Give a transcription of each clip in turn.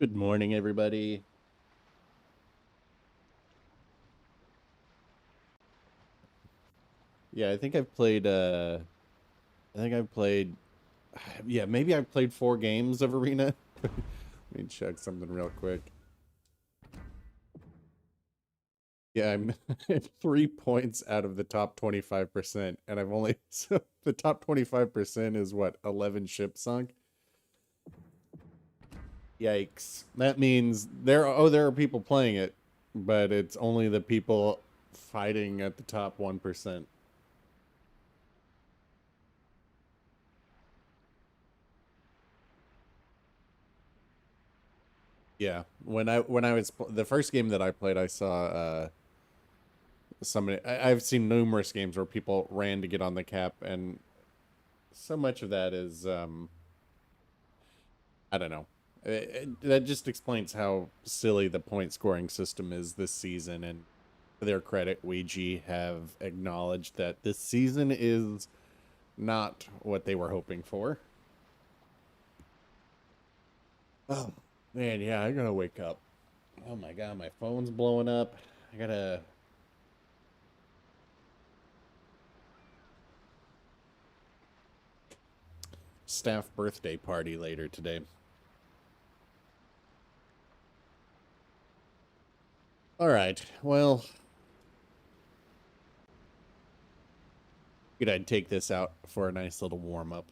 Good morning, everybody. Yeah, I think I've played I think I've played yeah, maybe I've played 4 games of Arena. Let me check something real quick. Yeah, I'm 3 points out of the top 25%, and I've only so the top 25% is what, 11 ships sunk? Yikes. That means there are people playing it, but it's only the people fighting at the top 1%. Yeah, when I was the first game that I played, I saw somebody. I've seen numerous games where people ran to get on the cap, and so much of that is I don't know. That just explains how silly the point scoring system is this season. And to their credit, Ouija have acknowledged that this season is not what they were hoping for. Oh man, yeah, I gotta wake up. Oh my god, my phone's blowing up. I gotta staff birthday party later today. All right. Well, figured I'd take this out for a nice little warm up.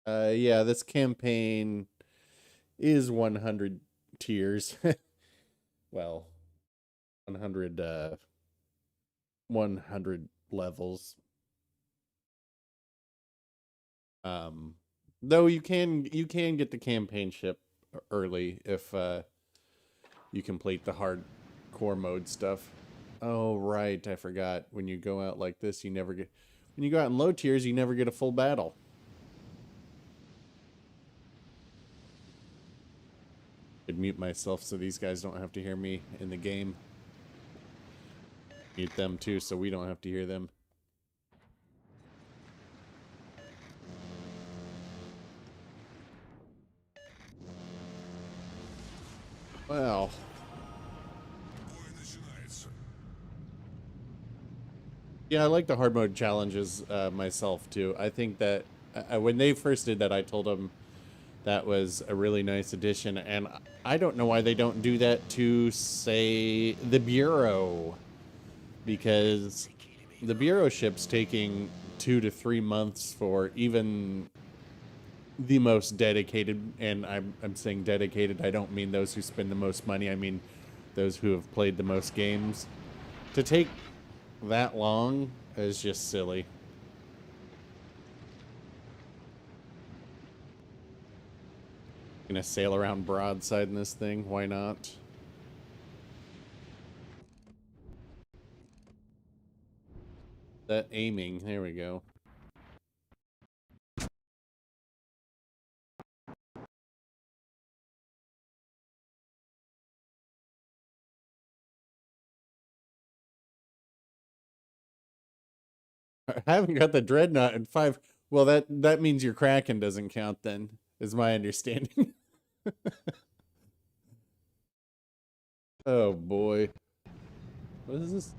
Yeah, this campaign is 100 tiers. Well, 100 100 levels. Um though you can get the campaign ship early if you complete the hardcore mode stuff. Oh, right, I forgot. When you go out like this, you never get when you go out in low tiers, you never get a full battle. I'd mute myself so these guys don't have to hear me in the game. Mute them too so we don't have to hear them. Well, yeah, I like the hard mode challenges myself too. I think that when they first did that, I told them that was a really nice addition, and I don't know why they don't do that to, say, the Bureau, because the Bureau ship's taking 2 to 3 months for even the most dedicated, and I'm saying dedicated, I don't mean those who spend the most money, I mean those who have played the most games. To take that long is just silly. Gonna sail around broadside in this thing, why not? That aiming, there we go. I haven't got the dreadnought in 5. Well, that means your Kraken doesn't count then, is my understanding. Oh boy. What is this?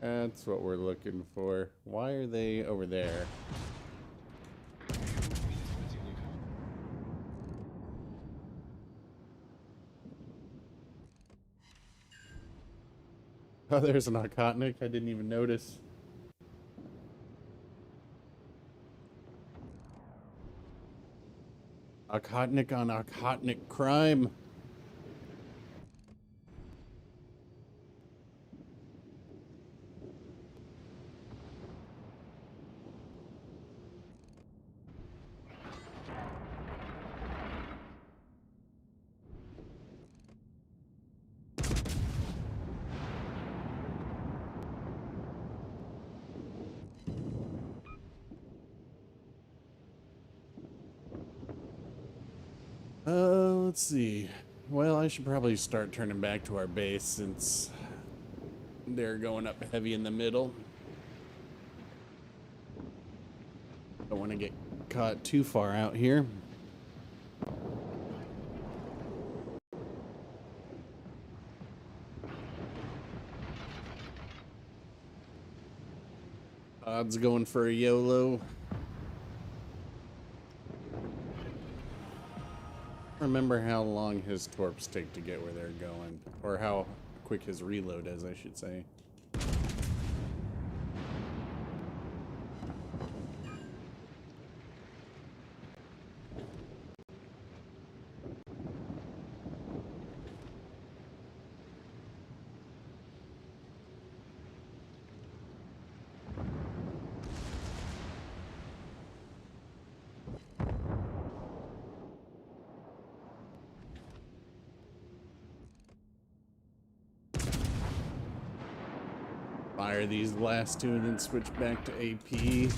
That's what we're looking for. Why are they over there? Oh, there's an Arcotnik. I didn't even notice. Arcotnik on Arcotnik crime. Let's see. Well, I should probably start turning back to our base since they're going up heavy in the middle. Don't want to get caught too far out here. Odds going for a YOLO. Remember how long his torps take to get where they're going, or how quick his reload is, I should say. Fire these last two and then switch back to AP.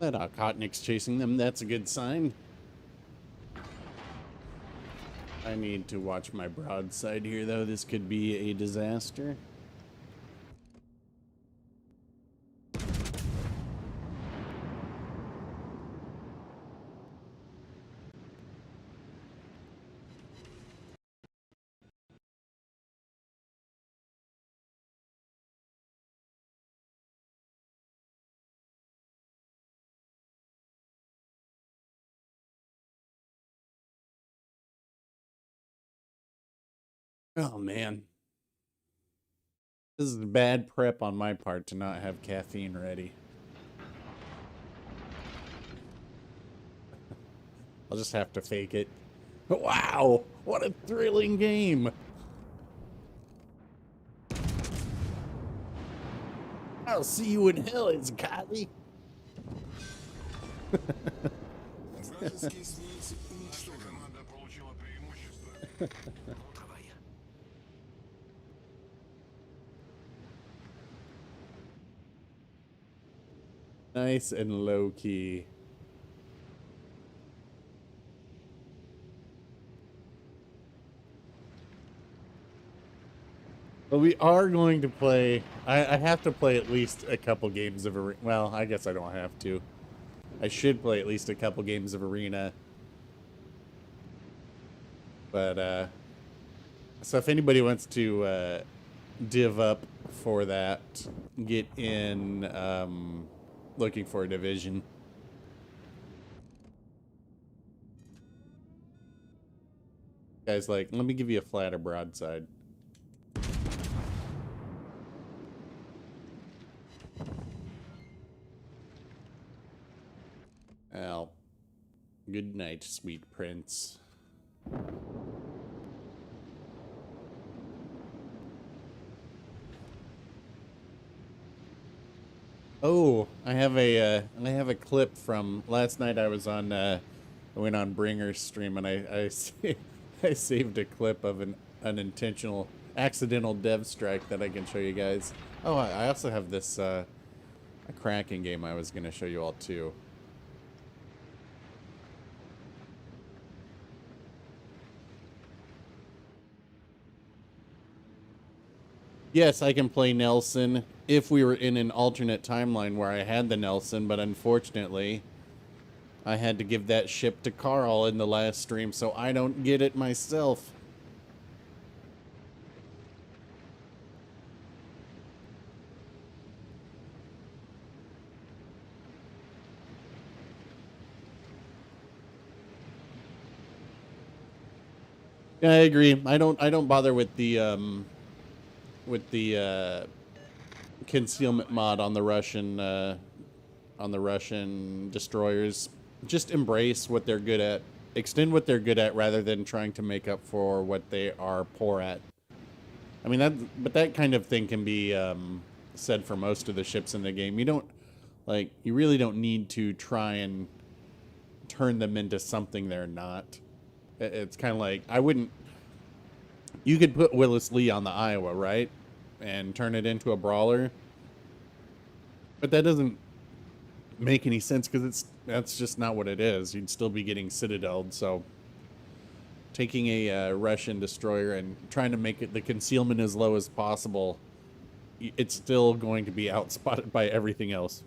That Okhotnik's chasing them. That's a good sign. I need to watch my broadside here, though. This could be a disaster. Oh, man. This is bad prep on my part to not have caffeine ready. I'll just have to fake it. Wow! What a thrilling game! I'll see you in hell, Kylie. Nice and low key. But we are going to play. I have to play at least a couple games of Arena. Well, I guess I don't have to. I should play at least a couple games of Arena. But, so if anybody wants to div up for that, get in looking for a division. Guys, like, let me give you a flatter broadside. Well, good night, sweet prince. Oh, I have a clip from last night. I was on I went on Bringer's stream and I I saved a clip of an unintentional accidental dev strike that I can show you guys. Oh, I also have this a Kraken game I was going to show you all too. Yes, I can play Nelson if we were in an alternate timeline where I had the Nelson, but unfortunately, I had to give that ship to Carl in the last stream, so I don't get it myself. Yeah, I agree. I don't bother with the concealment mod on the Russian destroyers. Just embrace what they're good at. Extend what they're good at rather than trying to make up for what they are poor at. I mean, but that kind of thing can be said for most of the ships in the game. You don't, like, you really don't need to try and turn them into something they're not. It's kind of like, I wouldn't, you could put Willis Lee on the Iowa, right? And turn it into a brawler. But that doesn't make any sense because that's just not what it is. You'd still be getting citadeled, so taking a Russian destroyer and trying to make it the concealment as low as possible, it's still going to be outspotted by everything else.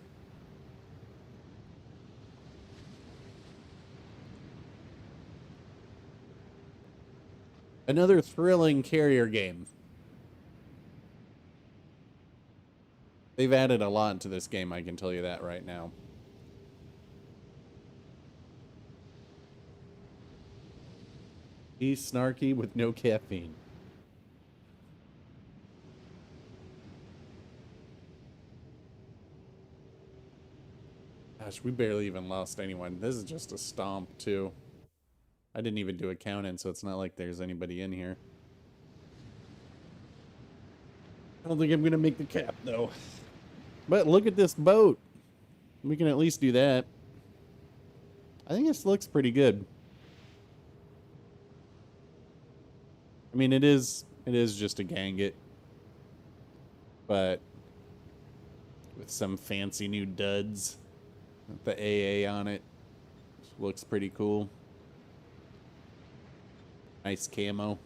Another thrilling carrier game. They've added a lot to this game, I can tell you that right now. He's snarky with no caffeine. Gosh, we barely even lost anyone. This is just a stomp, too. I didn't even do a count-in, so it's not like there's anybody in here. I don't think I'm going to make the cap, though. But look at this boat. We can at least do that. I think this looks pretty good. I mean, it is just a Ganget. But with some fancy new duds. With the AA on it. Looks pretty cool. Nice camo.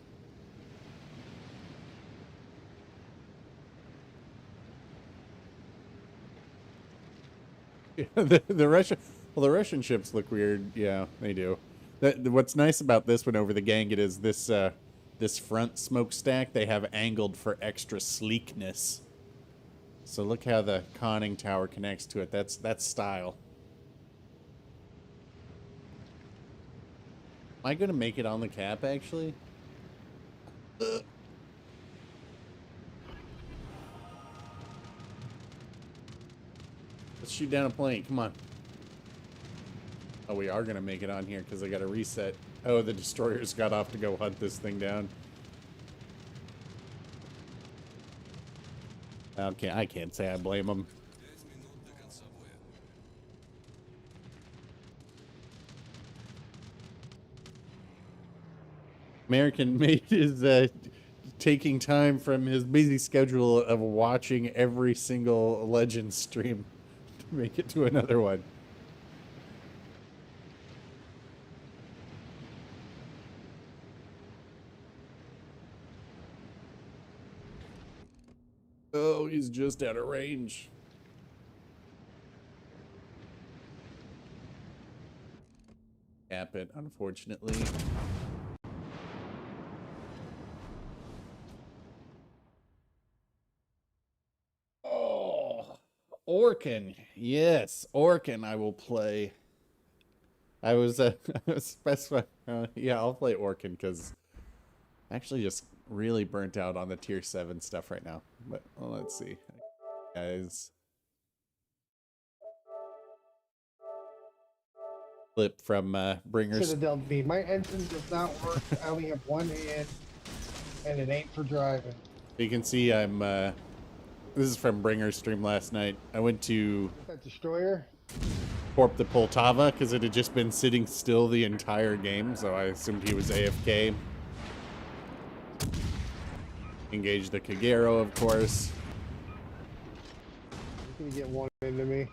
the Russian ships look weird. Yeah, they do. What's nice about this one over the Ganget is this front smokestack they have angled for extra sleekness. So look how the conning tower connects to it. That's style. Am I gonna make it on the cap actually? Let's shoot down a plane. Come on. Oh, we are gonna make it on here because I got to reset. Oh, the destroyers got off to go hunt this thing down. Okay, I can't say I blame them. American mate is taking time from his busy schedule of watching every single Legends stream to make it to another one. Oh, he's just out of range. Cap it, unfortunately. Oh, Orkin. Yes, Orkin I will play. I was specifying. Yeah, I'll play Orkin because I'm actually just really burnt out on the tier 7 stuff right now. But well, let's see. Guys. Clip from Bringers. Citadel B. My engine does not work. I only have one hand, and it ain't for driving. You can see I'm. This is from Bringer's stream last night. I went to That destroyer. Corp the Poltava because it had just been sitting still the entire game, so I assumed he was AFK. Engage the Kagero, of course. He's gonna get one into me.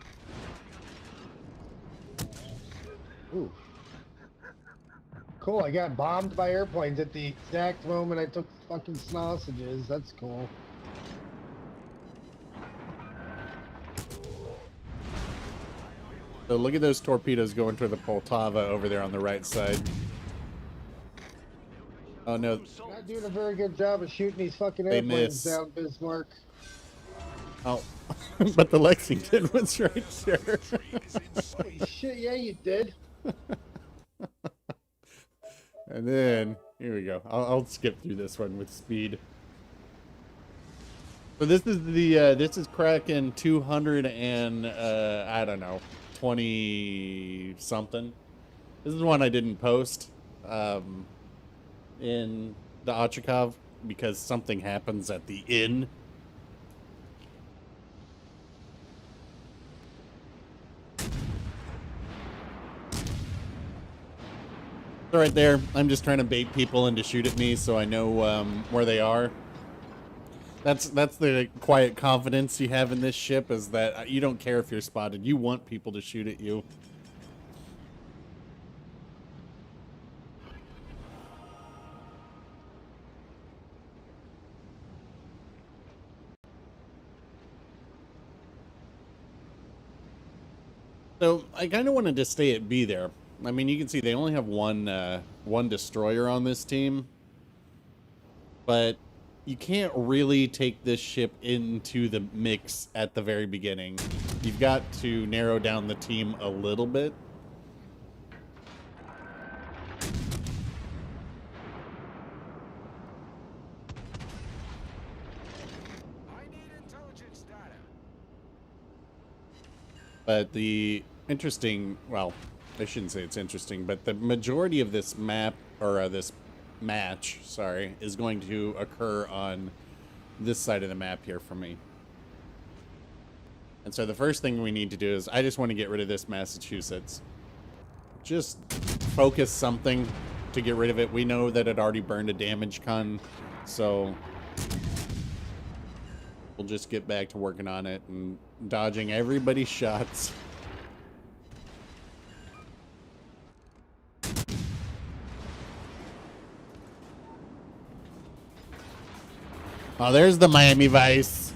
Ooh. Cool, I got bombed by airplanes at the exact moment I took fucking sausages. That's cool. So look at those torpedoes going to the Poltava over there on the right side. Oh no. You're not doing a very good job of shooting these fucking airplanes down Bismarck. Oh. But the Lexington was right there. Holy shit, yeah you did. And then, here we go. I'll skip through this one with speed. So this is the, this is Kraken 200 and, I don't know, 20 something. This is one I didn't post, in the Ochakov because something happens at the inn. So right there, I'm just trying to bait people in to shoot at me so I know where they are. That's the quiet confidence you have in this ship, is that you don't care if you're spotted. You want people to shoot at you. So I kind of wanted to stay at B there. I mean, you can see they only have one destroyer on this team, but you can't really take this ship into the mix at the very beginning. You've got to narrow down the team a little bit. But the interesting, well, I shouldn't say it's interesting, but the majority of this map, or this match, sorry, is going to occur on this side of the map here for me. And so the first thing we need to do is, I just want to get rid of this Massachusetts. Just focus something to get rid of it. We know that it already burned a damage con, so we'll just get back to working on it and dodging everybody's shots. Oh, there's the Miami Vice.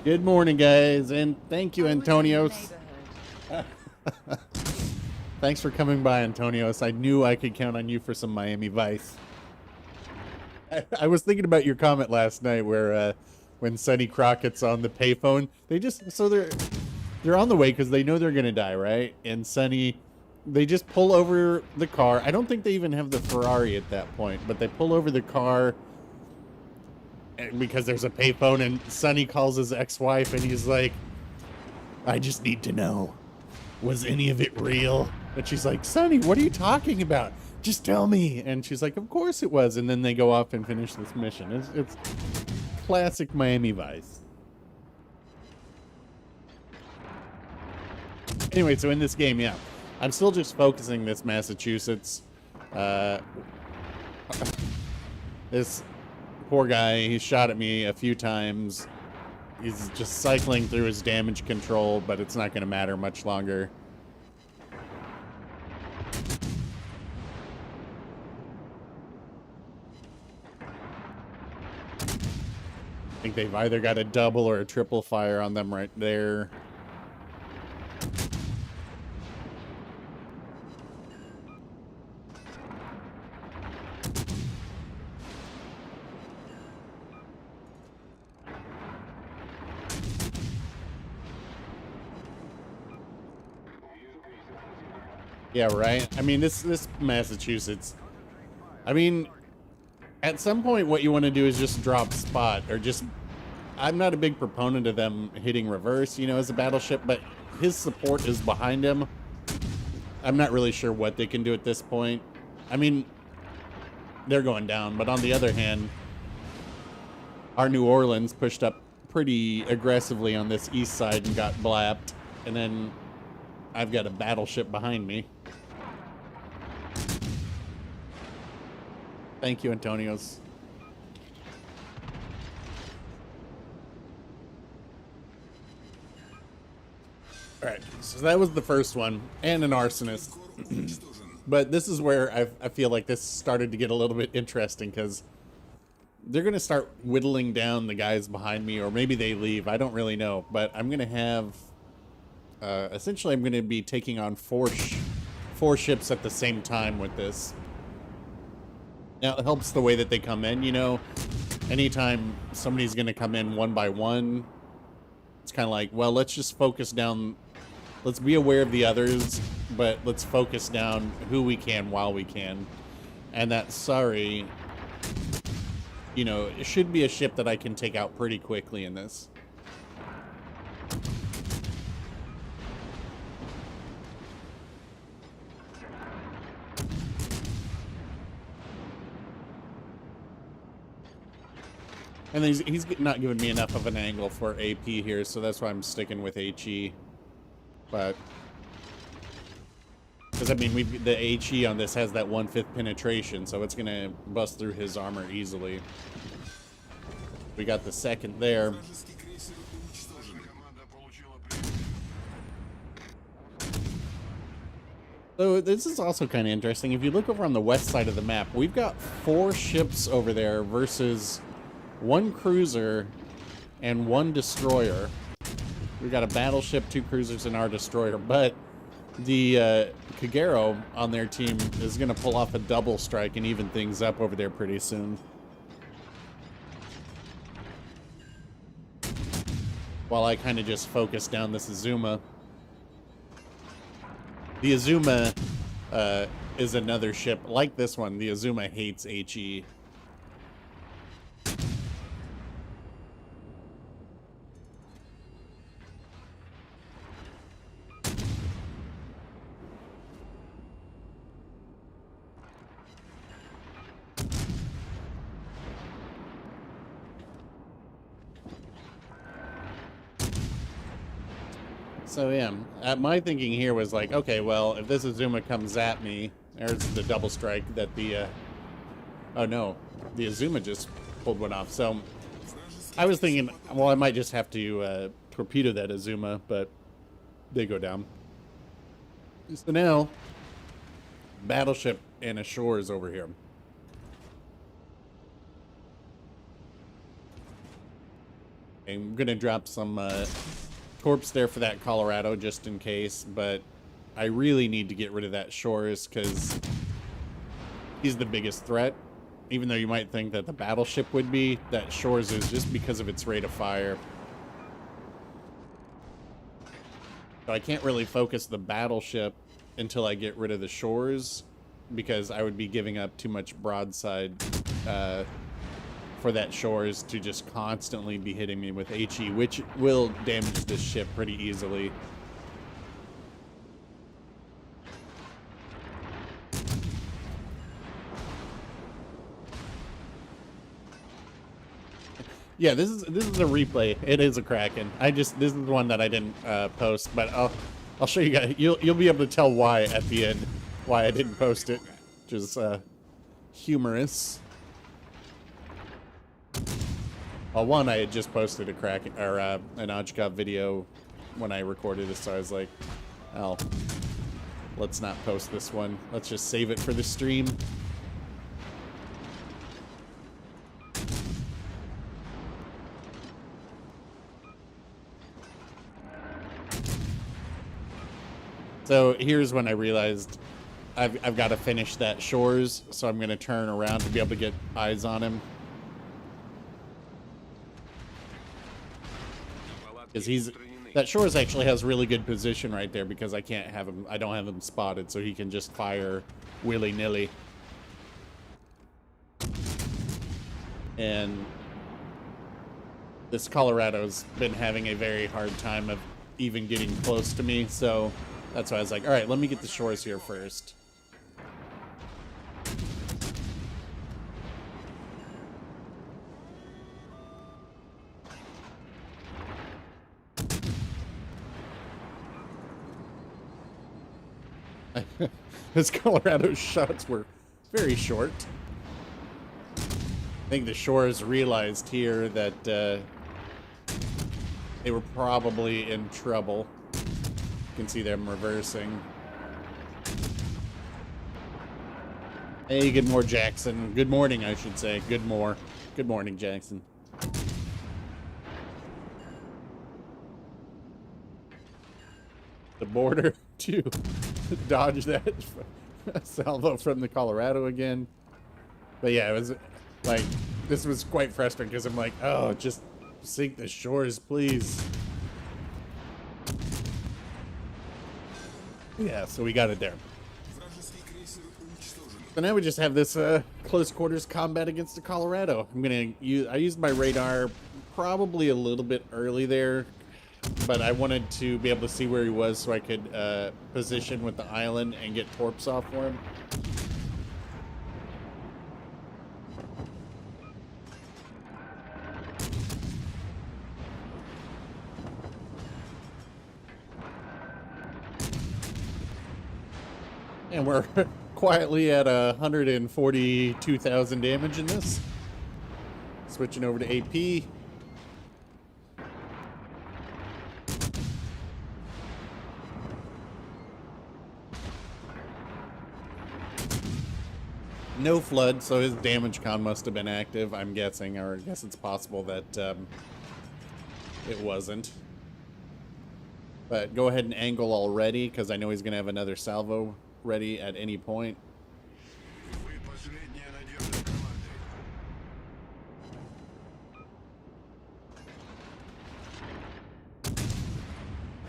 Good morning, guys, and thank you, Antonios. Thanks for coming by, Antonios. I knew I could count on you for some Miami Vice. I was thinking about your comment last night where when Sonny Crockett's on the payphone, they're on the way because they know they're gonna die, right? And Sonny, they just pull over the car. I don't think they even have the Ferrari at that point, but they pull over the car because there's a payphone, and Sonny calls his ex-wife and he's like, I just need to know, was any of it real? And she's like, Sonny, what are you talking about? Just tell me. And she's like, of course it was. And then they go off and finish this mission. It's classic Miami Vice. Anyway, so in this game, yeah, I'm still just focusing this Massachusetts. This poor guy, he shot at me a few times. He's just cycling through his damage control, but it's not going to matter much longer. I think they've either got a double or a triple fire on them right there. Yeah, right. I mean, this Massachusetts, I mean, at some point what you want to do is just drop spot, or just, I'm not a big proponent of them hitting reverse, you know, as a battleship, but his support is behind him. I'm not really sure what they can do at this point. I mean, they're going down, but on the other hand, our New Orleans pushed up pretty aggressively on this east side and got blapped, and then I've got a battleship behind me. Thank you, Antonios. Alright, so that was the first one, and an arsonist. But this is where I feel like this started to get a little bit interesting, because they're going to start whittling down the guys behind me, or maybe they leave. I don't really know, but I'm going to have... essentially, I'm going to be taking on four ships at the same time with this. Now, it helps the way that they come in, you know. Anytime somebody's going to come in one by one, it's kind of like, well, let's just focus down. Let's be aware of the others, but let's focus down who we can while we can. And that Surrey, you know, it should be a ship that I can take out pretty quickly in this. And he's not giving me enough of an angle for AP here, so that's why I'm sticking with HE. But because I mean, the HE on this has that 1/5 penetration, so it's gonna bust through his armor easily. We got the second there. So this is also kind of interesting. If you look over on the west side of the map, we've got 4 ships over there versus 1 cruiser and 1 destroyer. We got a battleship, 2 cruisers, and our destroyer. But the Kagero on their team is going to pull off a double strike and even things up over there pretty soon. While I kind of just focus down this Azuma. The Azuma is another ship like this one. The Azuma hates HE. So yeah, my thinking here was like, okay, well, if this Azuma comes at me, there's the double strike that the, oh no, the Azuma just pulled one off. So I was thinking, well, I might just have to torpedo that Azuma, but they go down. So now, battleship and a shore is over here. I'm gonna drop some corpse there for that Colorado just in case, but I really need to get rid of that Shores because he's the biggest threat. Even though you might think that the battleship would be, that Shores is just because of its rate of fire. So I can't really focus the battleship until I get rid of the Shores because I would be giving up too much broadside for that Shores to just constantly be hitting me with HE, which will damage this ship pretty easily. Yeah, this is a replay. It is a Kraken. This is the one that I didn't post, but I'll show you guys. You'll be able to tell why at the end why I didn't post it, which is humorous. Well, one, I had just posted a Kraken or an Ojkov video when I recorded it, so I was like, "Oh, let's not post this one. Let's just save it for the stream." So here's when I realized I've got to finish that Shores, so I'm going to turn around to be able to get eyes on him. Because that Shores actually has really good position right there because I don't have him spotted, so he can just fire willy-nilly. And this Colorado's been having a very hard time of even getting close to me, so that's why I was like, all right, let me get the Shores here first. His Colorado shots were very short. I think the Shores realized here that they were probably in trouble. You can see them reversing. Hey, good morning, Jackson. Good morning, I should say. Good morning, Jackson. The border to dodge that salvo from the Colorado again. But yeah, it was like, this was quite frustrating because I'm like, oh, just sink the Shores, please. Yeah, so we got it there. So now we just have this close quarters combat against the Colorado. I used my radar probably a little bit early there, but I wanted to be able to see where he was so I could position with the island and get torps off for him. And we're quietly at 142,000 damage in this. Switching over to AP. No flood, so his damage con must have been active, I'm guessing, or I guess it's possible that it wasn't. But go ahead and angle already, because I know he's going to have another salvo ready at any point.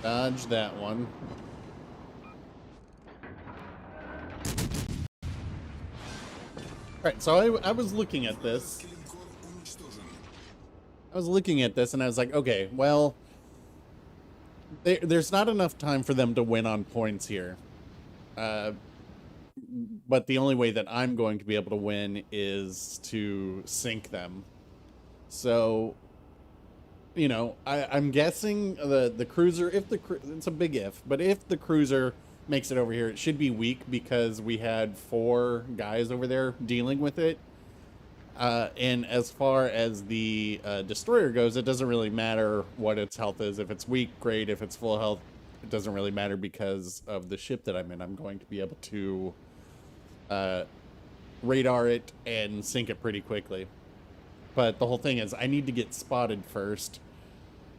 Dodge that one. Alright, so I was looking at this. I was looking at this and I was like, okay, well, there's not enough time for them to win on points here. But the only way that I'm going to be able to win is to sink them. So, you know, I'm guessing the cruiser, if it's a big if, but if the cruiser makes it over here, it should be weak because we had 4 guys over there dealing with it. And as far as the destroyer goes, it doesn't really matter what its health is. If it's weak, great. If it's full health, it doesn't really matter because of the ship that I'm in. I'm going to be able to radar it and sink it pretty quickly. But the whole thing is I need to get spotted first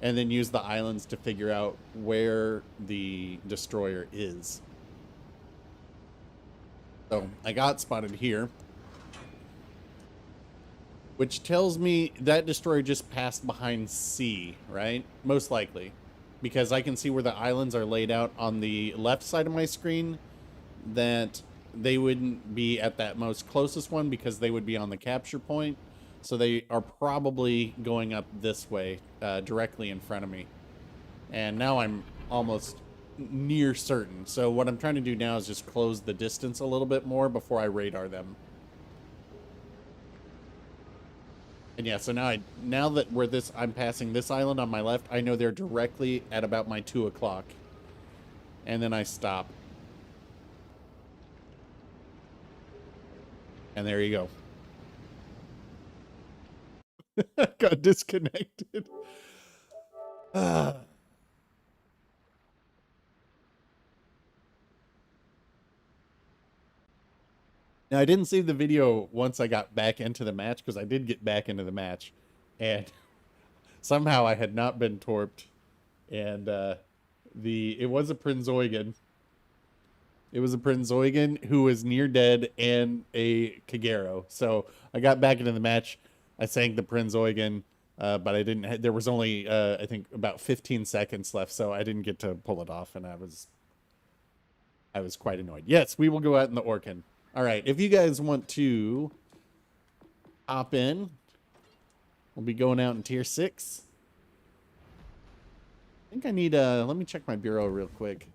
and then use the islands to figure out where the destroyer is. So I got spotted here, which tells me that destroyer just passed behind C, right? Most likely, because I can see where the islands are laid out on the left side of my screen, that they wouldn't be at that most closest one because they would be on the capture point. So they are probably going up this way, directly in front of me. And now I'm almost near certain. So what I'm trying to do now is just close the distance a little bit more before I radar them. And yeah, so now that I'm passing this island on my left, I know they're directly at about my 2 o'clock. And then I stop. And there you go. Got disconnected. Now, I didn't save the video once I got back into the match, because I did get back into the match. And somehow I had not been torped. And it was a Prinzoigan. It was a Prinzoigan who was near dead and a Kagero. So I got back into the match. I sank the Prinzoigan, but I didn't. There was only I think about 15 seconds left, so I didn't get to pull it off, and I was quite annoyed. Yes, we will go out in the Orkin. All right, if you guys want to hop in, we'll be going out in tier 6. I think I need let me check my bureau real quick.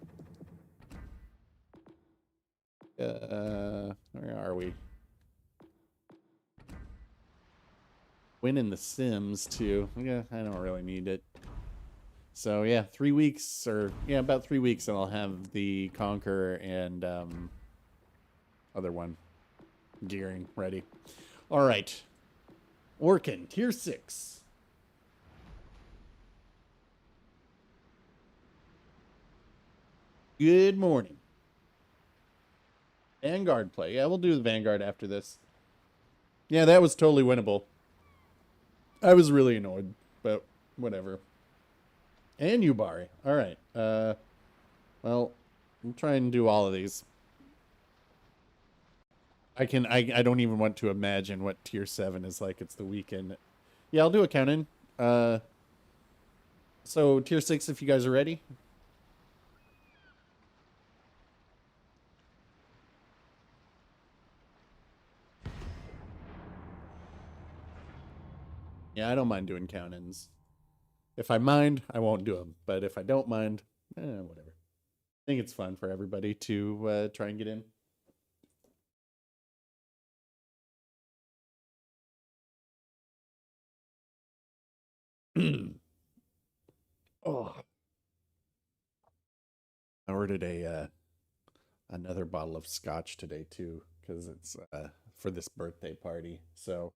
Where are we? Win in the Sims too. Yeah, I don't really need it. So yeah, 3 weeks, or yeah, about 3 weeks, and I'll have the Conqueror and other one gearing ready. All right, Orkin tier 6. Good morning. Vanguard play. Yeah, we'll do the Vanguard after this. Yeah, that was totally winnable. I was really annoyed, but whatever. And Yubari. All right. Well, we'll try and do all of these. I don't even want to imagine what tier 7 is like. It's the weekend. Yeah, I'll do a count-in. So tier 6, if you guys are ready. Yeah, I don't mind doing count-ins. If I mind, I won't do them. But if I don't mind, whatever. I think it's fun for everybody to try and get in. Oh. I ordered another bottle of scotch today too, because it's for this birthday party. So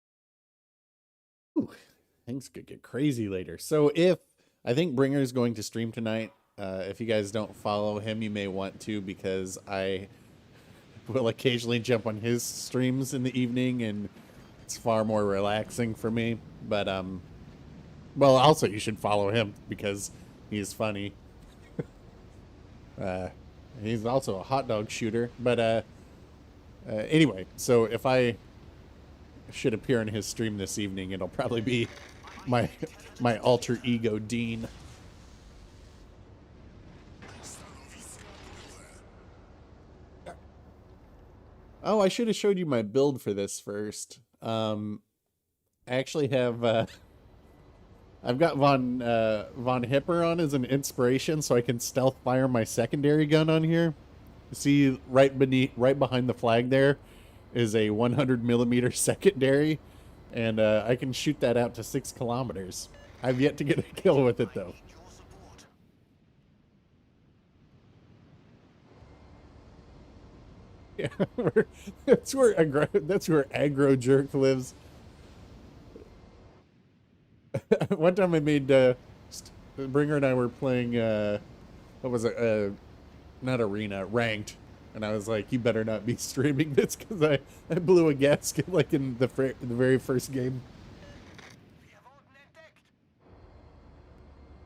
ooh, things could get crazy later. So if I think Bringer's going to stream tonight. If you guys don't follow him, you may want to, because I will occasionally jump on his streams in the evening, and it's far more relaxing for me. But well, also you should follow him because he's funny. Uh, he's also a hot dog shooter. But anyway, so if I should appear in his stream this evening, it'll probably be my my alter ego Dean. Oh, I should have showed you my build for this first. I actually have I've got Von Hipper on as an inspiration, so I can stealth fire my secondary gun on here. See, right behind the flag there is a 100 millimeter secondary, and I can shoot that out to 6 kilometers. I've yet to get a kill with it though. Yeah, that's where aggro jerk lives. One time I made Bringer and I were playing what was it? Not arena, ranked, and I was like, "You better not be streaming this," because I blew a gasket like in the very first game.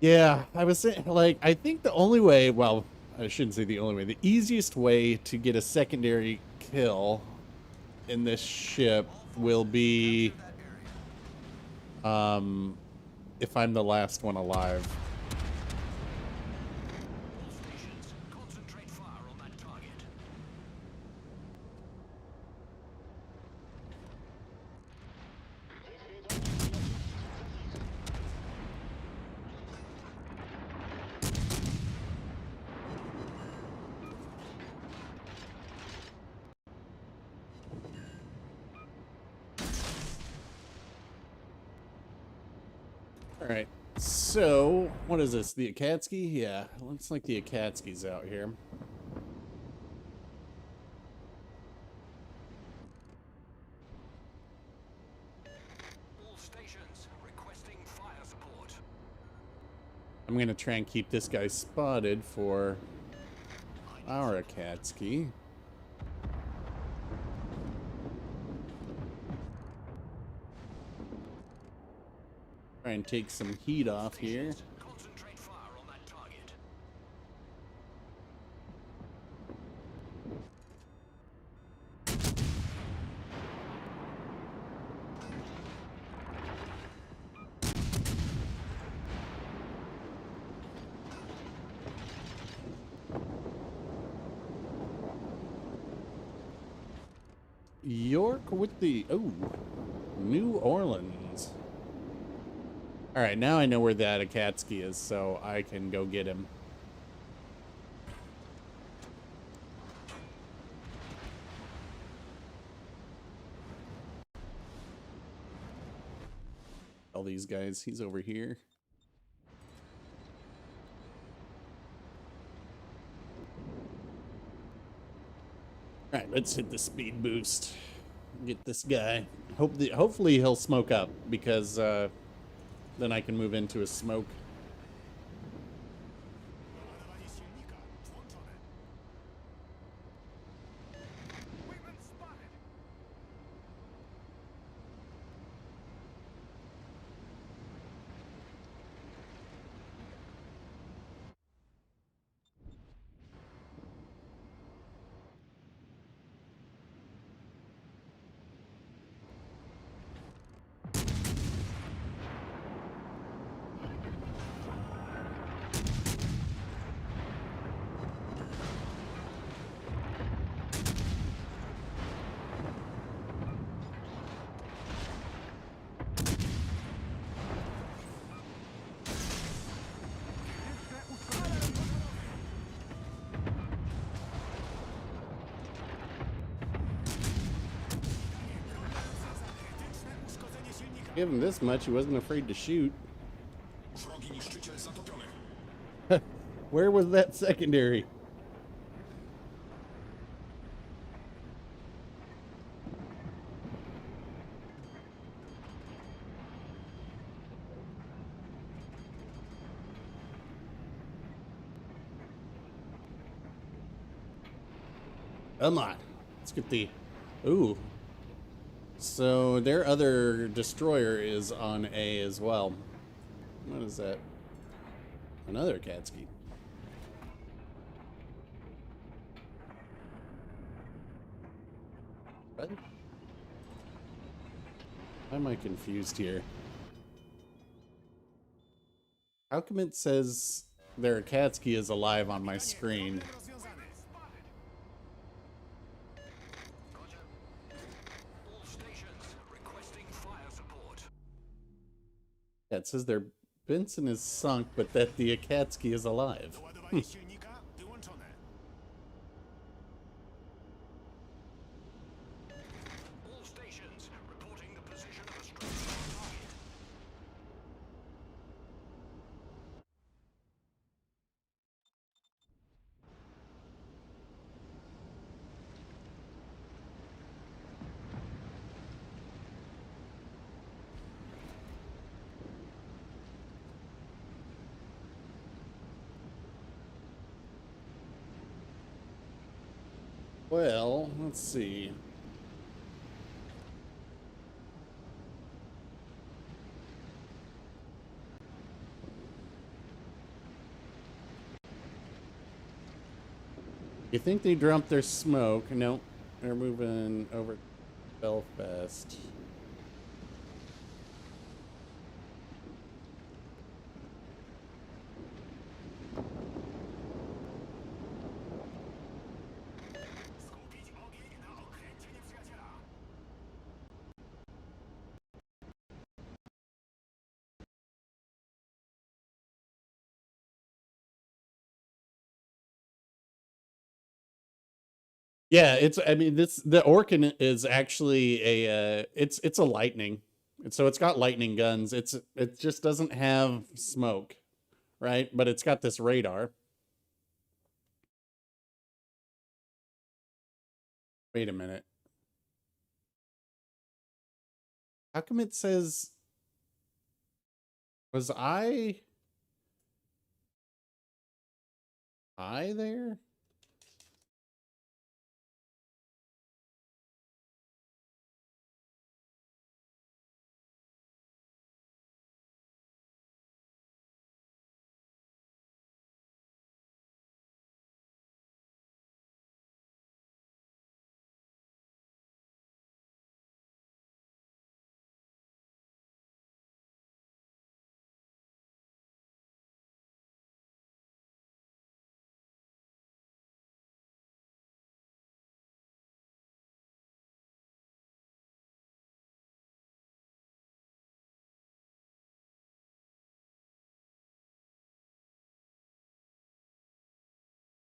Yeah, I was saying, like, I think the only way, well, I shouldn't say the only way, the easiest way to get a secondary kill in this ship will be if I'm the last one alive. All right, so what is this? The Akatsuki? Yeah, looks like the Akatsuki's out here. All stations requesting fire support. I'm gonna try and keep this guy spotted for our Akatsuki. Try and take some heat off here. Concentrate fire on that target. York with the New Orleans. All right, now I know where that Akatsuki is, so I can go get him. All these guys, he's over here. All right, let's hit the speed boost. Get this guy. Hopefully he'll smoke up, because then I can move into a smoke. Give him this much, he wasn't afraid to shoot. Where was that secondary? Come on. Let's get the... Ooh. So their other destroyer is on A as well. What is that? Another Katsuki. What? Why am I confused here? How come it says their Akatsuki is alive on my screen? Roger. All stations requesting fire support. Yeah, it says their Benson is sunk, but that the Akatsuki is alive. Doładowanie silnika wyłączone. All stations reporting the position of a strike target. Well, let's see. You think they dropped their smoke? No, they're moving over Belfast. Skupić ogień na okręcie nieprzyjaciela. Yeah, it's. I mean, the Orkin is actually a. It's a lightning, and so it's got lightning guns. It just doesn't have smoke, right? But it's got this radar. Wait a minute. How come it says? Was I there?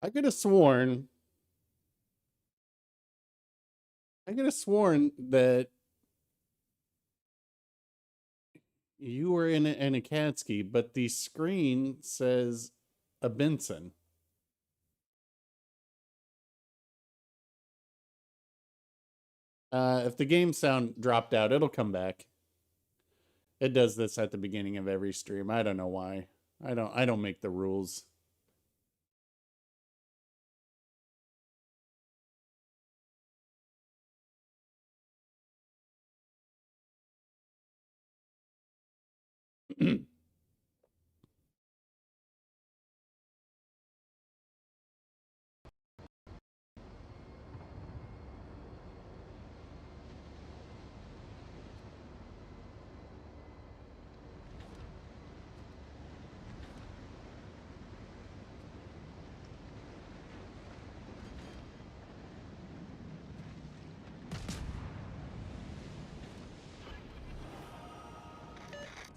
I could have sworn. I could have sworn that you were in an Akatsuki, but the screen says a Benson. If the game sound dropped out, it'll come back. It does this at the beginning of every stream. I don't know why. I don't make the rules.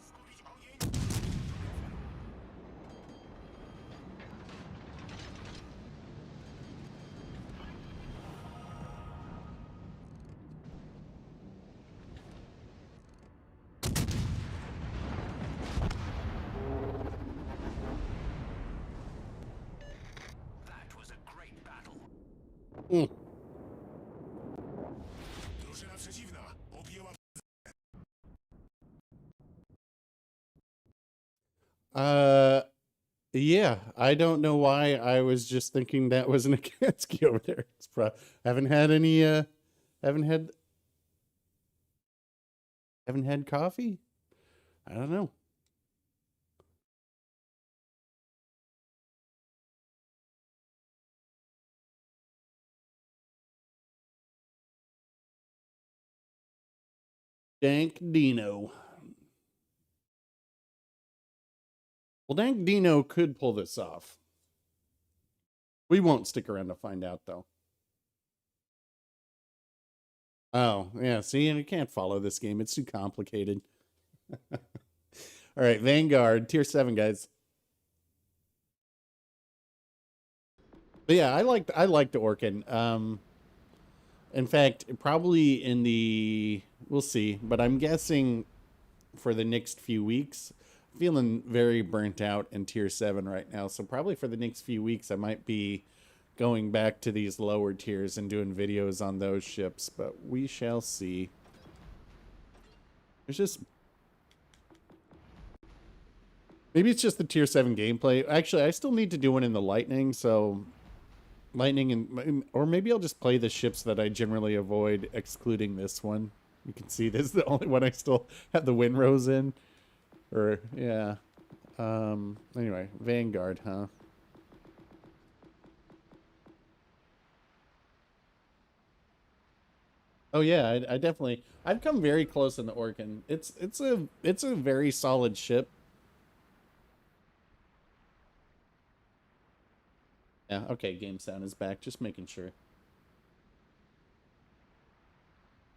Skupić ogień. That was a great battle. Mm. Drużyna przeciwna objęła. Uh, Yeah, I don't know why I was just thinking that was an Akatsuki over there. Haven't had any haven't had haven't had coffee? I don't know. Dank Dino. Well, Dank Dino could pull this off. We won't stick around to find out though. Oh, yeah, see, and you can't follow this game. It's too complicated. All right, Vanguard, tier 7, guys. But yeah, I like the Orkin. In fact, probably in the we'll see, but I'm guessing for the next few weeks, feeling very burnt out in tier 7 right now. So probably for the next few weeks I might be going back to these lower tiers and doing videos on those ships, but we shall see. There's just maybe it's just the tier 7 gameplay. Actually, I still need to do one in the Lightning, so Lightning and or maybe I'll just play the ships that I generally avoid, excluding this one. You can see this is the only one I still have the Windrose in. Or yeah. Anyway, Vanguard, huh? Oh yeah, I definitely I've come very close in the Orkin. It's a very solid ship. Yeah, okay, game sound is back, just making sure.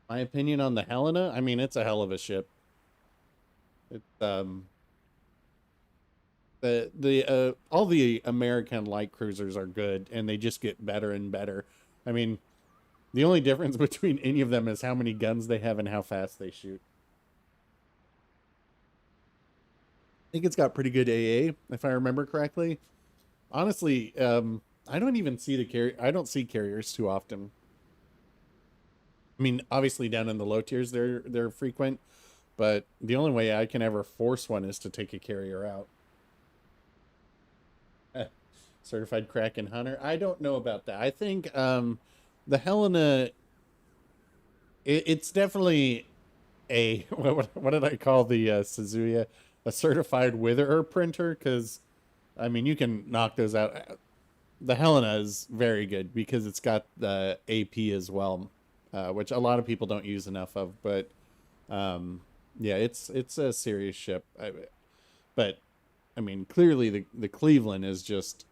My opinion on the Helena, I mean it's a hell of a ship. It's the all the American light cruisers are good and they just get better and better. I mean, the only difference between any of them is how many guns they have and how fast they shoot. I think it's got pretty good AA, if I remember correctly. Honestly, I don't even see the carrier. I don't see carriers too often. I mean, obviously down in the low tiers they're frequent, but the only way I can ever force one is to take a carrier out. Certified Kraken Hunter. I don't know about that. I think the Helena. It's definitely a what did I call the Suzuya? A certified witherer printer because I mean you can knock those out. The Helena is very good because it's got the AP as well, which a lot of people don't use enough of. But yeah, it's a serious ship. But I mean, clearly the Cleveland is just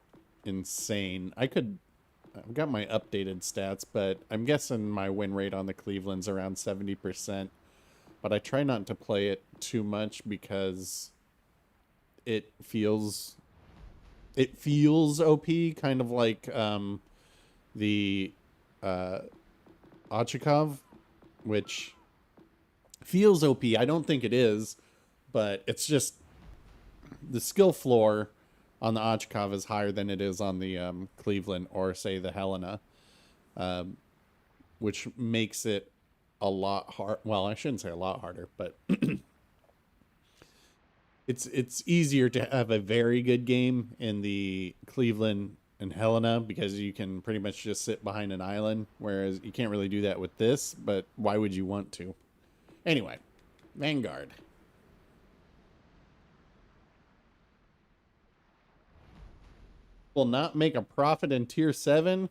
insane. I've got my updated stats, but I'm guessing my win rate on the Cleveland's around 70%. But I try not to play it too much because it feels it feels OP, kind of like the uh, Ochakov, which feels OP. I don't think it is, but it's just the skill floor on the Ochakov is higher than it is on the Cleveland or say the Helena, which makes it a lot hard. Well, I shouldn't say a lot harder, but it's easier to have a very good game in the Cleveland and Helena because you can pretty much just sit behind an island, whereas you can't really do that with this. But why would you want to? Anyway, Vanguard. Will not make a profit in tier 7.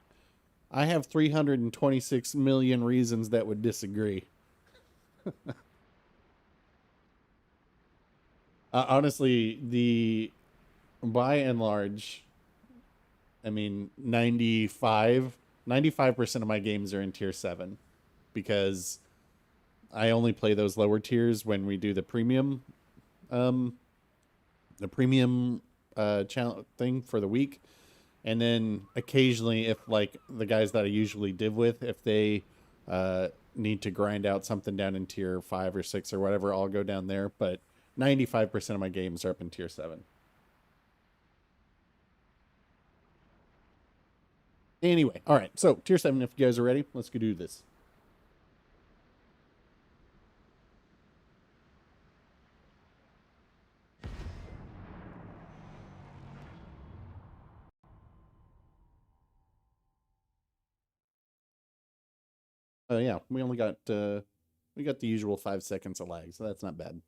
I have 326 million reasons that would disagree. Honestly, the by and large, I mean 95% of my games are in tier 7 because I only play those lower tiers when we do um the premium channel thing for the week. And then occasionally, if like the guys that I usually div with, if they need to grind out something down in tier 5 or 6 or whatever, I'll go down there. But 95% of my games are up in tier 7. Anyway, all right. So tier 7, if you guys are ready, let's go do this. Oh yeah, we only got we got the usual 5 seconds of lag, so that's not bad.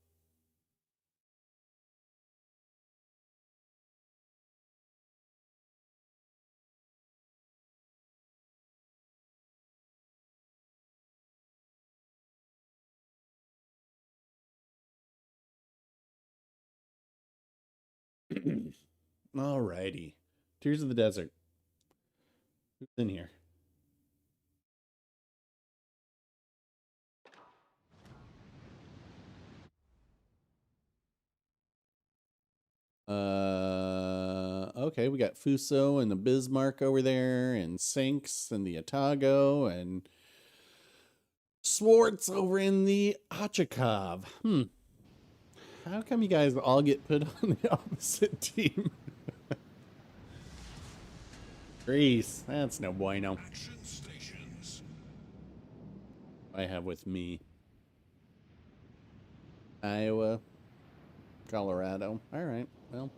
Alrighty. Tears of the Desert. Who's in here? Okay, we got Fuso and the Bismarck over there, and Sinks and the Atago, and Swartz over in the Achakov. How come you guys all get put on the opposite team? Greece, that's no bueno. Action stations. I have with me Iowa, Colorado. All right, well.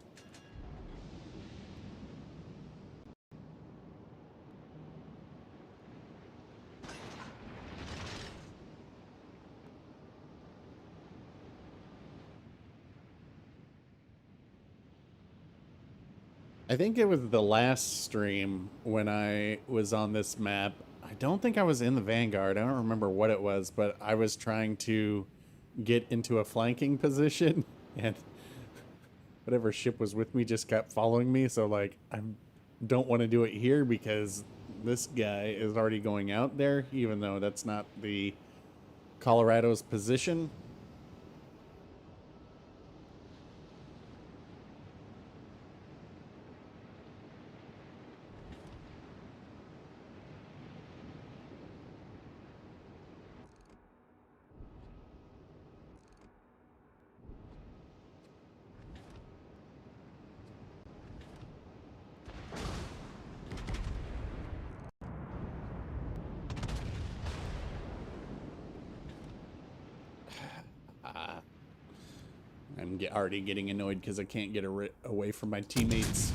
I think it was the last stream when I was on this map. I don't think I was in the Vanguard. I don't remember what it was, but I was trying to get into a flanking position, and whatever ship was with me just kept following me. So, like, I don't want to do it here because this guy is already going out there, even though that's not the Colorado's position. I'm already getting annoyed because I can't get away from my teammates.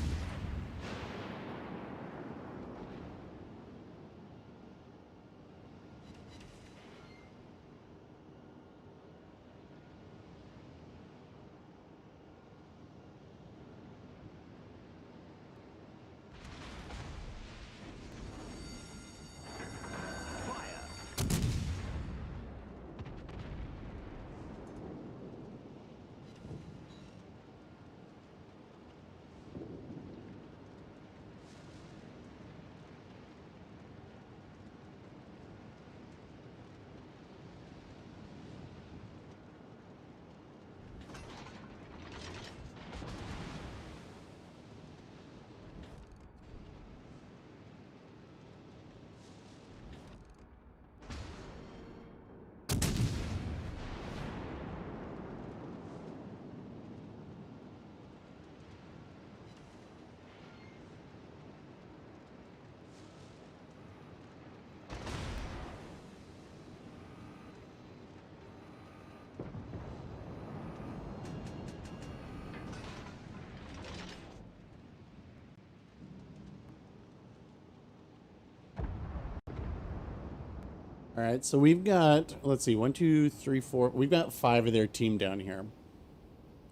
All right, so we've got, let's see, 1, 2, 3, 4. We've got 5 of their team down here.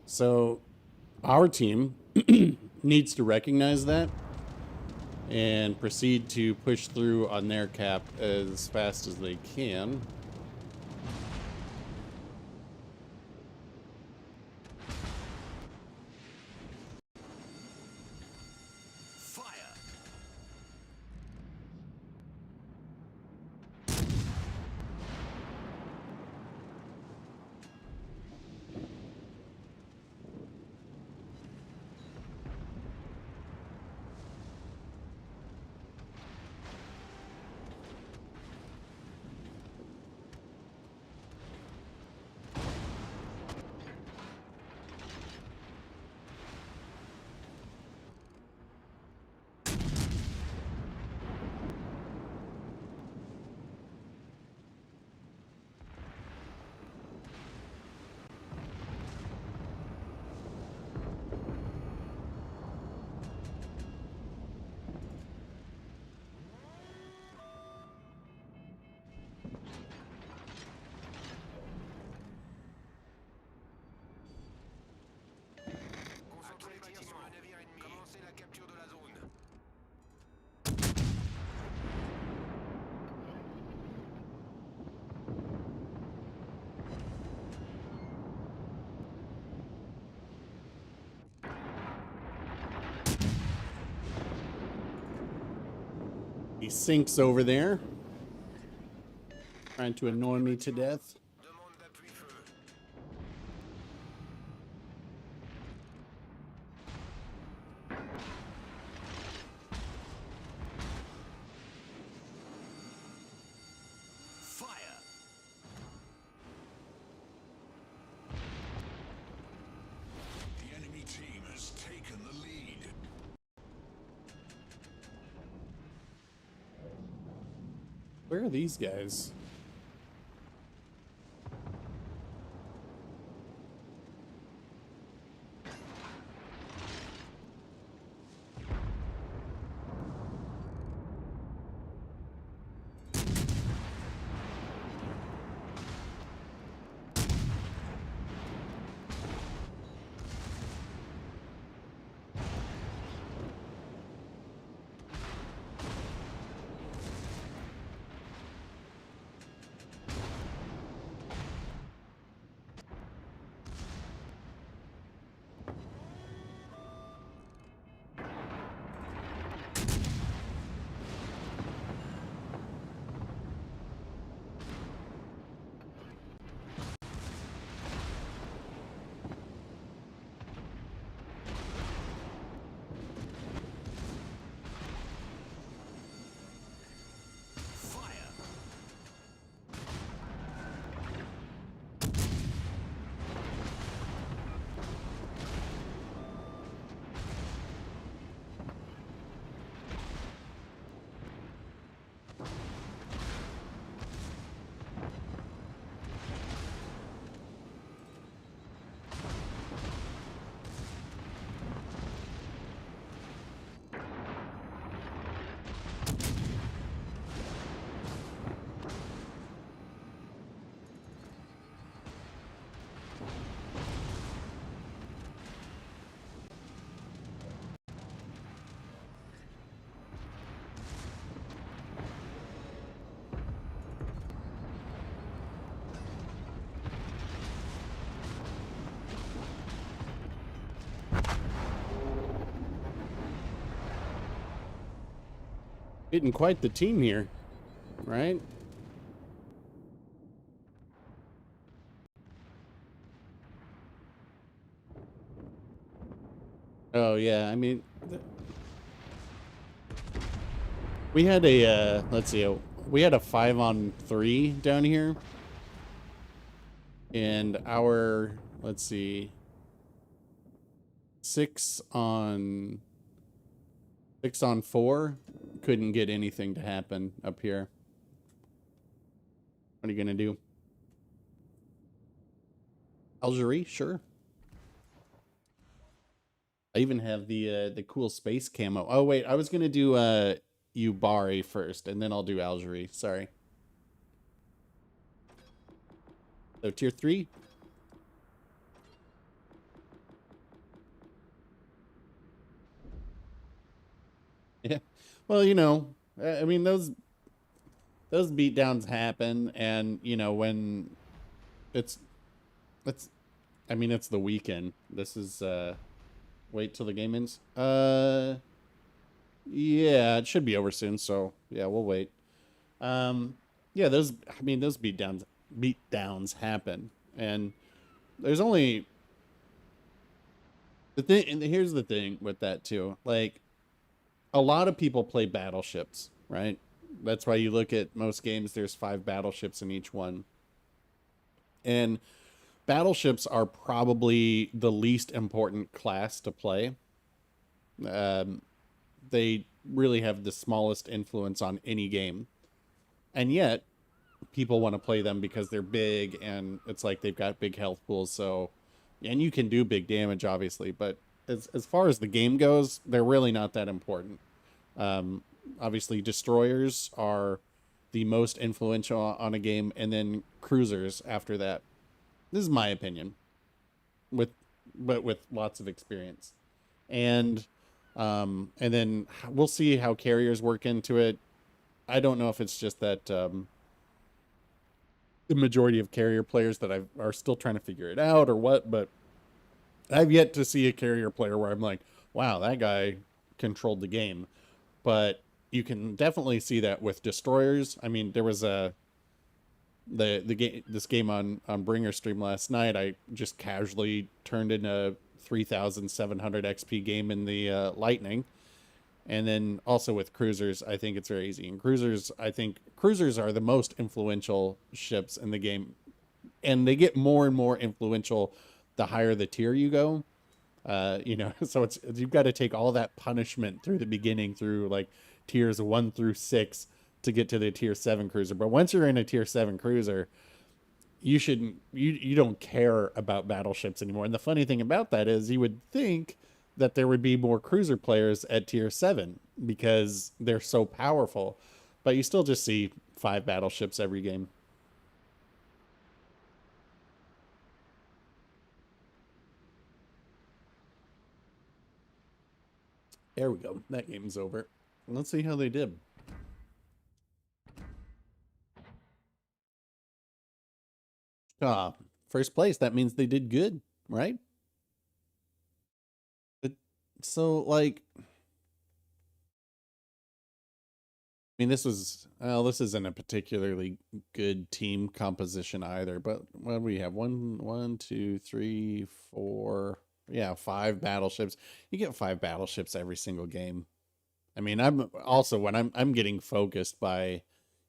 So our team needs to recognize that and proceed to push through on their cap as fast as they can. Fire! sinks over there. Trying to annoy me to death. Demande d'appui-feu. Fire. The enemy team has taken the lead. Where are these guys? Fire. Getting quite the team here, right? Oh yeah, I mean, we had a let's see, we had a 5-on-3 down here, and our let's see, 6-on-4 couldn't get anything to happen up here. What are you gonna do? Algerie, sure. I even have the cool space camo. Oh wait, I was gonna do Ubari first, and then I'll do Algerie. Sorry. So tier 3. Yeah. Well, you know, I mean those beatdowns happen, and you know when it's I mean it's the weekend. This is wait till the game ends. Yeah, it should be over soon, so yeah, we'll wait. Yeah, those I mean those beatdowns happen, and there's only the thing, and here's the thing with that too. Like a lot of people play battleships, right? That's why you look at most games, there's 5 battleships in each one. And battleships are probably the least important class to play. They really have the smallest influence on any game. And yet, people want to play them because they're big and it's like they've got big health pools. So, and you can do big damage, obviously. But as far as the game goes, they're really not that important. Obviously, destroyers are the most influential on a game, and then cruisers after that. This is my opinion, but with lots of experience, and then we'll see how carriers work into it. I don't know if it's just that the majority of carrier players that are still trying to figure it out or what, but I've yet to see a carrier player where I'm like, wow, that guy controlled the game. But you can definitely see that with destroyers. I mean, there was the game, this game on Bringer stream last night. I just casually turned in a 3,700 XP game in the Lightning. And then also with cruisers, I think it's very easy. And cruisers, I think cruisers are the most influential ships in the game. And they get more and more influential the higher the tier you go. You know, so it's, you've got to take all that punishment through the beginning, through like tiers 1 through 6 to get to the tier 7 cruiser. But once you're in a tier 7 cruiser, you don't care about battleships anymore. And the funny thing about that is you would think that there would be more cruiser players at tier 7 because they're so powerful, but you still just see 5 battleships every game. There we go. That game's over. Let's see how they did. First place. That means they did good, right? So, like, I mean, this isn't a particularly good team composition either, but what do we have? One, two, three, four, yeah, 5 battleships. You get 5 battleships every single game. I mean, I'm also, when I'm getting focused by,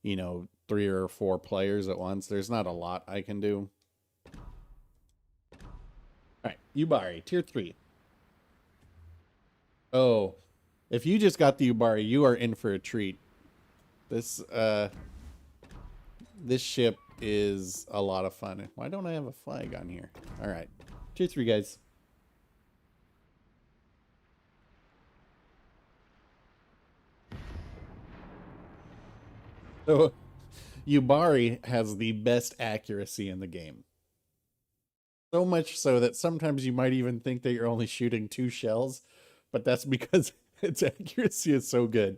you know, 3 or 4 players at once, there's not a lot I can do. All right, Yubari, tier 3. Oh, if you just got the Yubari, you are in for a treat. This ship is a lot of fun. Why don't I have a flag on here? All right, tier 3, guys. So, Yubari has the best accuracy in the game. So much so that sometimes you might even think that you're only shooting 2 shells, but that's because its accuracy is so good.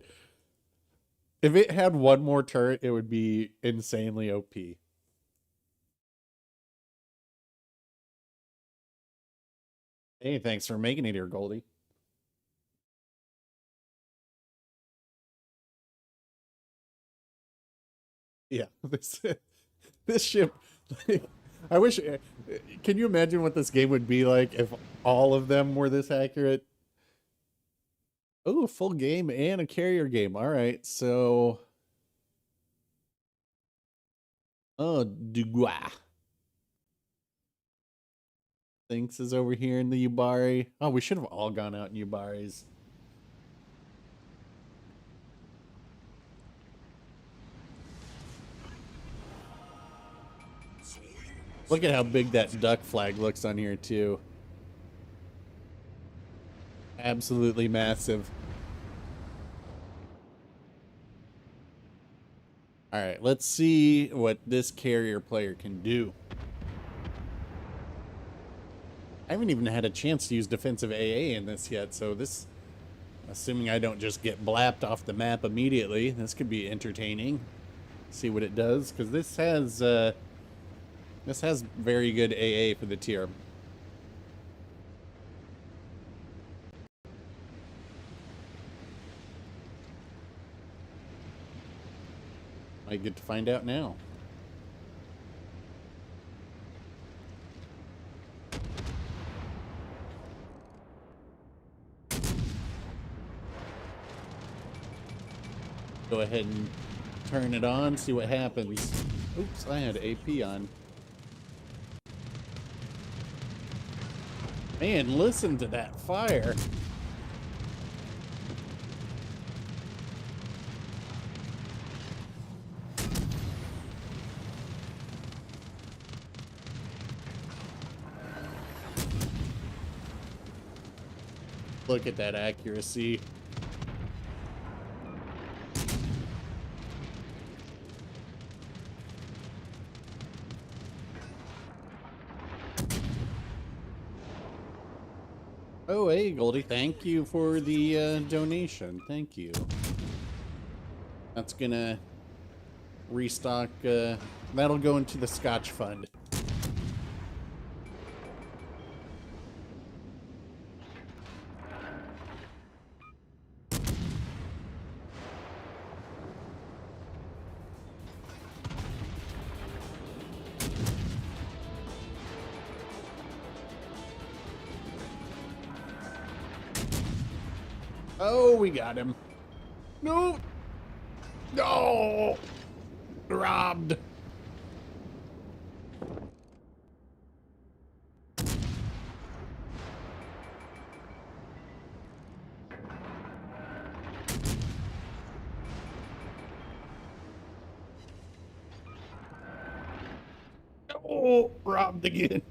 If it had 1 more turret, it would be insanely OP. Hey, thanks for making it here, Goldie. Yeah, this ship, like, I wish, can you imagine what this game would be like if all of them were this accurate? Oh, a full game and a carrier game. All right, so, oh, Dugois. Thanks is over here in the Yubari. Oh, we should have all gone out in Yubaris. Look at how big that duck flag looks on here, too. Absolutely massive. All right, let's see what this carrier player can do. I haven't even had a chance to use defensive AA in this yet, so this, assuming I don't just get blapped off the map immediately, this could be entertaining. See what it does, because this has very good AA for the tier. I get to find out now. Go ahead and turn it on, see what happens. Oops, I had AP on. Man, listen to that fire. Look at that accuracy. Oh, hey, Goldie, thank you for the donation. Thank you. That's gonna restock, that'll go into the Scotch Fund. Oh, we got him. No. No. Robbed. Oh, robbed again.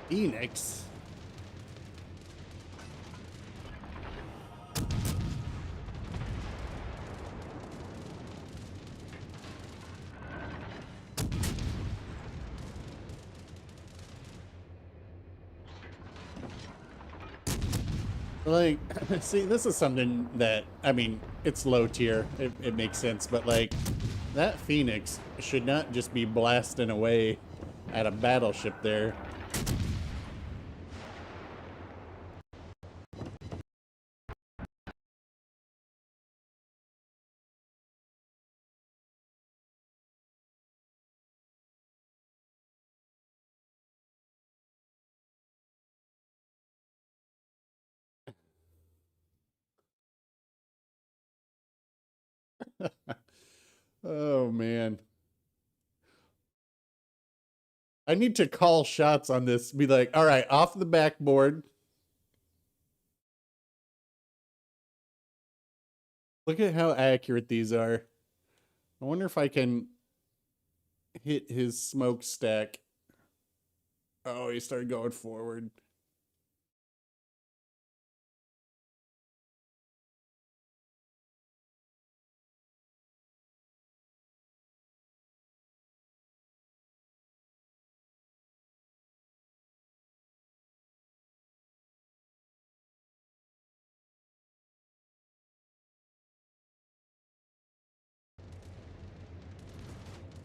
Phoenix. Like, see, this is something that, I mean, it's low tier. It makes sense, but like, that Phoenix should not just be blasting away at a battleship there. Oh, man. I need to call shots on this. Be like, all right, off the backboard. Look at how accurate these are. I wonder if I can hit his smokestack. Oh, he started going forward.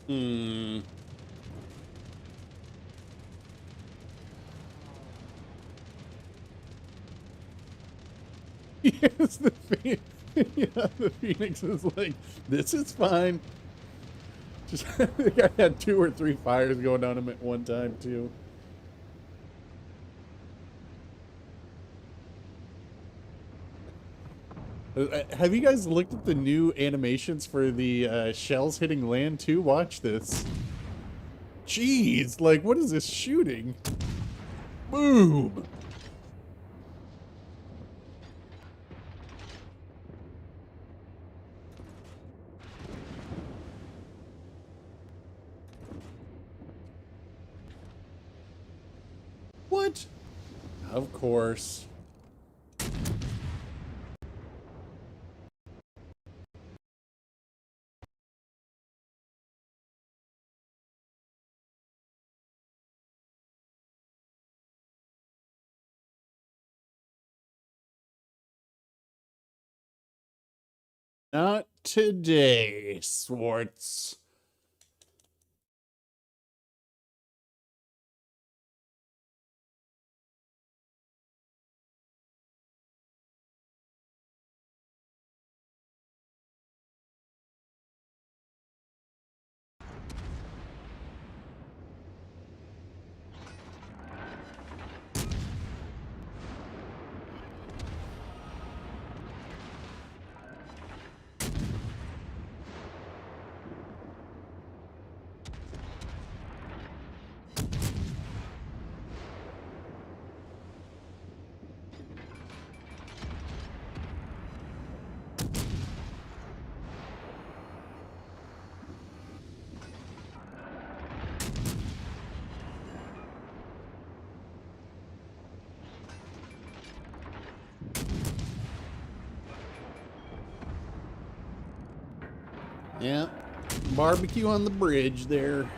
Hmm. Yes, yeah, the Phoenix is like, this is fine. Just, I think I had 2 or 3 fires going on him at one time, too. Have you guys looked at the new animations for the shells hitting land, too? Watch this. Jeez, like, what is this shooting? Boom! What? Of course. Not today, Swartz. Yeah. Barbecue on the bridge there.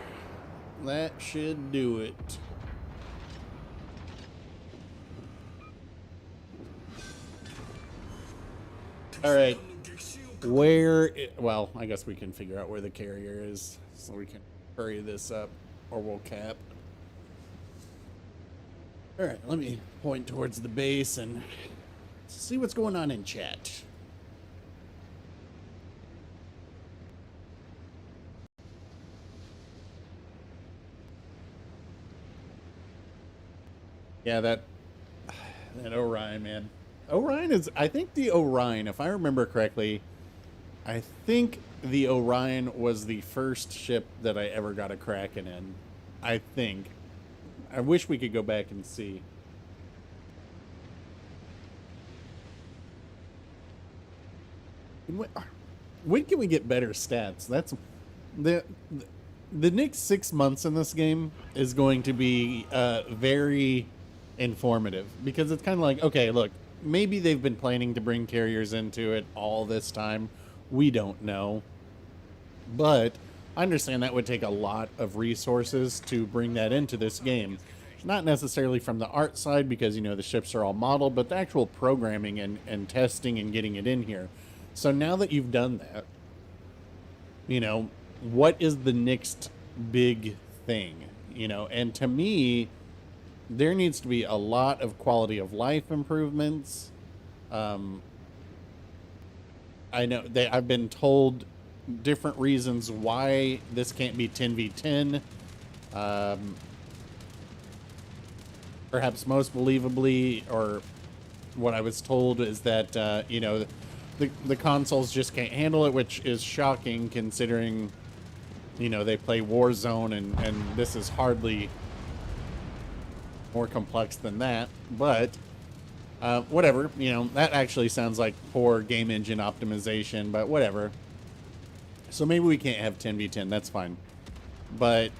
That should do it. All right. Well, I guess we can figure out where the carrier is so we can hurry this up or we'll cap. All right, let me point towards the base and see what's going on in chat. Yeah, that Orion, man. Orion is, I think the Orion, if I remember correctly, I think the Orion was the first ship that I ever got a Kraken in. I think. I wish we could go back and see. When can we get better stats? That's the the next 6 months in this game is going to be very informative because it's kind of like, okay, look, maybe they've been planning to bring carriers into it all this time. We don't know, but I understand that would take a lot of resources to bring that into this game. Not necessarily from the art side because, you know, the ships are all modeled, but the actual programming and testing and getting it in here. So now that you've done that, you know, what is the next big thing? You know, and to me, there needs to be a lot of quality of life improvements. Um, I know I've been told different reasons why this can't be 10v10. Um, Perhaps most believably, or what I was told is that you know, the consoles just can't handle it, which is shocking considering, you know, they play Warzone and this is hardly more complex than that. But whatever, you know, that actually sounds like poor game engine optimization, but whatever. So maybe we can't have 10v10, that's fine. But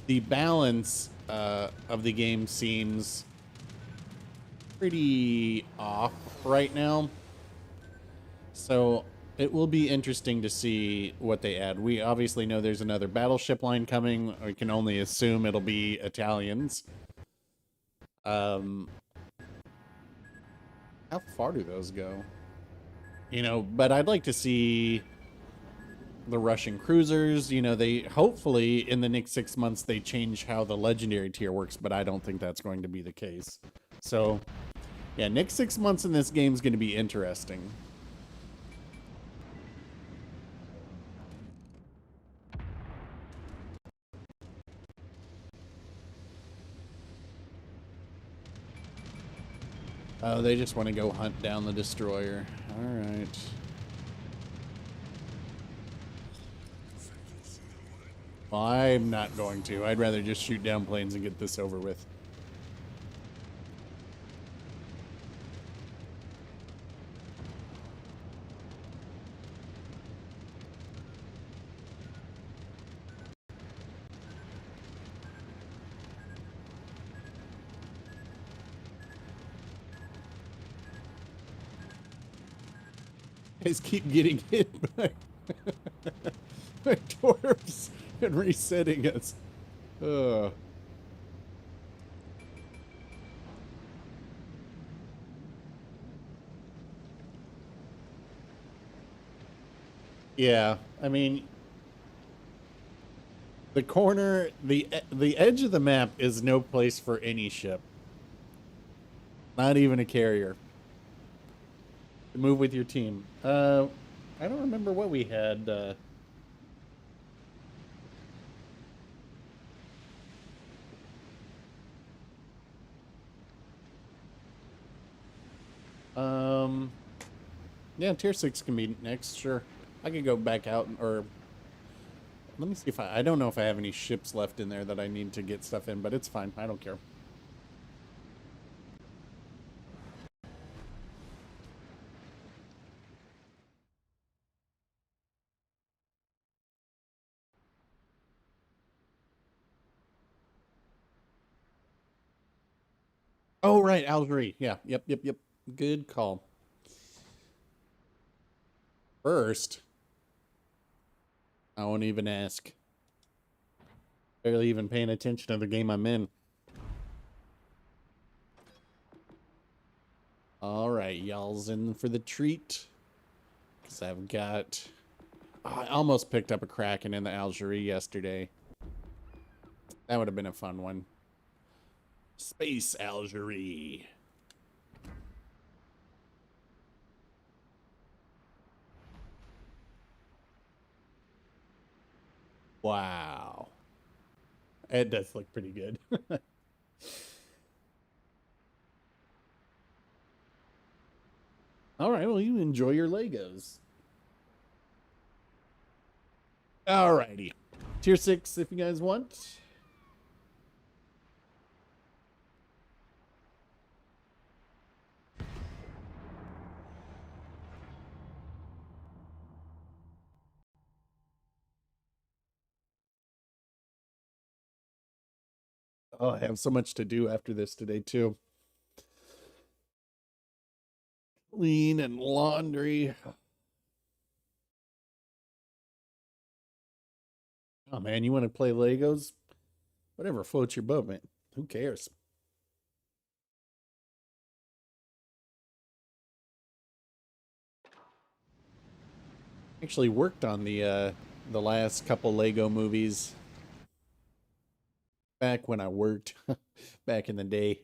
the balance of the game seems pretty off right now. So it will be interesting to see what they add. We obviously know there's another battleship line coming. We can only assume it'll be Italians. How far do those go? You know, but I'd like to see the Russian cruisers. You know, they hopefully in the next 6 months they change how the legendary tier works, but I don't think that's going to be the case. So yeah, next 6 months in this game is going to be interesting. Oh, they just want to go hunt down the destroyer. All right. Well, I'm not going to. I'd rather just shoot down planes and get this over with. Guys keep getting hit by, by dwarves and resetting us. Ugh. Yeah, I mean, the corner, the edge of the map is no place for any ship. Not even a carrier. Move with your team. I don't remember what we had. Um, yeah, tier 6 can be next, sure. I could go back out, or let me see if I don't know if I have any ships left in there that I need to get stuff in, but it's fine. I don't care. Oh, right, Algeria. Yeah, yep. Good call. First, I won't even ask. Barely even paying attention to the game I'm in. All right, y'all's in for the treat. Because I've got... Oh, I almost picked up a Kraken in the Algeria yesterday. That would have been a fun one. Space Algeria. Wow. It does look pretty good. All right, well, you enjoy your Legos. All righty. Tier 6 if you guys want. Oh, I have so much to do after this today, too. Clean and laundry. Oh, man, you want to play Legos? Whatever floats your boat, man. Who cares? Actually worked on the last couple Lego movies back when I worked back in the day.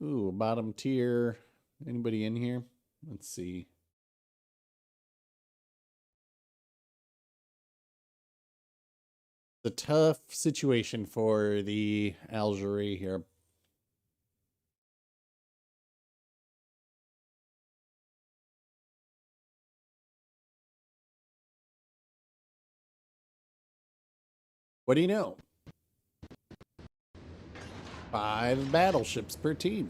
Ooh, bottom tier. Anybody in here? Let's see. The tough situation for the Algerie here. What do you know? 5 battleships per team.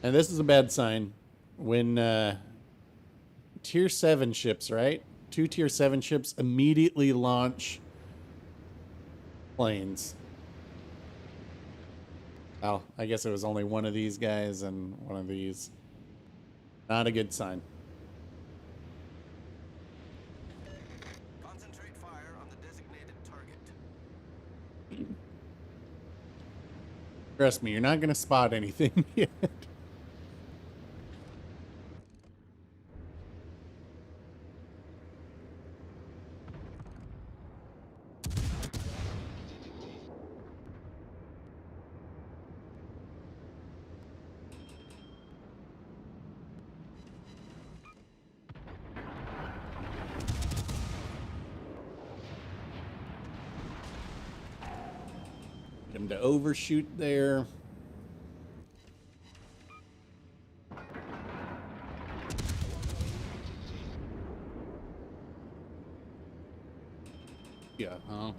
And this is a bad sign. When tier 7 ships, right? 2 tier 7 ships immediately launch planes. Oh, I guess it was only one of these guys and one of these. Not a good sign. Concentrate fire on the designated target. Trust me, you're not going to spot anything yet. Him to overshoot there. Yeah, huh?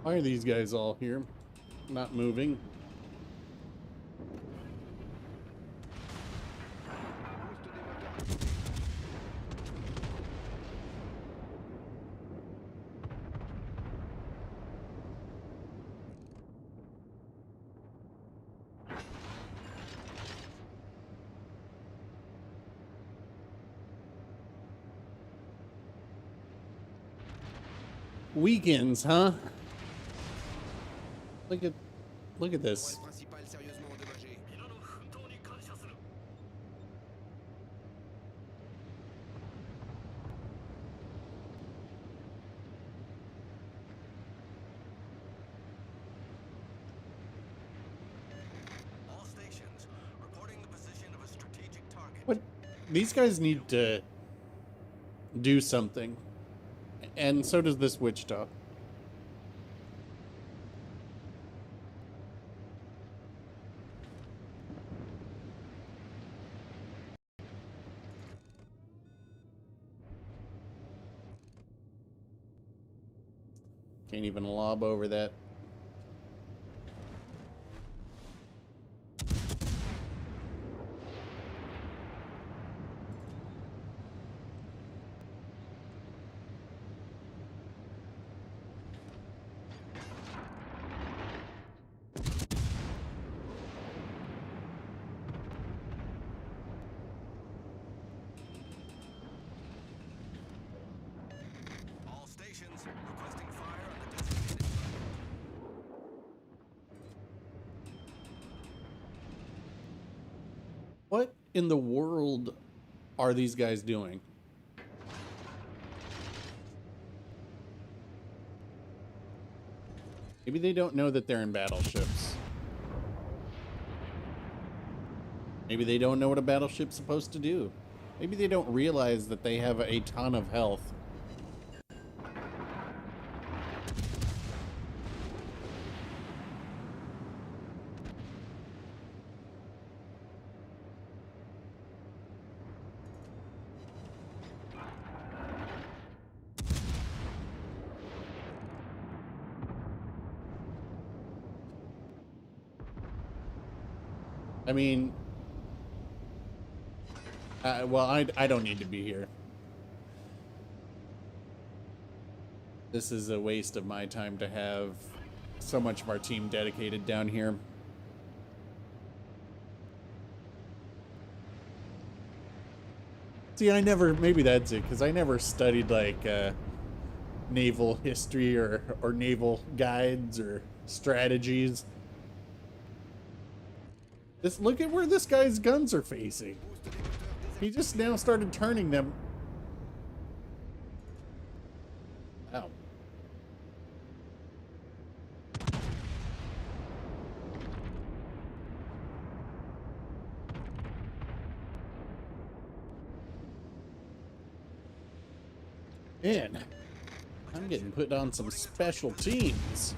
Why are these guys all here? Not moving. Weekends, huh? Look at this. Principal sérieusement endommagé. All stations reporting the position of a strategic target. What? These guys need to do something. And so does this Wichita. Can't even lob over that. All stations requesting fire on the designated. What in the world are these guys doing? Maybe they don't know that they're in battleships. Maybe they don't know what a battleship's supposed to do. Maybe they don't realize that they have a ton of health. I mean, well, I don't need to be here. This is a waste of my time to have so much of our team dedicated down here. See, maybe that's it, because I never studied, like, naval history or naval guides or strategies. Look at where this guy's guns are facing. He just now started turning them. Ow. Man, I'm getting put on some special teams.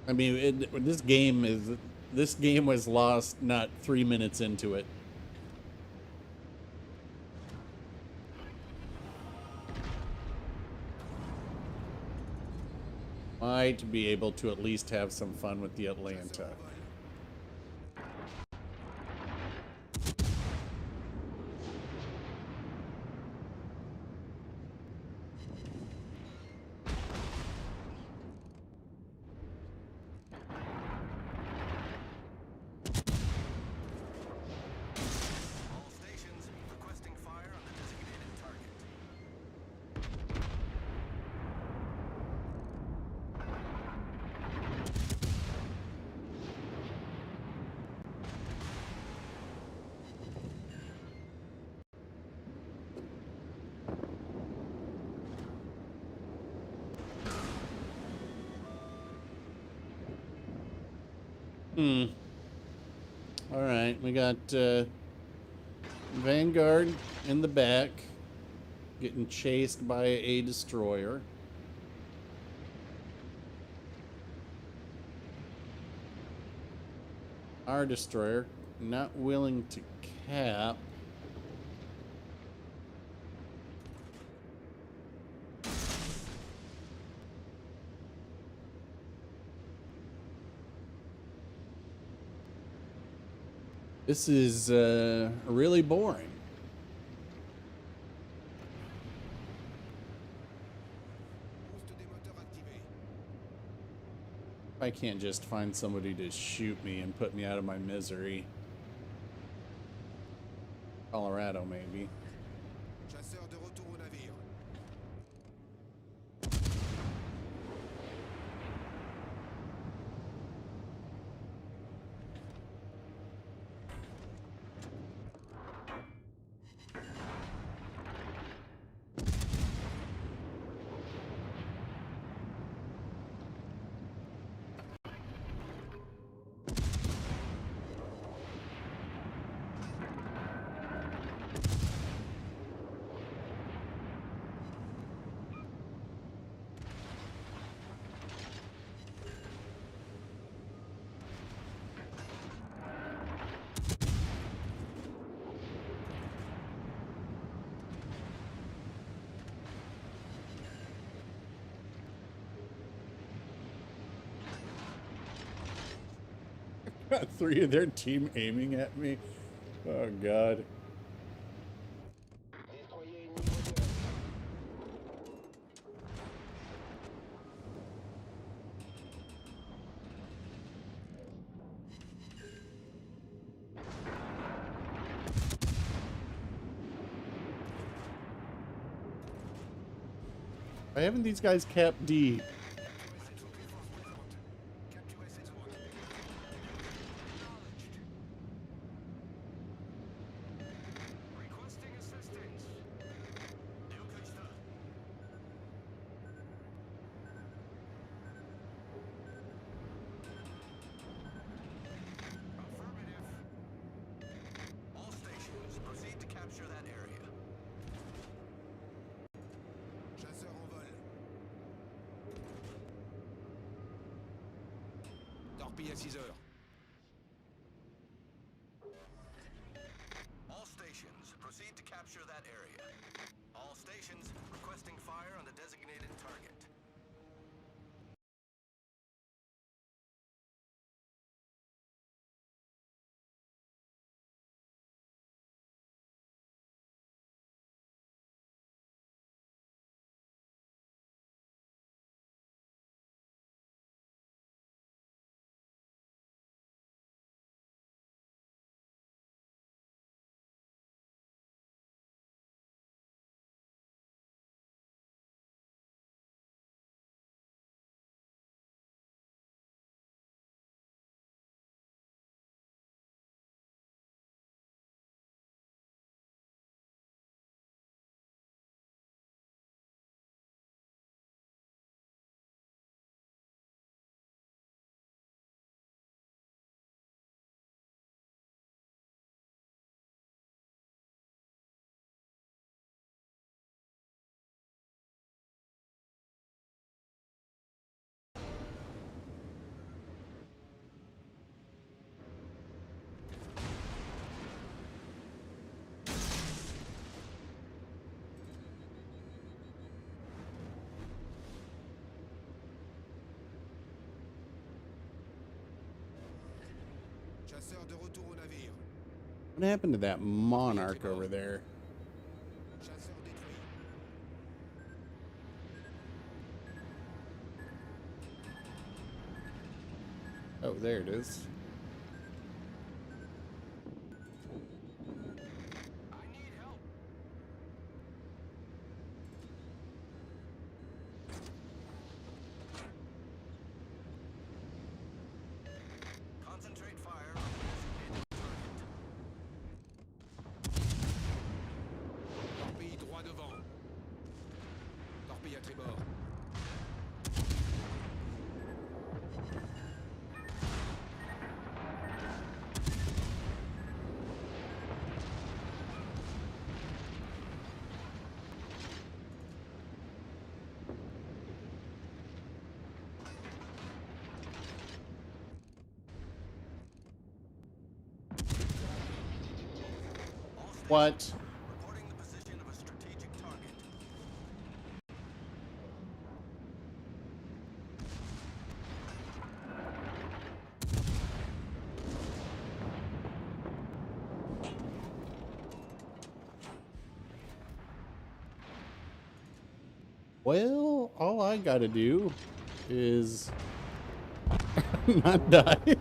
I mean, this game was lost not 3 minutes into it. Might be able to at least have some fun with the Atlanta. All stations requesting fire on the designated target. All right, we got Vanguard in the back, getting chased by a destroyer. Our destroyer not willing to cap. This is really boring. I can't just find somebody to shoot me and put me out of my misery. Colorado, maybe. Chasseur de retour au navire. Got 3 of their team aiming at me. Oh, God. Why haven't these guys capped D? Torpille à 6 heures. All stations, proceed to capture that area. All stations, requesting fire on the designated target. Chasseur de retour au navire. What happened to that monarch over there? Chasseur détruit. Oh, there it is. I need help. Concentrate fire on the designated target. Torpille droit devant. Torpille à tribord. All stations, What? reporting the position of a strategic target. Well, all I gotta do is not die.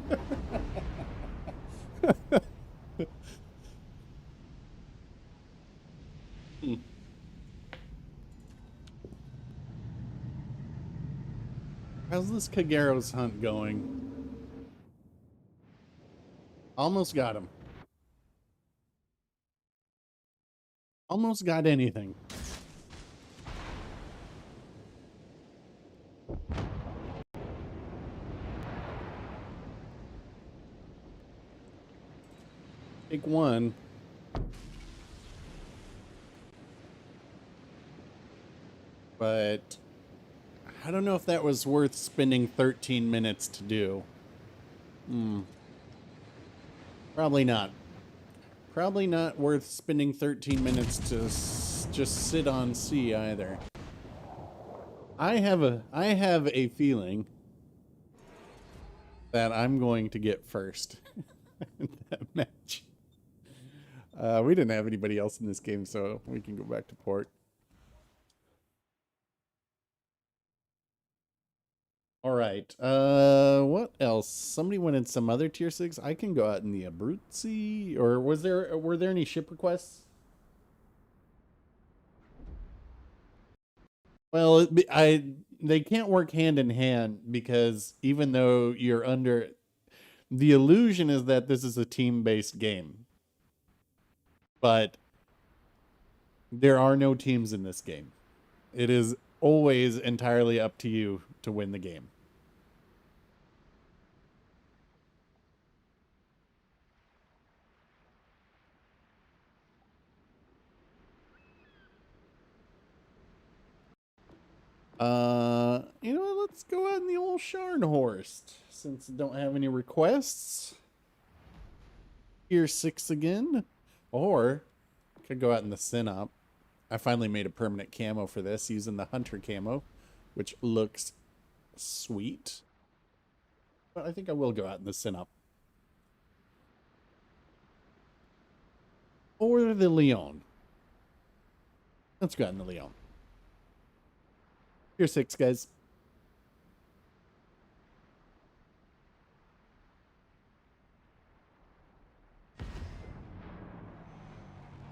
How's this Kagero's hunt going? Almost got him. Almost got anything. Take one. But I don't know if that was worth spending 13 minutes to do. Probably not. Probably not worth spending 13 minutes to just sit on C either. I have a feeling that I'm going to get first in that match. We didn't have anybody else in this game, so we can go back to port. All right. What else? Somebody wanted some other tier 6. I can go out in the Abruzzi, or were there any ship requests? Well, they can't work hand in hand because even though you're under, the illusion is that this is a team-based game, but there are no teams in this game. It is always entirely up to you to win the game. You know what? Let's go out in the old Scharnhorst. since I don't have any requests. Tier 6 again. Or could go out in the Synop. I finally made a permanent camo for this using the Hunter camo, which looks sweet. But I think I will go out in the Synop. Or the Leon. Let's go out in the Leon. Tier 6, guys.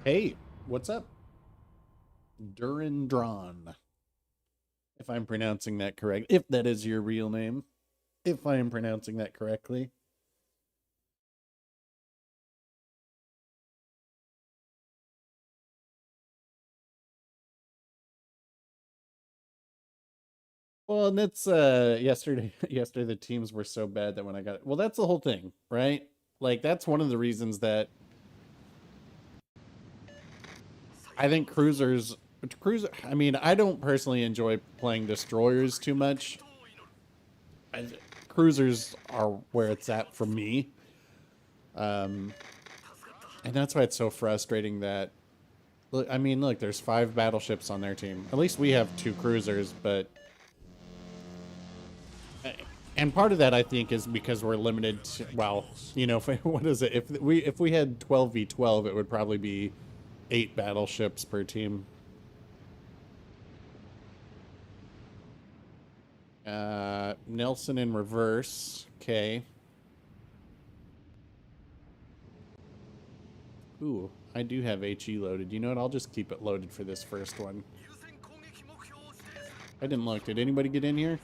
Hey, what's up? Durandron. If I'm pronouncing that correct. If that is your real name. If I am pronouncing that correctly. Well, and that's yesterday the teams were so bad that when I got it. Well, that's the whole thing, right? Like that's one of the reasons that I think cruisers I mean, I don't personally enjoy playing destroyers too much. Cruisers are where it's at for me. And that's why it's so frustrating that look, I mean, look, there's 5 battleships on their team. At least we have 2 cruisers, but and part of that I think is because we're limited to, well, you know, what is it? If we had 12v12, it would probably be 8 battleships per team. Nelson in reverse. Okay. Ooh, I do have HE loaded. You know what? I'll just keep it loaded for this first one. I didn't look. Did anybody get in here?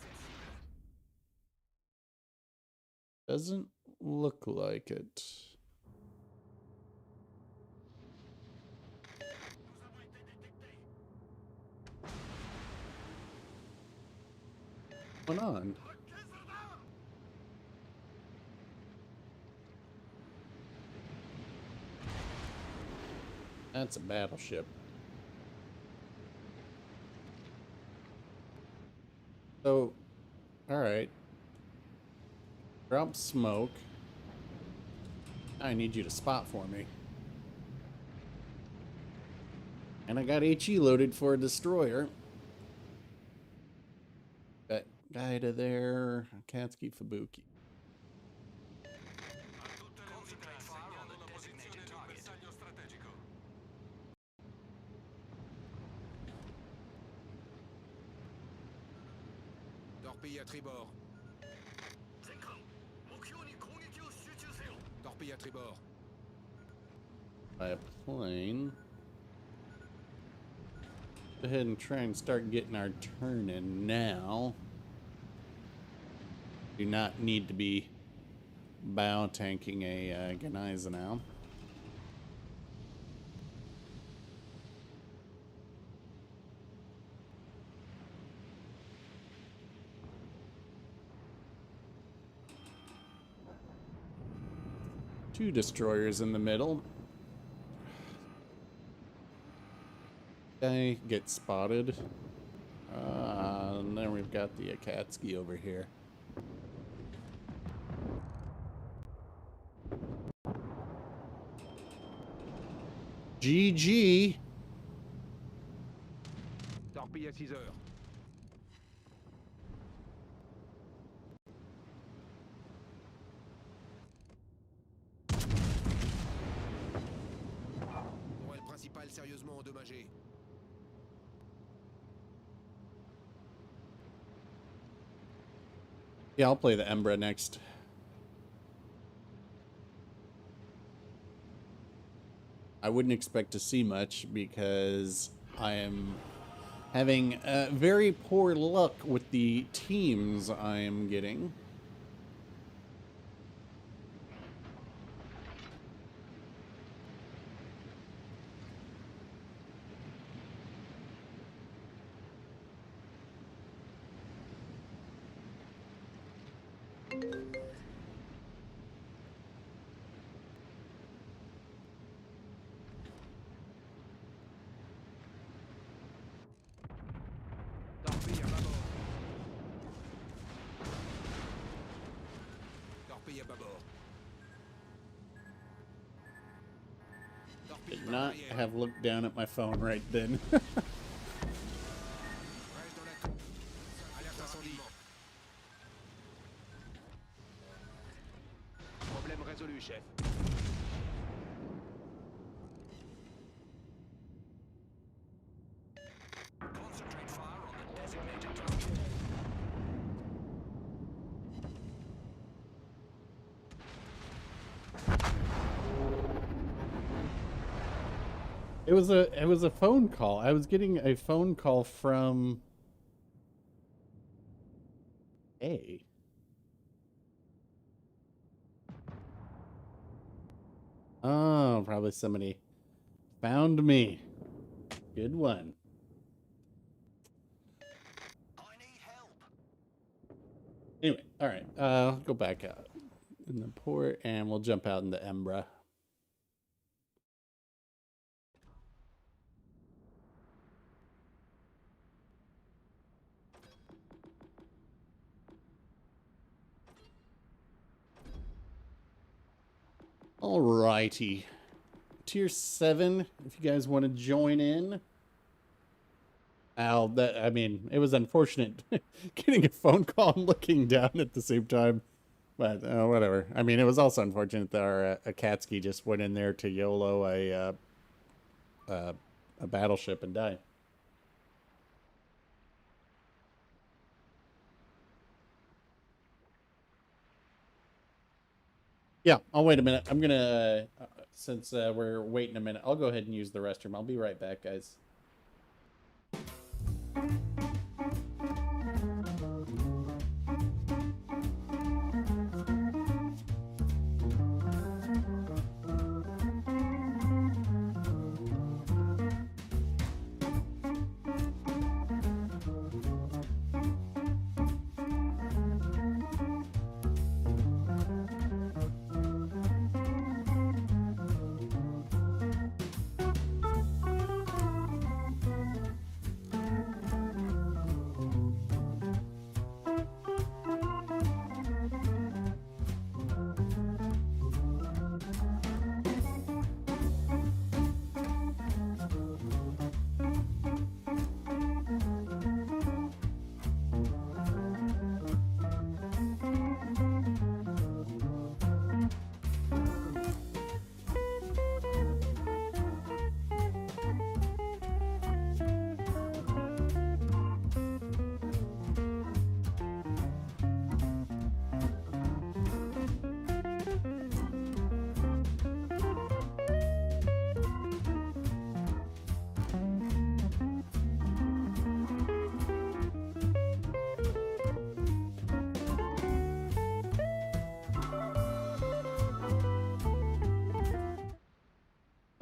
Doesn't look like it. What's going on? That's a battleship. So, alright. Drop smoke. I need you to spot for me. And I got HE loaded for a destroyer. Got guy to there. Katsuki Fubuki. Concentrate fire on the designated target. Torpille à tribord. Torpille à tribord. By a plane. Go ahead and try and start getting our turn in now. Do not need to be bow tanking a Gneisenau. Two destroyers in the middle. Guy gets spotted. And then we've got the Akatsuki over here. GG. Torpille à 6 heures. Tourelle principale sérieusement endommagée. Yeah, I'll play the Embra next. I wouldn't expect to see much because I am having very poor luck with the teams I am getting. Torpille à bâbord. Torpille à bâbord. Torpille Did par not arrière. have looked down at my phone right then. Reste dans la tour. Alerte incendie. Problème résolu, chef. Concentrate fire on the designated target. It was a phone call. I was getting a phone call from A. Oh, probably somebody found me. Good one. I need help. Anyway, all right. I'll go back out in the port and we'll jump out in the Embra. All righty. Tier 7, if you guys want to join in. I mean, it was unfortunate getting a phone call and looking down at the same time. But whatever. I mean, it was also unfortunate that our Akatsuki just went in there to YOLO a battleship and died. Yeah, I'll wait a minute. I'm gonna, since we're waiting a minute, I'll go ahead and use the restroom. I'll be right back, guys.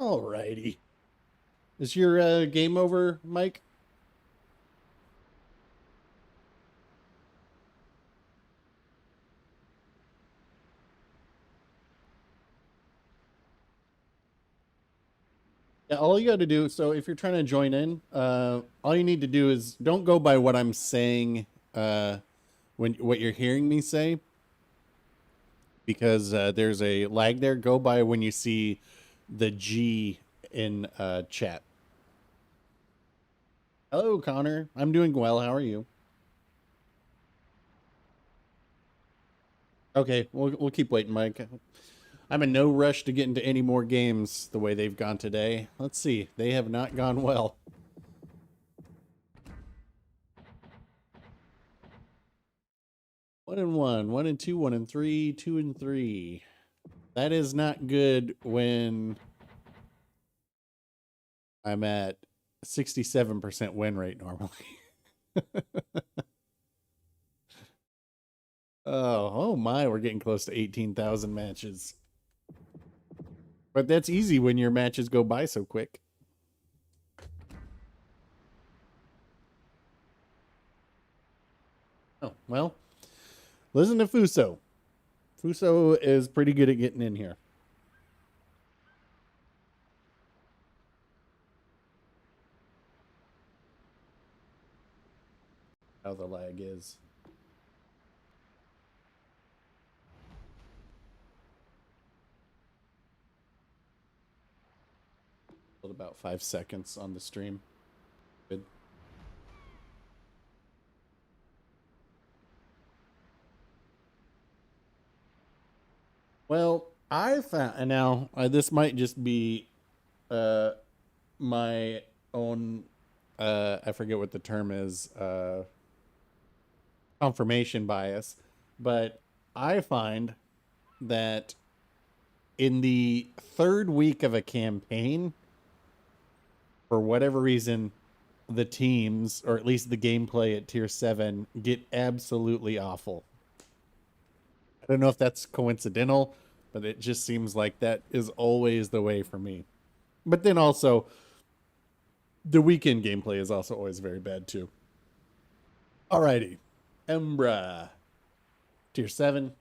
Alrighty. Is your game over, Mike? Yeah, all you got to do, so if you're trying to join in, all you need to do is don't go by what I'm saying when what you're hearing me say, because there's a lag there. Go by when you see the G in chat. Hello, Connor. I'm doing well. How are you? Okay, we'll keep waiting, Mike. I'm in no rush to get into any more games the way they've gone today. Let's see. They have not gone well. One and one, 1-2, 1-3, 2-3. That is not good when I'm at 67% win rate normally. Oh my, we're getting close to 18,000 matches. But that's easy when your matches go by so quick. Oh, well, listen to Fuso. Fuso is pretty good at getting in here. How the lag is. About 5 seconds on the stream. Good. Well, I found, and now this might just be my own, I forget what the term is, confirmation bias, but I find that in the third week of a campaign, for whatever reason, the teams, or at least the gameplay at tier 7, get absolutely awful. I don't know if that's coincidental, but it just seems like that is always the way for me. But then also, the weekend gameplay is also always very bad too. Alrighty. Embra. Tier 7.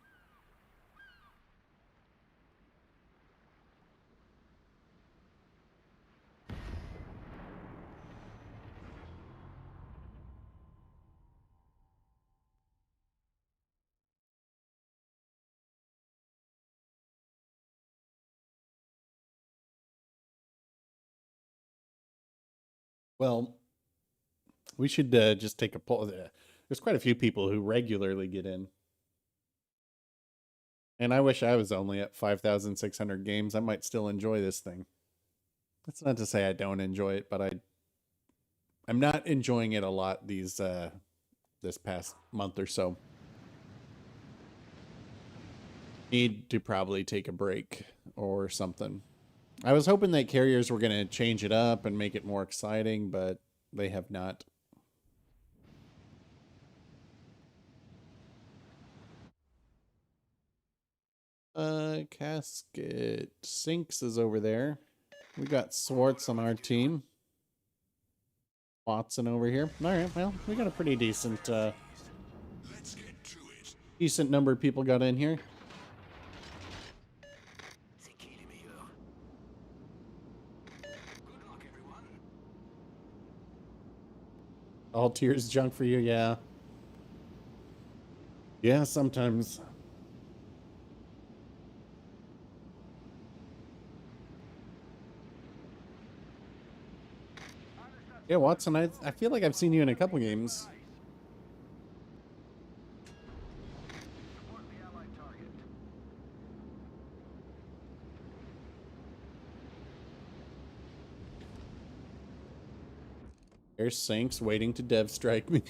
Well, we should just take a poll. There's quite a few people who regularly get in. And I wish I was only at 5,600 games. I might still enjoy this thing. That's not to say I don't enjoy it, but I'm not enjoying it a lot this past month or so. Need to probably take a break or something. I was hoping that carriers were going to change it up and make it more exciting, but they have not. Casket Sinks is over there. We got Swartz on our team. Watson over here. All right, well, we got a pretty decent decent number of people got in here. All tiers junk for you, yeah. Yeah, sometimes. Yeah, Watson, I feel like I've seen you in a couple games. There's Sinks waiting to dev strike me.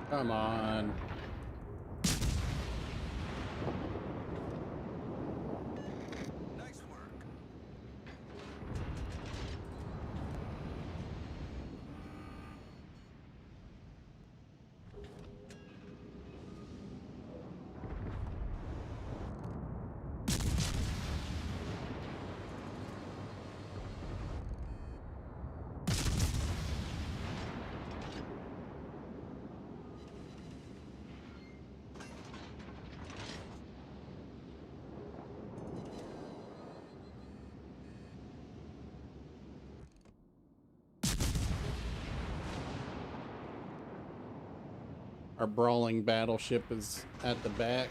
Come on. Nice work. Our brawling battleship is at the back.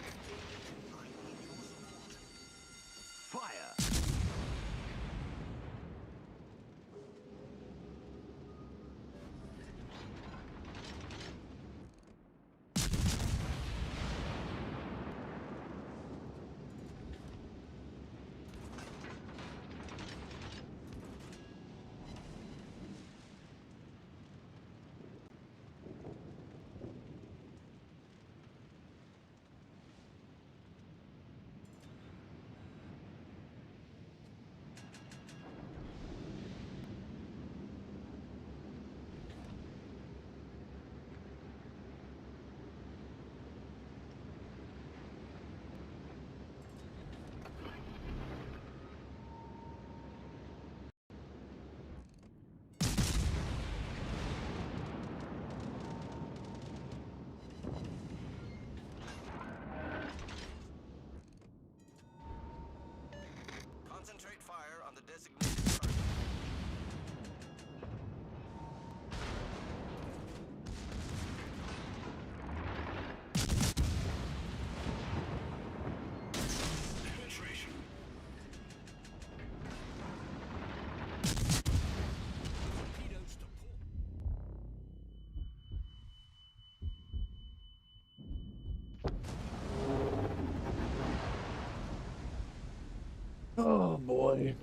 boy.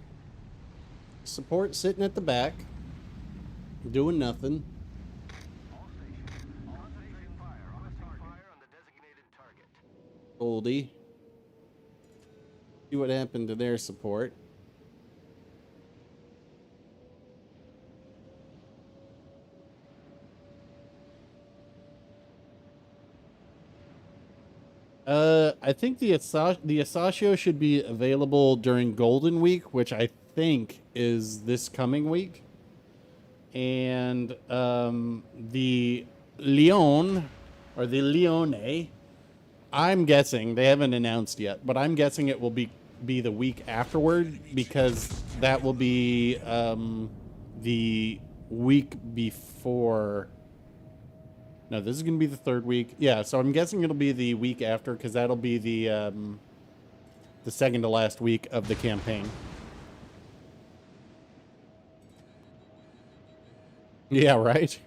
Support sitting at the back, doing nothing. Concentrating fire. Requesting fire on the designated target. Oldie. See what happened to their support. I think the Asashio should be available during Golden Week, which I think is this coming week. And the Leon, or the Leone, I'm guessing, they haven't announced yet, but I'm guessing it will be the week afterward, because that will be the week before. No, this is going to be the third week. Yeah, so I'm guessing it'll be the week after, because that'll be the second to last week of the campaign. Yeah, right.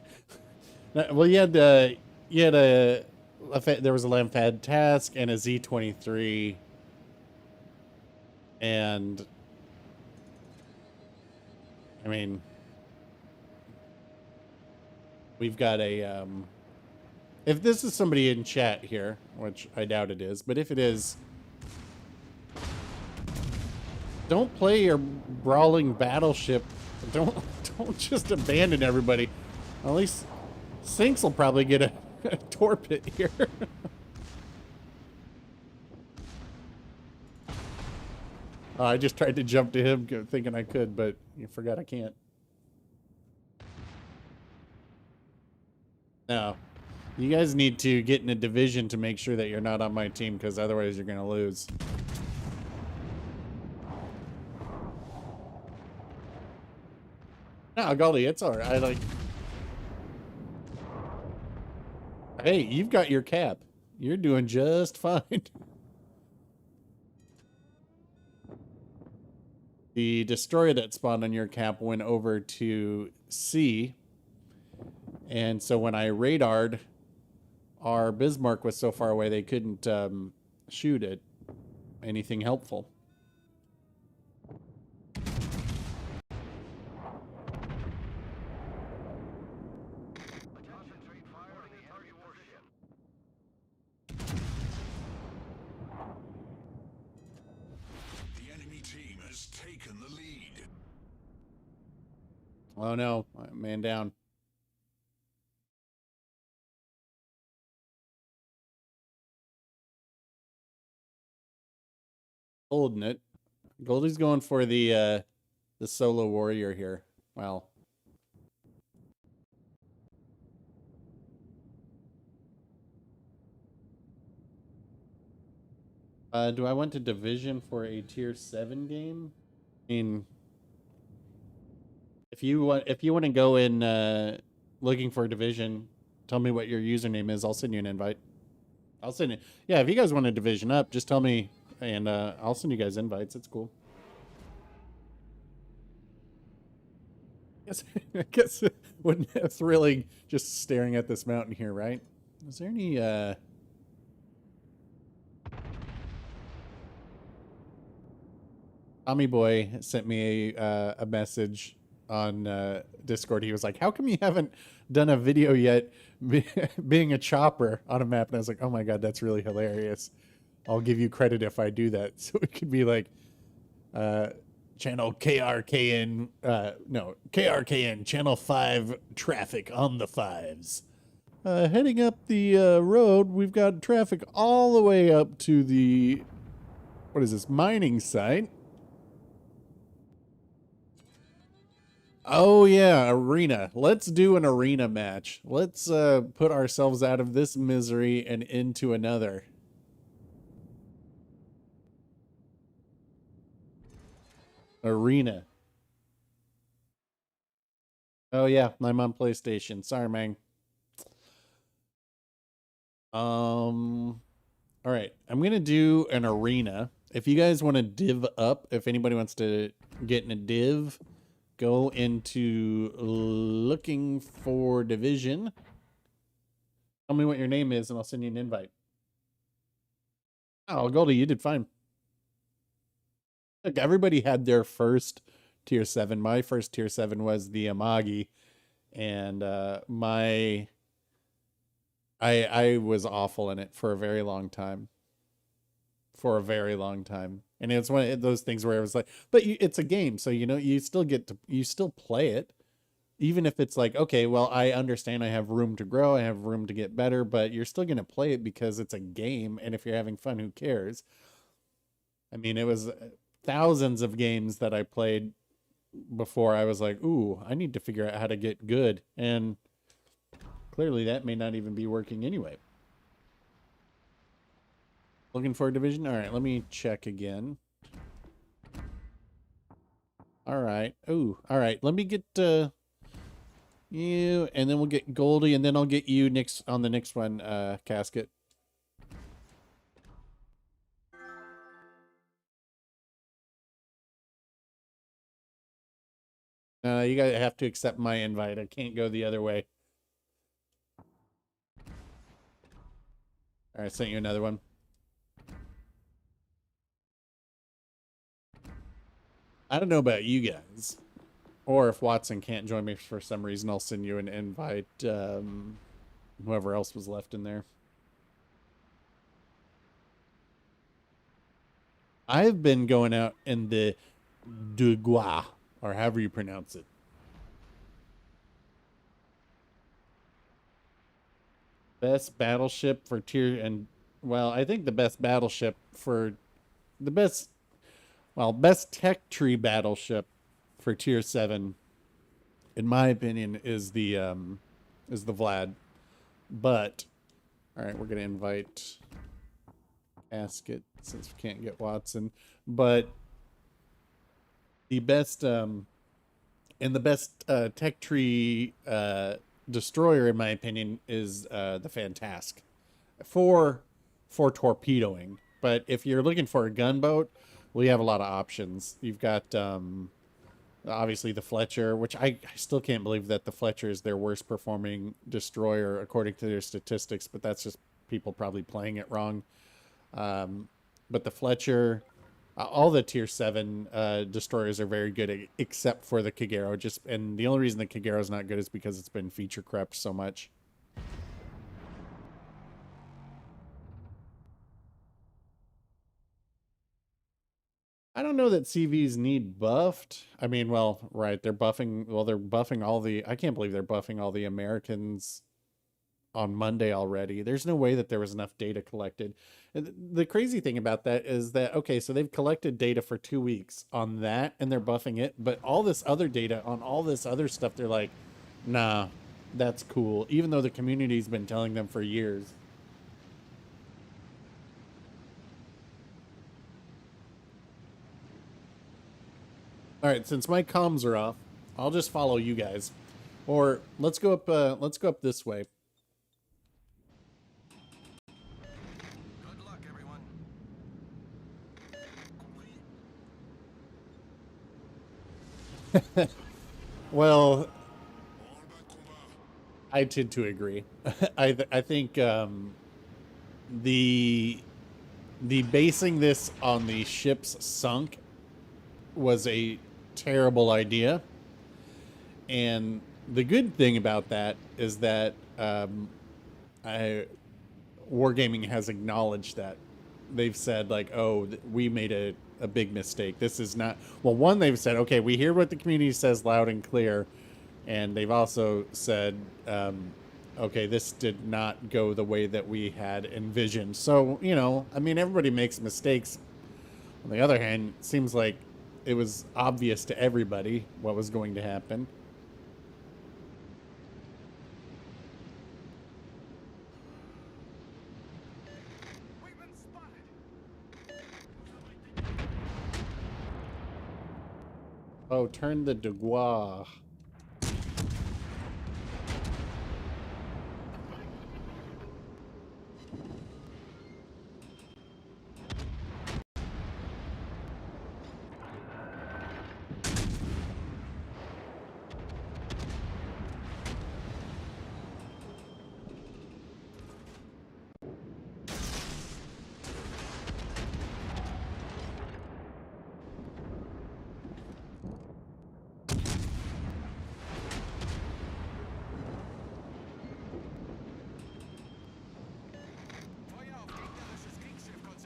Well, you had a there was a Lamphad task and a Z23, and I mean, we've got a if this is somebody in chat here, which I doubt it is, but if it is, don't play your brawling battleship. Don't just abandon everybody. At least Sinks will probably get a torpid here. I just tried to jump to him thinking I could, but you forgot I can't. No. You guys need to get in a division to make sure that you're not on my team, because otherwise you're going to lose. No, Goldie, it's alright. I like... Hey, you've got your cap. You're doing just fine. The destroyer that spawned on your cap went over to C. And so when I radared, our Bismarck was so far away they couldn't shoot at anything helpful. Concentrate fire on the enemy warship. The enemy team has taken the lead. Oh no, man down. Holding it. Goldie's going for the solo warrior here. Wow. Do I want to division for a tier 7 game? I mean, if you want to go in looking for a division, tell me what your username is. I'll send you an invite. I'll send it. Yeah, if you guys want to division up, just tell me, and I'll send you guys invites. It's cool. I guess it wouldn't have thrilling just staring at this mountain here, right? Is there any Tommy Boy sent me a message on Discord. He was like, "How come you haven't done a video yet being a chopper on a map?" And I was like, "Oh my god, that's really hilarious. I'll give you credit if I do that." So it could be like channel KRKN, KRKN, channel 5 traffic on the 5s. Heading up the road, we've got traffic all the way up to the, what is this, mining site. Oh yeah, arena. Let's do an arena match. Let's put ourselves out of this misery and into another. Arena. Oh yeah, I'm on PlayStation. Sorry, man. All right, I'm gonna do an arena. If you guys want to div up, if anybody wants to get in a div, go into looking for division. Tell me what your name is, and I'll send you an invite. Oh, Goldie, you did fine. Like everybody had their first tier 7. My first tier 7 was the Amagi, and I was awful in it for a very long time. For a very long time. And it's one of those things where it was like, but it's a game, so you still you still play it. Even if it's like, okay, well, I understand I have room to grow, I have room to get better, but you're still going to play it because it's a game, and if you're having fun, who cares? I mean, it was thousands of games that I played before I was like, ooh, I need to figure out how to get good, and clearly that may not even be working anyway. Looking for a division? All right, let me check again. All right. Ooh, all right. Let me get you, and then we'll get Goldie, and then I'll get you next on the next one, Casket. You guys have to accept my invite. I can't go the other way. All right, sent you another one. I don't know about you guys, or if Watson can't join me for some reason, I'll send you an invite. Whoever else was left in there. I've been going out in the Dugois, or however you pronounce it. Best battleship for tier, and well, I think the best battleship for the best, well, best tech tree battleship for tier 7, in my opinion, is the Vlad. But all right, we're gonna invite Casket since we can't get Watson. But the best and the best tech tree destroyer, in my opinion, is the Fantask for torpedoing. But if you're looking for a gunboat, well, you have a lot of options. You've got obviously the Fletcher, which I still can't believe that the Fletcher is their worst performing destroyer according to their statistics, but that's just people probably playing it wrong. But the Fletcher, all the tier 7 destroyers are very good, except for the Kagero. And the only reason the Kagero is not good is because it's been feature crept so much. I don't know that CVs need buffed. I mean, well, right, they're buffing. Well, they're buffing all the. I can't believe they're buffing all the Americans on Monday already. There's no way that there was enough data collected. And the crazy thing about that is that, okay, so they've collected data for 2 weeks on that and they're buffing it, but all this other data on all this other stuff, they're like, nah, that's cool. Even though the community's been telling them for years. All right, since my comms are off, I'll just follow you guys. Or let's go up this way. Good luck, everyone. Well, I tend to agree. I think the basing this on the ships sunk was a terrible idea. And the good thing about that is that Wargaming has acknowledged that. They've said, like, oh, we made a big mistake. This is not... Well, one, they've said, okay, we hear what the community says loud and clear. And they've also said, okay, this did not go the way that we had envisioned. So, I mean, everybody makes mistakes. On the other hand, it seems like it was obvious to everybody what was going to happen. We've been spotted. Oh, turn the Dugois.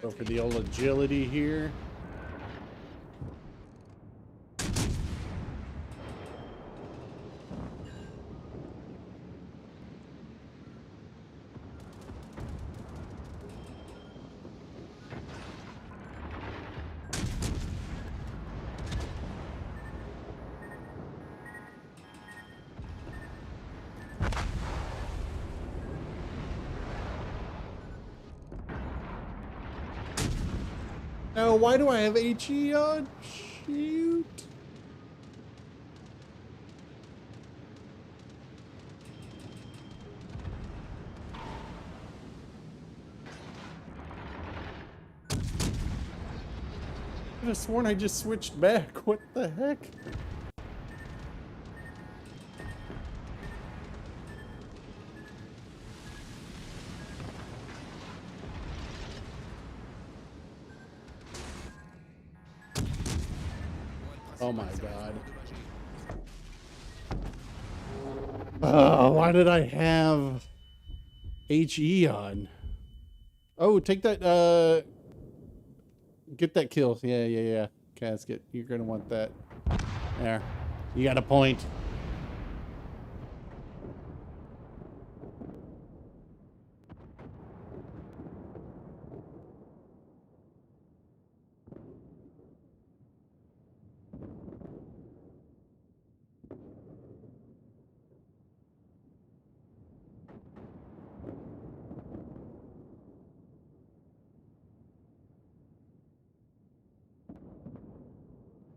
Go for the old agility here. Oh, why do I have HE on? Shoot. I could have sworn I just switched back. What the heck? Oh my god. Oh, why did I have HE on? Oh, take that, get that kill. Yeah. Casket, you're gonna want that. There. You got a point.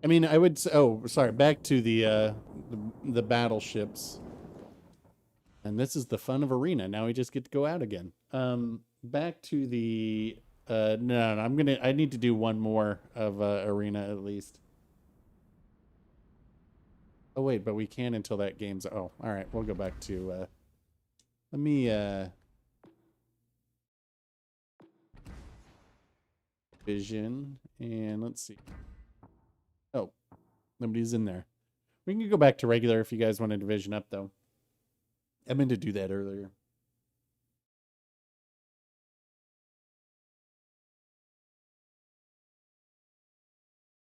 I mean, I would say, oh, sorry, back to the battleships. And this is the fun of arena. Now we just get to go out again. Back to the no, I need to do one more of arena at least. Oh wait, but we can until that game's all right, we'll go back to let me vision and let's see. Oh, nobody's in there. We can go back to regular if you guys want to division up though. I meant to do that earlier.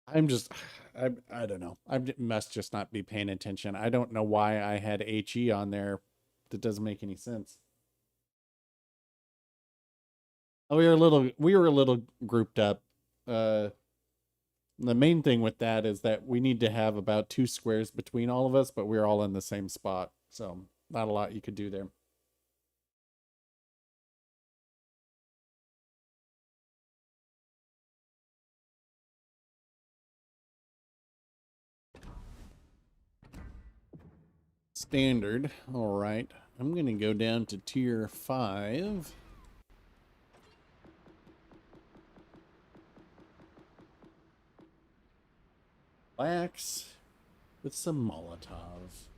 I'm just, I don't know. I must just not be paying attention. I don't know why I had HE on there. That doesn't make any sense. Oh, we were a little grouped up. The main thing with that is that we need to have about 2 squares between all of us, but we're all in the same spot. So not a lot you could do there. Standard. All right. I'm going to go down to tier 5. Wax with some Molotov.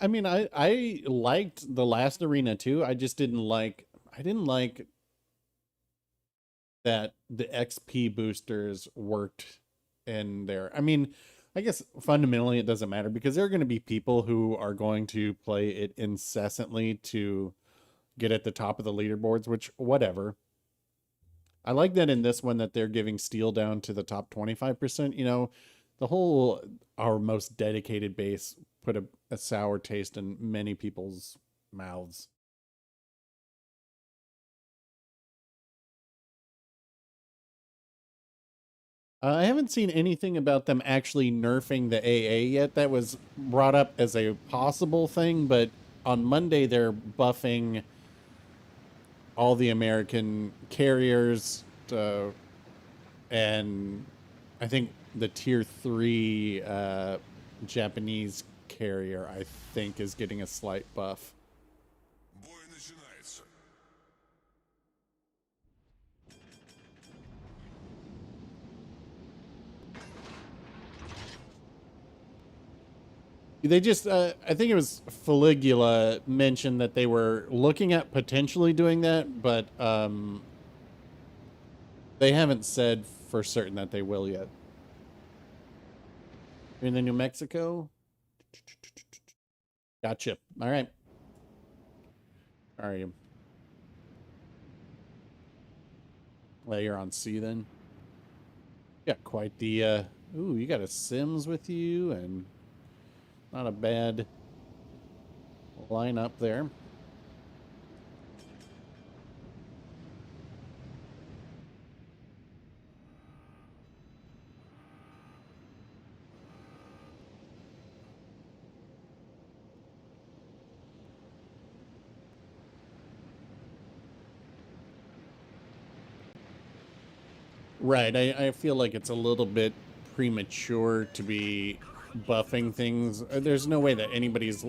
I mean I liked the last arena too. I didn't like that the XP boosters worked in there. I mean, I guess fundamentally it doesn't matter because there are going to be people who are going to play it incessantly to get at the top of the leaderboards, which whatever. I like that in this one that they're giving steel down to the top 25%. You know, the whole our most dedicated base put a sour taste in many people's mouths. I haven't seen anything about them actually nerfing the AA yet. That was brought up as a possible thing, but on Monday they're buffing all the American carriers and I think the tier 3 Japanese carrier, I think, is getting a slight buff. Бой начинается. They just, I think it was Feligula mentioned that they were looking at potentially doing that, but they haven't said for certain that they will yet. You're in the New Mexico? Gotcha. All right. Are you? Well, you're on C then. You got quite the, ooh, you got a Sims with you, and not a bad lineup there. Right. I feel like it's a little bit premature to be buffing things. There's no way that anybody's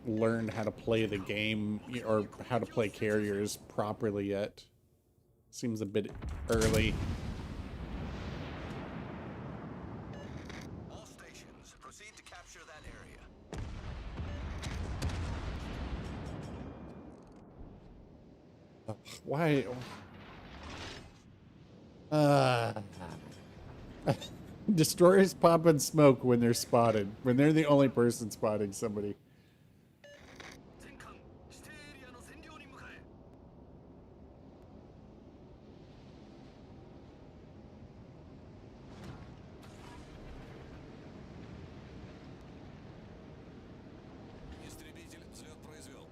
learned how to play the game or how to play carriers properly yet. Seems a bit early. All stations, proceed to capture that area. Why? Uh, Destroyers pop and smoke when they're spotted. When they're the only person spotting somebody. Истребитель взлет произвел.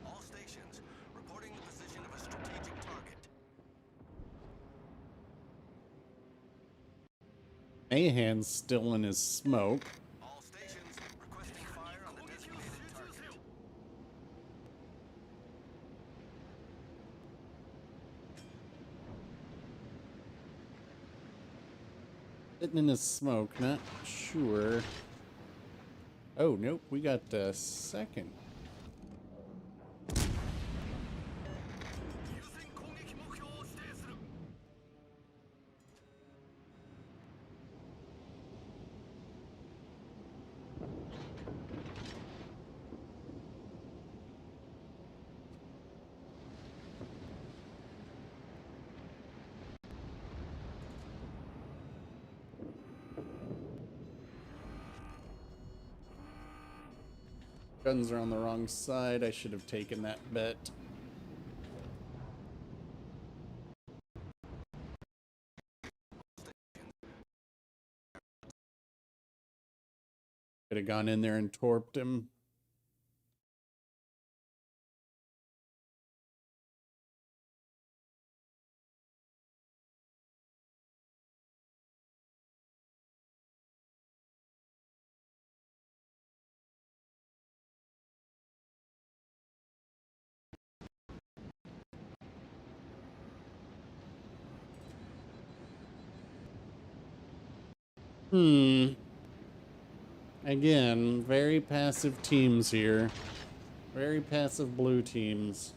All stations, reporting the position of a strategic target. Mahan's still in his smoke. All stations, requesting fire on the designated target. Sitting in his smoke, not sure. Oh, nope, we got a second. Guns are on the wrong side. I should have taken that bet. Could have gone in there and torped him. Again, very passive teams here. Very passive blue teams.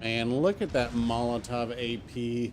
And look at that Molotov AP.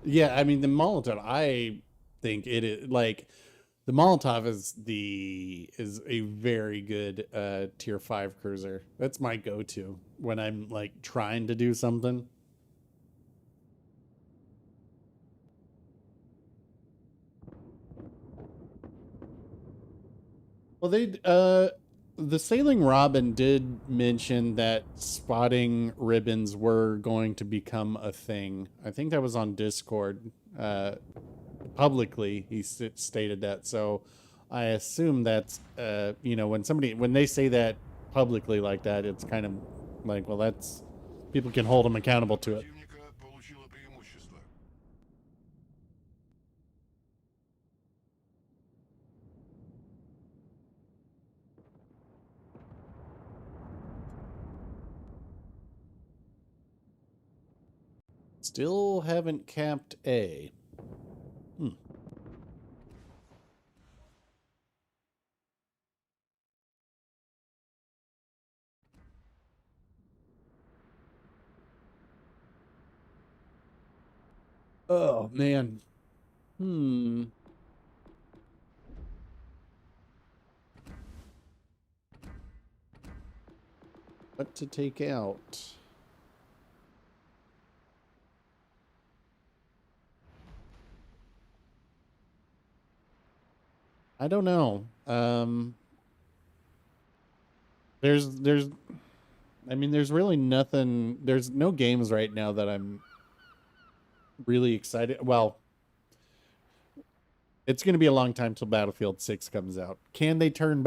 Yeah, I mean the Molotov. I think it is like the Molotov is a very good tier 5 cruiser. That's my go-to when I'm like trying to do something. Well, the Sailing Robin did mention that spotting ribbons were going to become a thing. I think that was on Discord. Publicly, he stated that. So I assume that's, when they say that publicly like that, it's kind of like, well, that's people can hold them accountable to it. Противника получило преимущество. Still haven't capped A. Hmm. Oh man. Hmm. What to take out? I don't know. There's I mean there's really nothing, there's no games right now that I'm really excited. Well, it's going to be a long time till Battlefield 6 comes out. Can they turn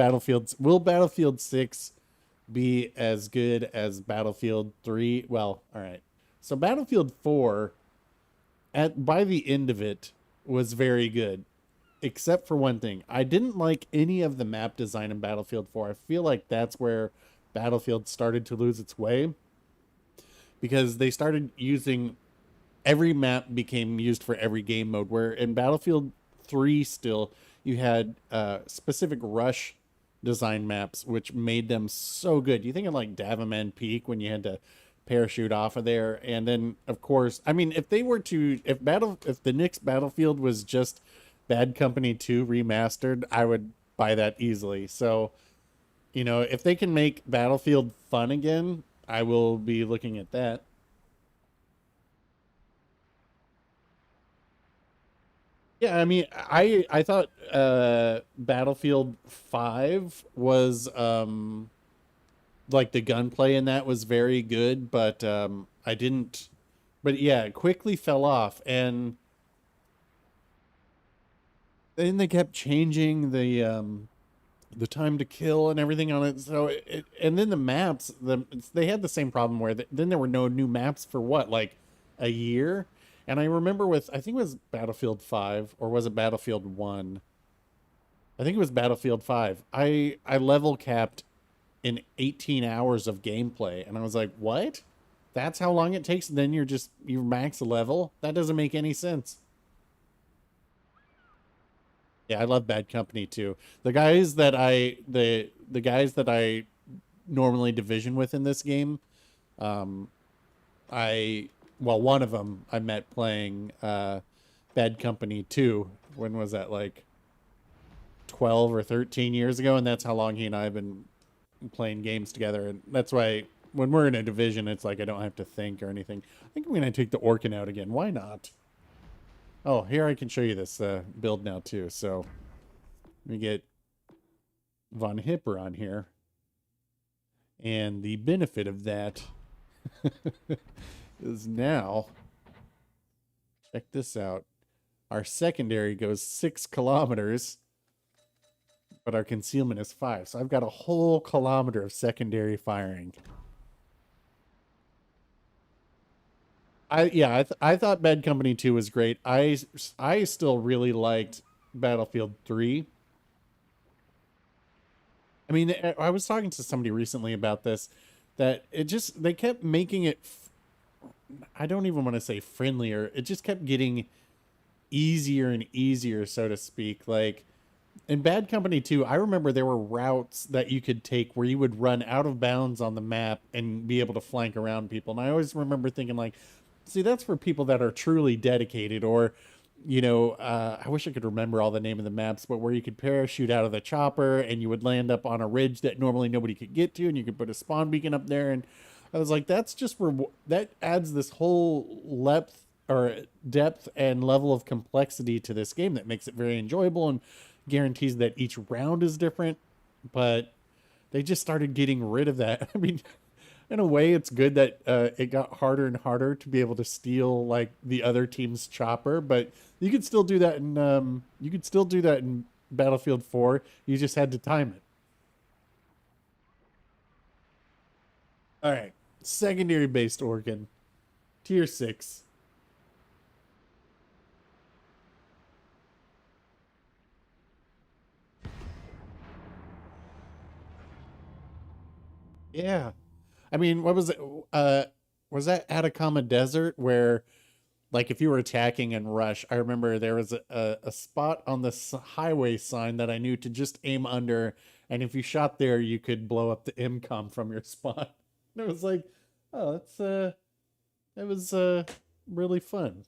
will Battlefield 6 be as good as Battlefield 3? Well, all right. So Battlefield 4 by the end of it was very good, except for one thing. I didn't like any of the map design in Battlefield 4. I feel like that's where Battlefield started to lose its way because they started using every map became used for every game mode. Where in Battlefield 3 still you had specific rush design maps which made them so good. You think of like Davaman Peak when you had to parachute off of there, and then of course, I mean, if they were to if the next Battlefield was just Bad Company 2 remastered, I would buy that easily. So, if they can make Battlefield fun again, I will be looking at that. Yeah, I mean, I thought Battlefield 5 was like the gunplay in that was very good, but I didn't but yeah, it quickly fell off, and then they kept changing the time to kill and everything on it. So and then the maps, they had the same problem where then there were no new maps for what, like a year. And I remember with, I think it was Battlefield 5 or was it Battlefield 1? I think it was Battlefield 5. I level capped in 18 hours of gameplay, and I was like, "What? That's how long it takes?" And then you max a level? That doesn't make any sense. Yeah, I love Bad Company too. The guys that I normally division with in this game, um, I well, one of them I met playing Bad Company 2. When was that? Like 12 or 13 years ago, and that's how long he and I have been playing games together. And that's why when we're in a division, it's like I don't have to think or anything. I think I'm gonna take the Orkin out again. Why not? Oh, here I can show you this build now too. So let me get Von Hipper on here. And the benefit of that is now, check this out. Our secondary goes 6 kilometers, but our concealment is 5. So I've got a whole kilometer of secondary firing. I thought Bad Company 2 was great. I still really liked Battlefield 3. I mean, I was talking to somebody recently about this, that they kept making it, I don't even want to say friendlier. It just kept getting easier and easier, so to speak. Like in Bad Company 2, I remember there were routes that you could take where you would run out of bounds on the map and be able to flank around people. And I always remember thinking like, See, that's for people that are truly dedicated, or, you know, I wish I could remember all the name of the maps, but where you could parachute out of the chopper and you would land up on a ridge that normally nobody could get to, and you could put a spawn beacon up there. And I was like, that's just that adds this whole depth and level of complexity to this game that makes it very enjoyable and guarantees that each round is different. But they just started getting rid of that. I mean, in a way, it's good that it got harder and harder to be able to steal like the other team's chopper, but you could still do that in Battlefield 4. You just had to time it. All right, secondary based organ, tier 6. Yeah. I mean, what was it? Was that Atacama Desert where, like, if you were attacking and rush, I remember there was a spot on the highway sign that I knew to just aim under, and if you shot there, you could blow up the MCOM from your spot. And it was like, oh, it was really fun.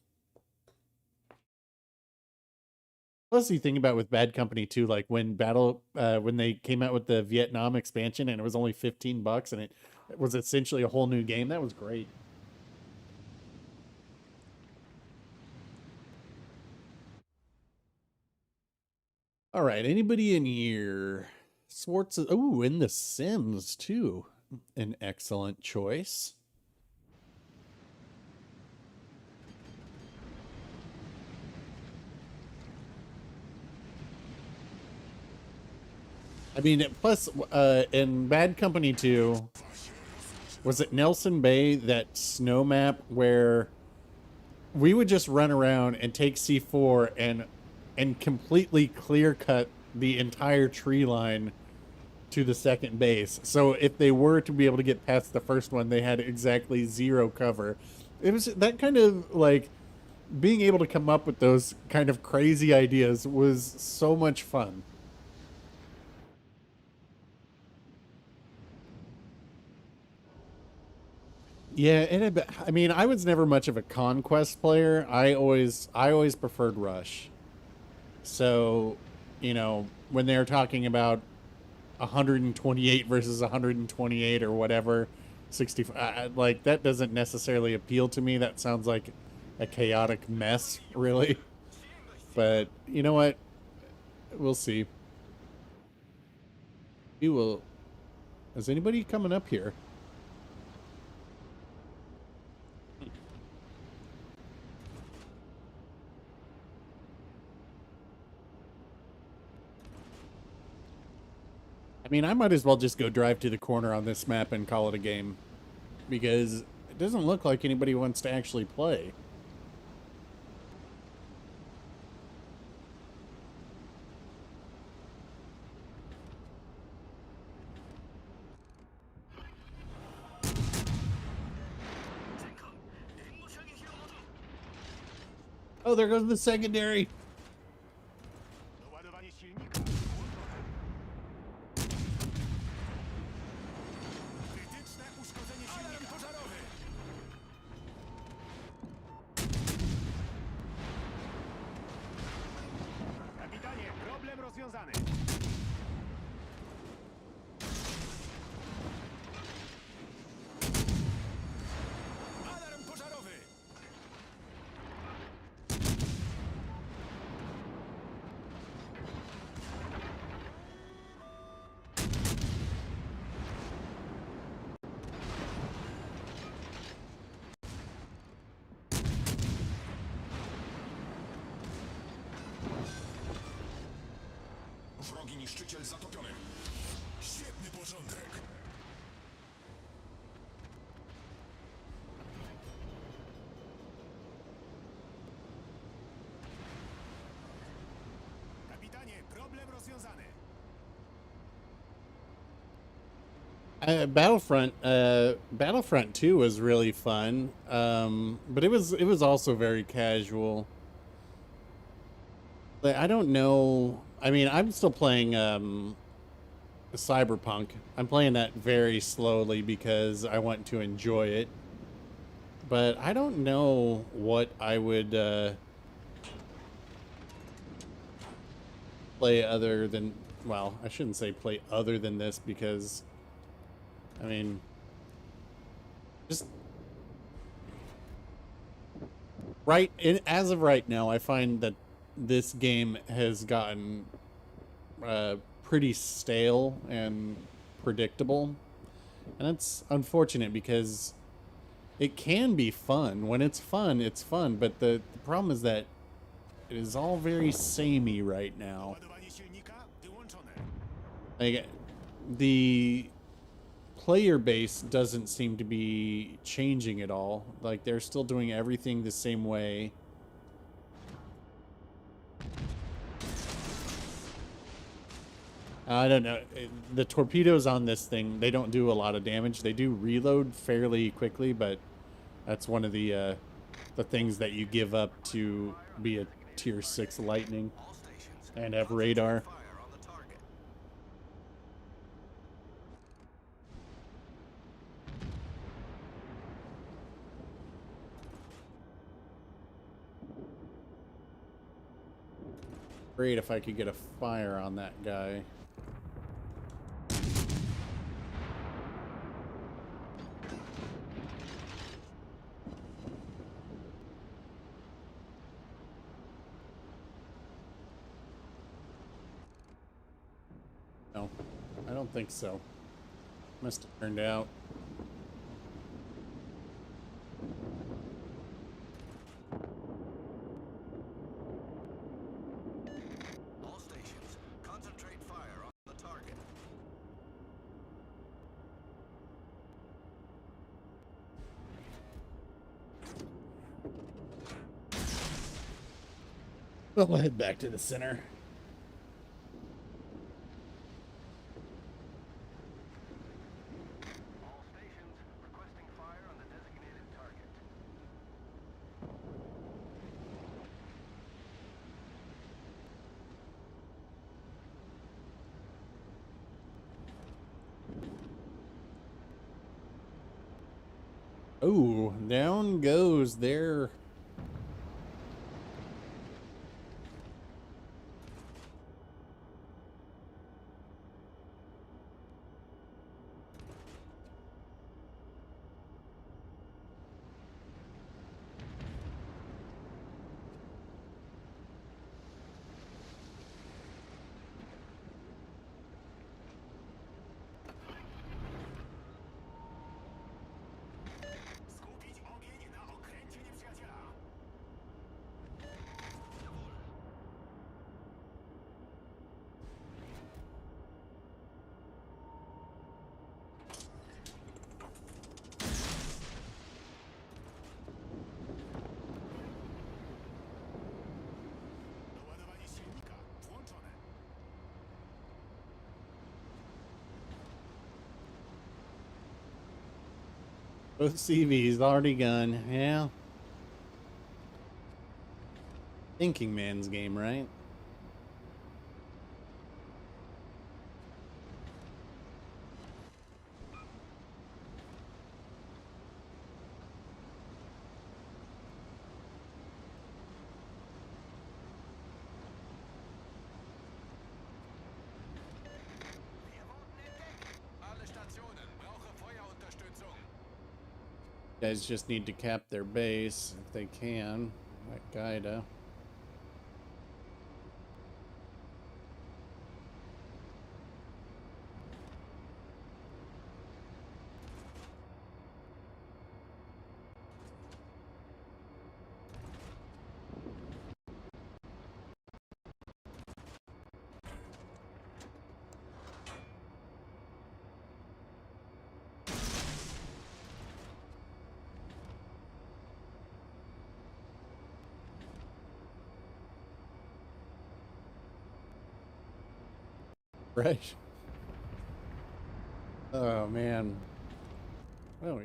Plus, you think about with Bad Company too, like when they came out with the Vietnam expansion and it was only $15 and it was essentially a whole new game. That was great. All right, anybody in here? Swartz. Oh, in The Sims too. An excellent choice. I mean, plus, in Bad Company 2, was it Nelson Bay, that snow map where we would just run around and take C4 and completely clear cut the entire tree line to the second base. So if they were to be able to get past the first one, they had exactly 0 cover. It was that kind of like being able to come up with those kind of crazy ideas was so much fun. Yeah, I mean, I was never much of a conquest player. I always preferred Rush. So, you know, when they're talking about 128 versus 128 or whatever, 65, like that doesn't necessarily appeal to me. That sounds like a chaotic mess, really. But you know what? We'll see. We will. Is anybody coming up here? I mean, I might as well just go drive to the corner on this map and call it a game, because it doesn't look like anybody wants to actually play. Oh, there goes the secondary. Krytyczne uszkodzenie silnika. Pożarowy. Kapitanie, problem rozwiązany. Alarm pożarowy. Wrogi niszczyciel zatopiony. Świetny początek. Kapitanie, problem rozwiązany. Battlefront 2 was really fun, but it was also very casual. Like, I don't know. I mean, I'm still playing Cyberpunk. I'm playing that very slowly because I want to enjoy it. But I don't know what I would play other than, well, I shouldn't say play other than this because, I mean, just as of right now, I find that this game has gotten pretty stale and predictable, and it's unfortunate because it can be fun. When it's fun, it's fun, but the problem is that it is all very samey right now. Like, the player base doesn't seem to be changing at all. Like, they're still doing everything the same way. I don't know. The torpedoes on this thing, they don't do a lot of damage. They do reload fairly quickly, but that's one of the things that you give up to be a tier 6 lightning All stations, and have radar. fire on the target. Great if I could get a fire on that guy. No, I don't think so. Must have turned out. All stations, concentrate fire on the target. We'll head back to the center. All stations, requesting fire on the designated target. Oh, down goes there. Both CVs already gone. Yeah. Thinking man's game, right? Wir wurden entdeckt. Alle Stationen, brauche Feuerunterstützung. Guys just need to cap their base if they can. Like Gaida. Right. Oh man. Oh,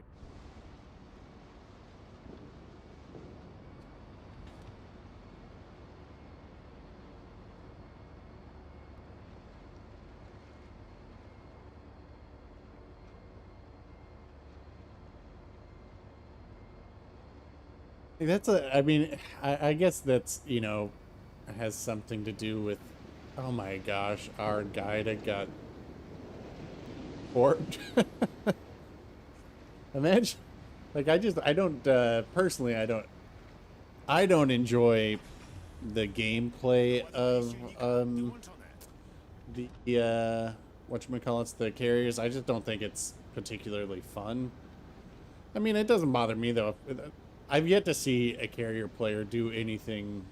That's a. I mean, I guess that's has something to do with. Oh my gosh, our guy that got warped. Imagine, like I don't personally I don't enjoy the gameplay of the whatchamacallits, the carriers. I just don't think it's particularly fun. I mean, it doesn't bother me though. I've yet to see a carrier player do anything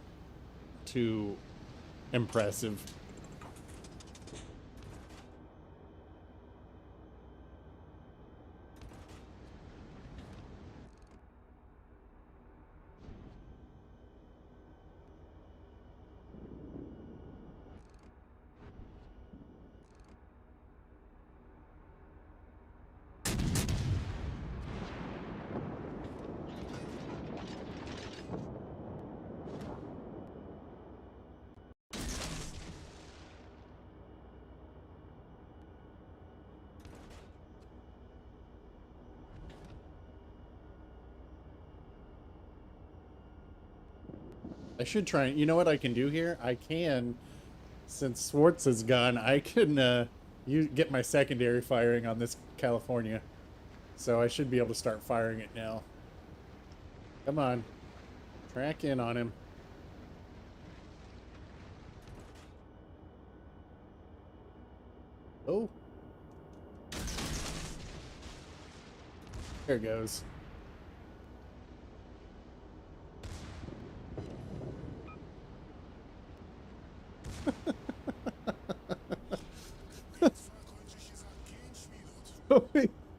too impressive. I should try. You know what I can do here? I can, since Swartz is gone, I can get my secondary firing on this California. So I should be able to start firing it now. Come on. Track in on him. Oh. There it goes. Oh,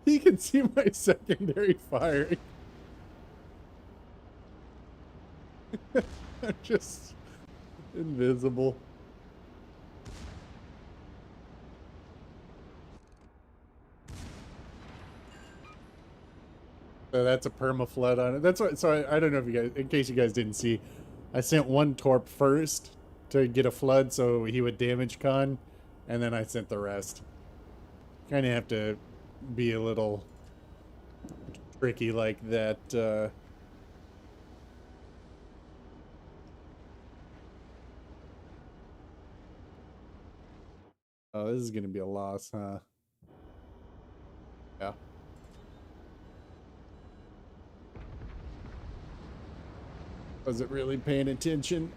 he can see my secondary firing. I'm just invisible. So that's a perma flood on it. That's what. So I don't know if you guys, in case you guys didn't see, I sent one torp first to get a flood so he would damage con, and then I sent the rest. Kind of have to be a little tricky like that. Oh, this is gonna be a loss, huh? Yeah. Was it really paying attention?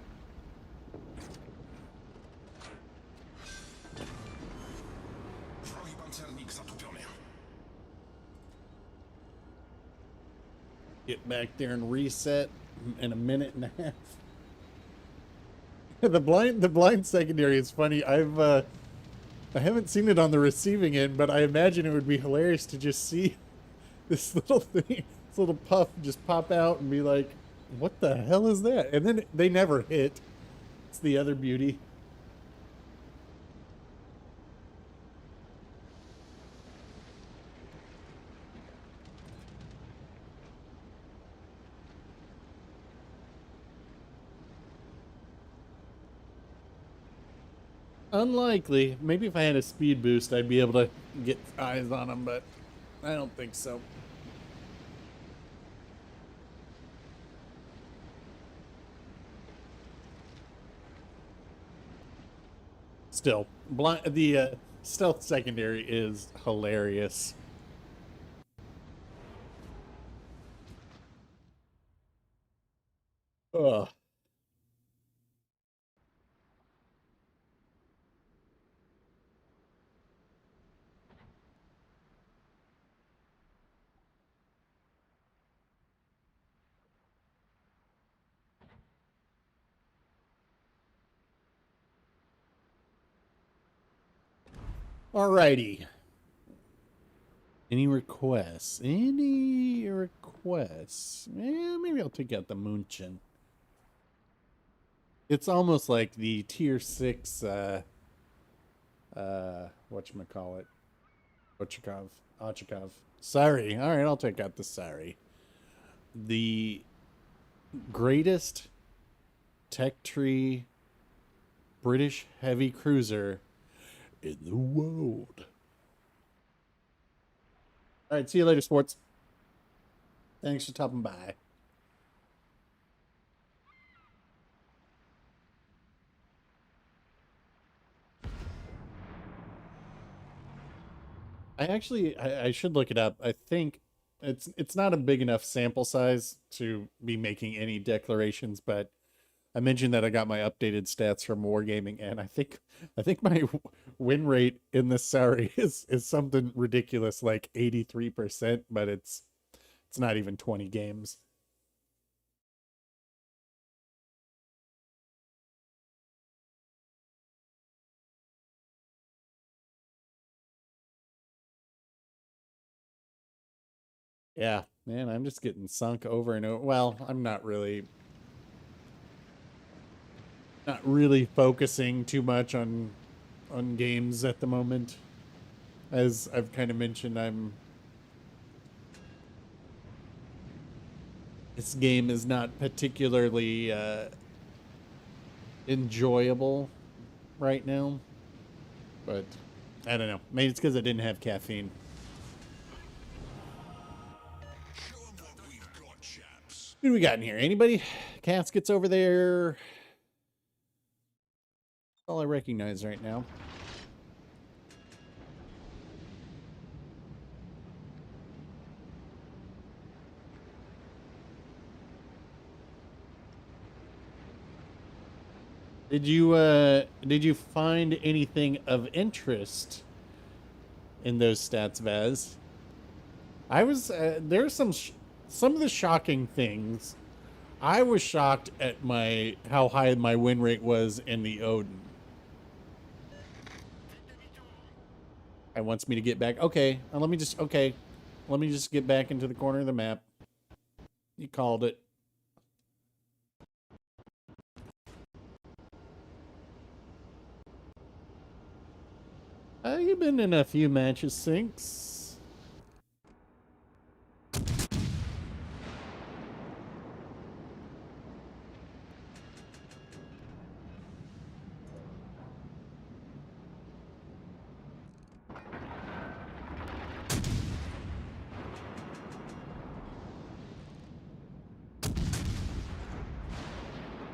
Wrogi pancernik zatopiony. Get back there and reset in a minute and a half. The blind secondary is funny. I haven't seen it on the receiving end, but I imagine it would be hilarious to just see this little thing, this little puff just pop out and be like, what the hell is that? And then they never hit. It's the other beauty. Unlikely. Maybe if I had a speed boost, I'd be able to get eyes on them, but I don't think so. Still, the stealth secondary is hilarious. Ugh. Alrighty. Any requests? Any requests? Maybe I'll take out the Munchin. It's almost like the tier 6 whatchamacallit? Ochakov. Sorry. Alright, I'll take out the sorry. The greatest tech tree British heavy cruiser in the world. All right, see you later, sports. Thanks for stopping by. I should look it up. I think it's not a big enough sample size to be making any declarations, but I mentioned that I got my updated stats from Wargaming, and I think my win rate in this Sari is something ridiculous, like 83%, but it's not even 20 games. Yeah, man, I'm just getting sunk over and over. Well, I'm not really focusing too much on games at the moment. As I've kind of mentioned, this game is not particularly enjoyable right now, but I don't know. Maybe it's because I didn't have caffeine. Show 'em what we've got, chaps. Who do we got in here? Anybody? Caskets over there. That's all I recognize right now. Did you find anything of interest in those stats, Vaz? I was there's some of the shocking things. I was shocked at how high my win rate was in the Odin. It wants me to get back. Okay, let me just get back into the corner of the map. You called it. You've been in a few matches, Sinks.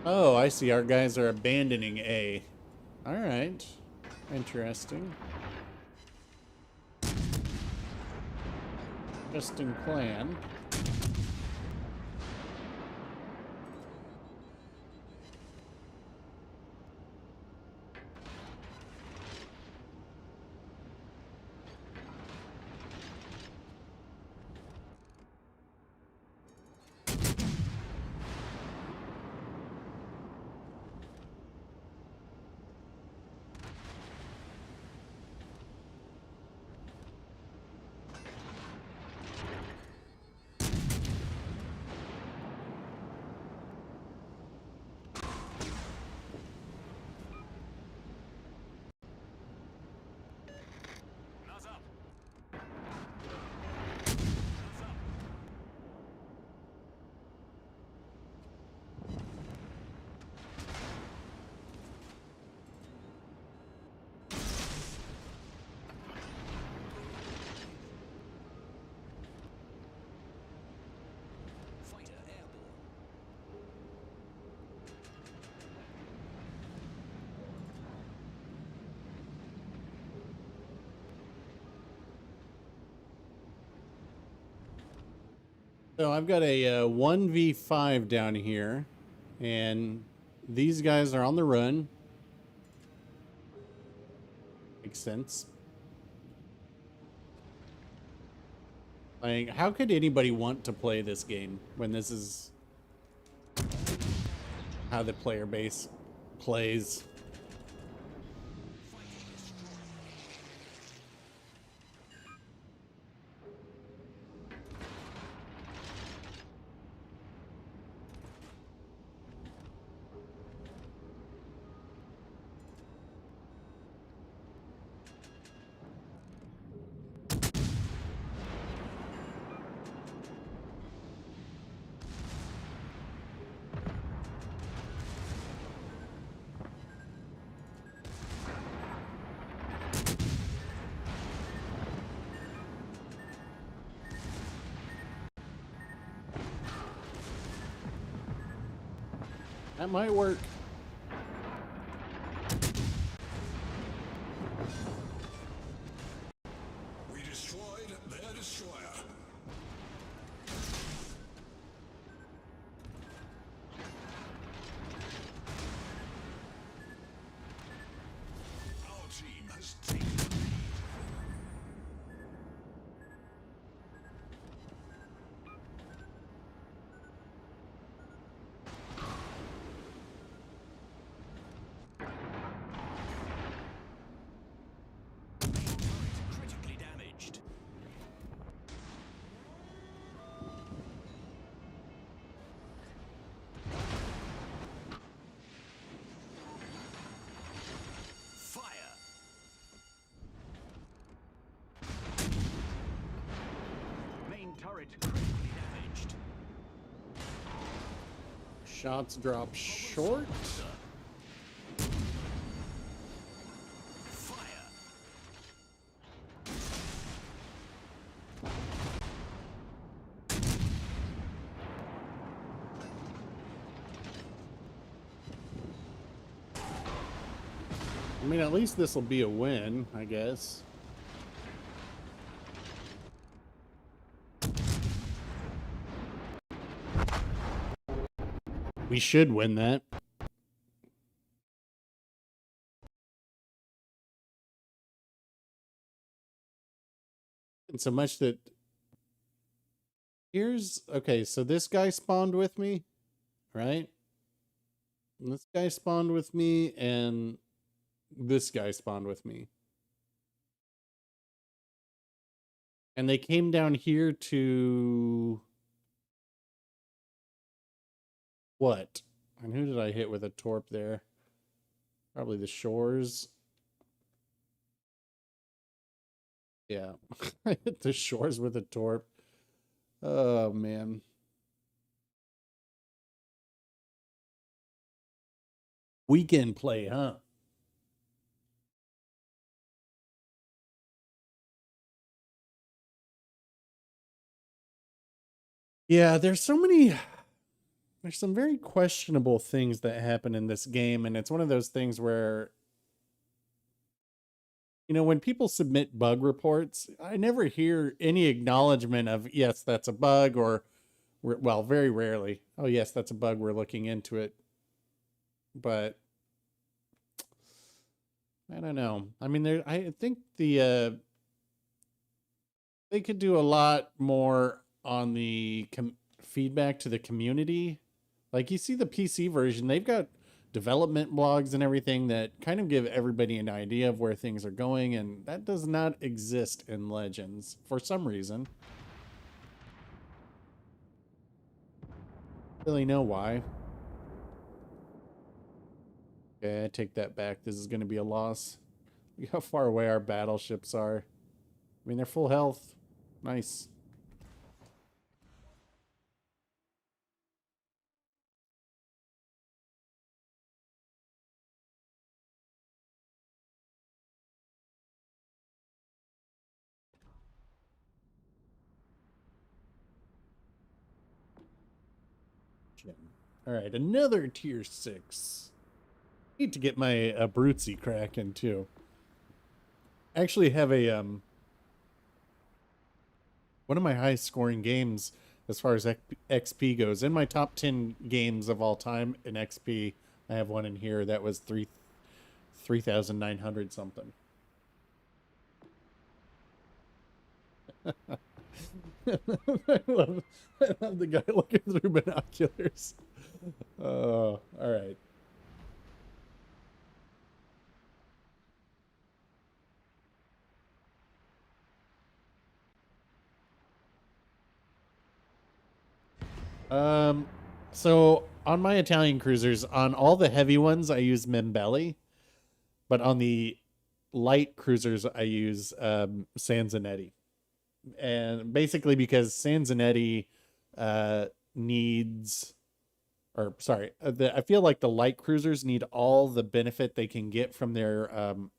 Oh, I see. Our guys are abandoning A. All right. Interesting. Interesting plan. Nose up. Fighter airborne. So I've got a 1v5 down here, and these guys are on the run. Makes sense. Like, how could anybody want to play this game when this is how the player base plays? That might work. We turret critically damaged. Shots drop short. Fire. I mean, at least this will be a win, I guess. We should win that. And so much that okay, so this guy spawned with me, right? And this guy spawned with me, and this guy spawned with me. And they came down here to what? And who did I hit with a torp there? Probably the shores. Yeah. I hit the shores with a torp. Oh, man. Weekend play, huh? Yeah, there's some very questionable things that happen in this game, and it's one of those things where, you know, when people submit bug reports, I never hear any acknowledgement of, yes, that's a bug, or, well, very rarely, oh, yes, that's a bug, we're looking into it. But I don't know. I mean, I think they could do a lot more on the feedback to the community. Like, you see the PC version, they've got development blogs and everything that kind of give everybody an idea of where things are going, and that does not exist in Legends for some reason. Really know why. Okay, I take that back. This is going to be a loss. Look how far away our battleships are. I mean, they're full health. Nice. All right, another tier 6. Need to get my Brutesy Kraken too. I actually have a one of my highest scoring games as far as XP goes. In my top 10 games of all time in XP, I have one in here that was 3,900 something. I love the guy looking through binoculars. Oh, all right. So on my Italian cruisers, on all the heavy ones, I use Membelli, but on the light cruisers, I use Sanzanetti. And basically because Sanzanetti needs, or sorry, I feel like the light cruisers need all the benefit they can get from their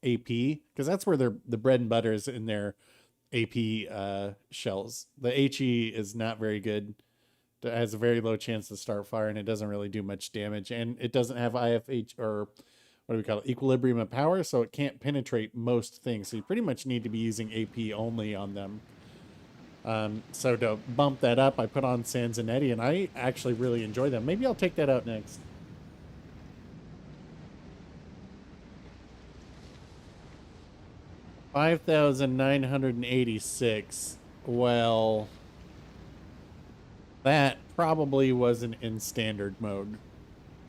AP, because that's where the bread and butter is, in their AP shells. The HE is not very good. It has a very low chance to start fire, and it doesn't really do much damage, and it doesn't have IFH, or what do we call it, equilibrium of power, so it can't penetrate most things. So you pretty much need to be using AP only on them. So to bump that up, I put on Sanzanetti, and I actually really enjoy them. Maybe I'll take that out next. $5,986. Well, that probably wasn't in standard mode,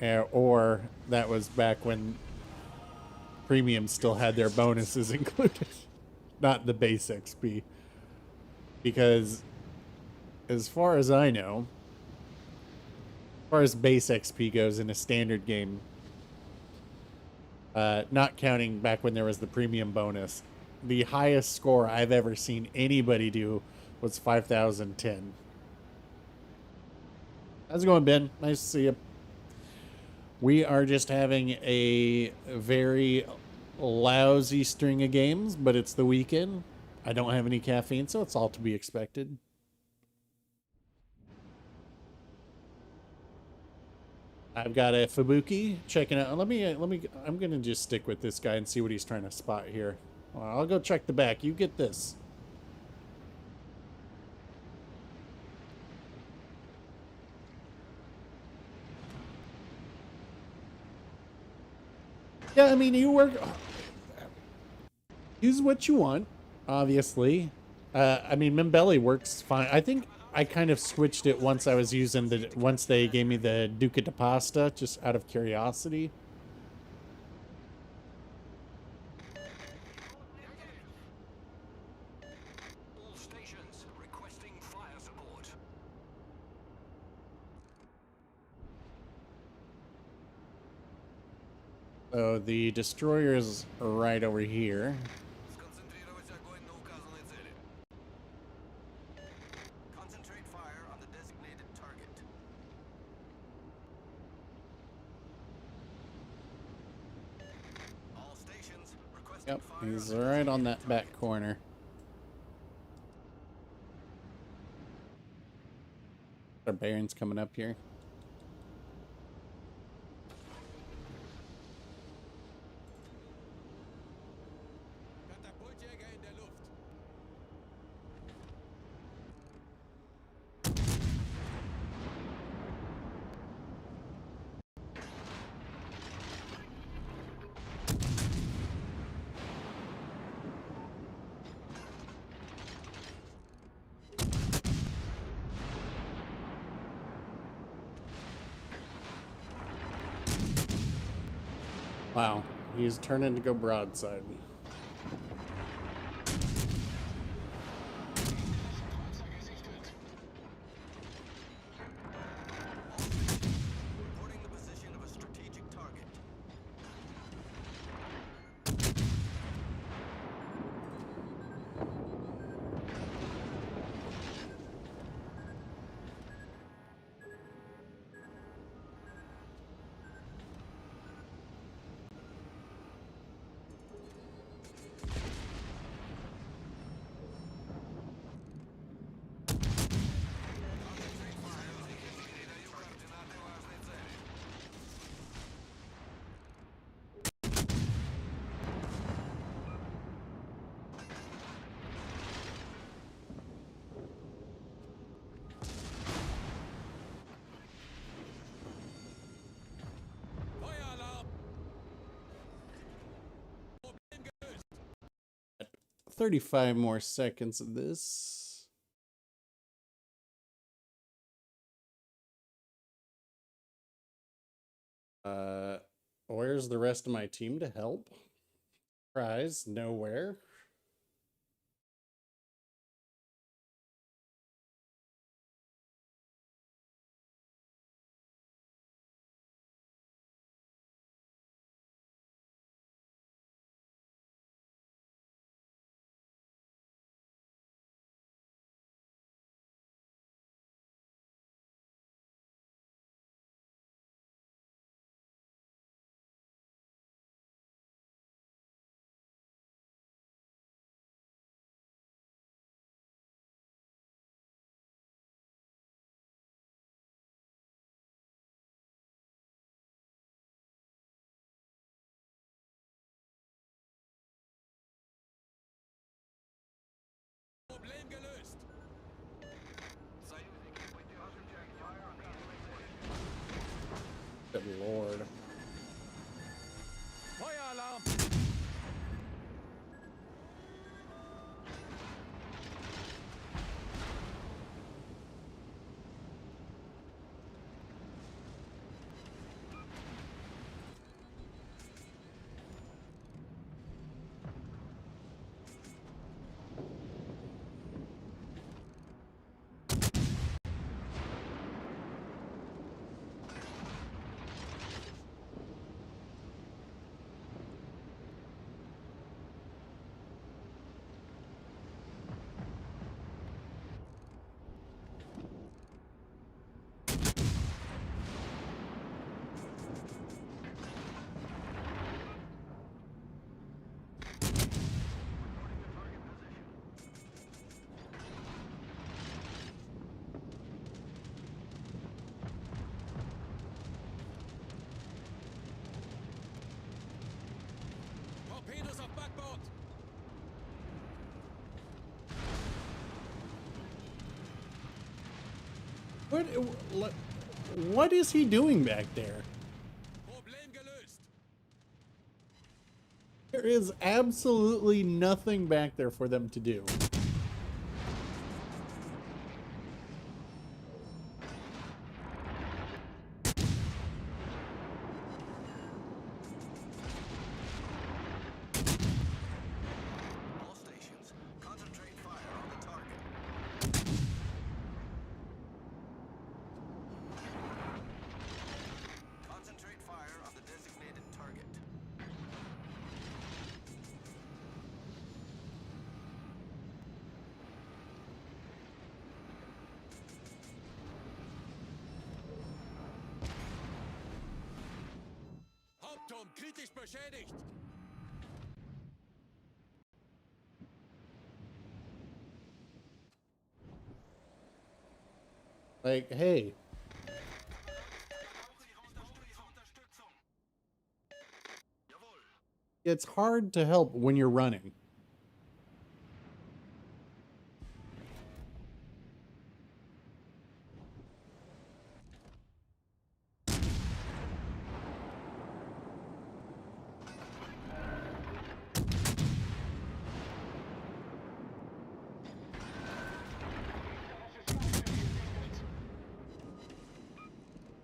or that was back when premium still had their bonuses included, not the base XP. Because as far as I know, as far as base XP goes in a standard game, not counting back when there was the premium bonus, the highest score I've ever seen anybody do was 5,010. How's it going, Ben? Nice to see you. We are just having a very lousy string of games, but it's the weekend. I don't have any caffeine, so it's all to be expected. I've got a Fubuki checking out. I'm gonna just stick with this guy and see what he's trying to spot here. I'll go check the back. You get this. Yeah, I mean, you work. Use what you want, obviously. I mean, Mimbelli works fine. I think I kind of switched it once I was using once they gave me the Duca de Pasta, just out of curiosity. All stations requesting fire support. So the destroyer's right over here. Сконцентрировать огонь на указанной цели. Concentrate fire on the designated target. All stations requesting Yep, fire he's on the right on designated that back target. corner. Our Baron's coming up here. Katapultjäger in der Luft. Wow, he's turning to go broadside. Reporting the position of a strategic target. Concentrate fire on the передаю координаты важной цели. Feueralarm. 35 more seconds of this. Where's the rest of my team to help? Prize, nowhere. What? What is he doing back there? Problem gelöst. There is absolutely nothing back there for them to do. All stations, concentrate fire on the target. Concentrate fire on the designated target. Hauptturm kritisch beschädigt. Like, hey, Jawohl. it's hard to help when you're running.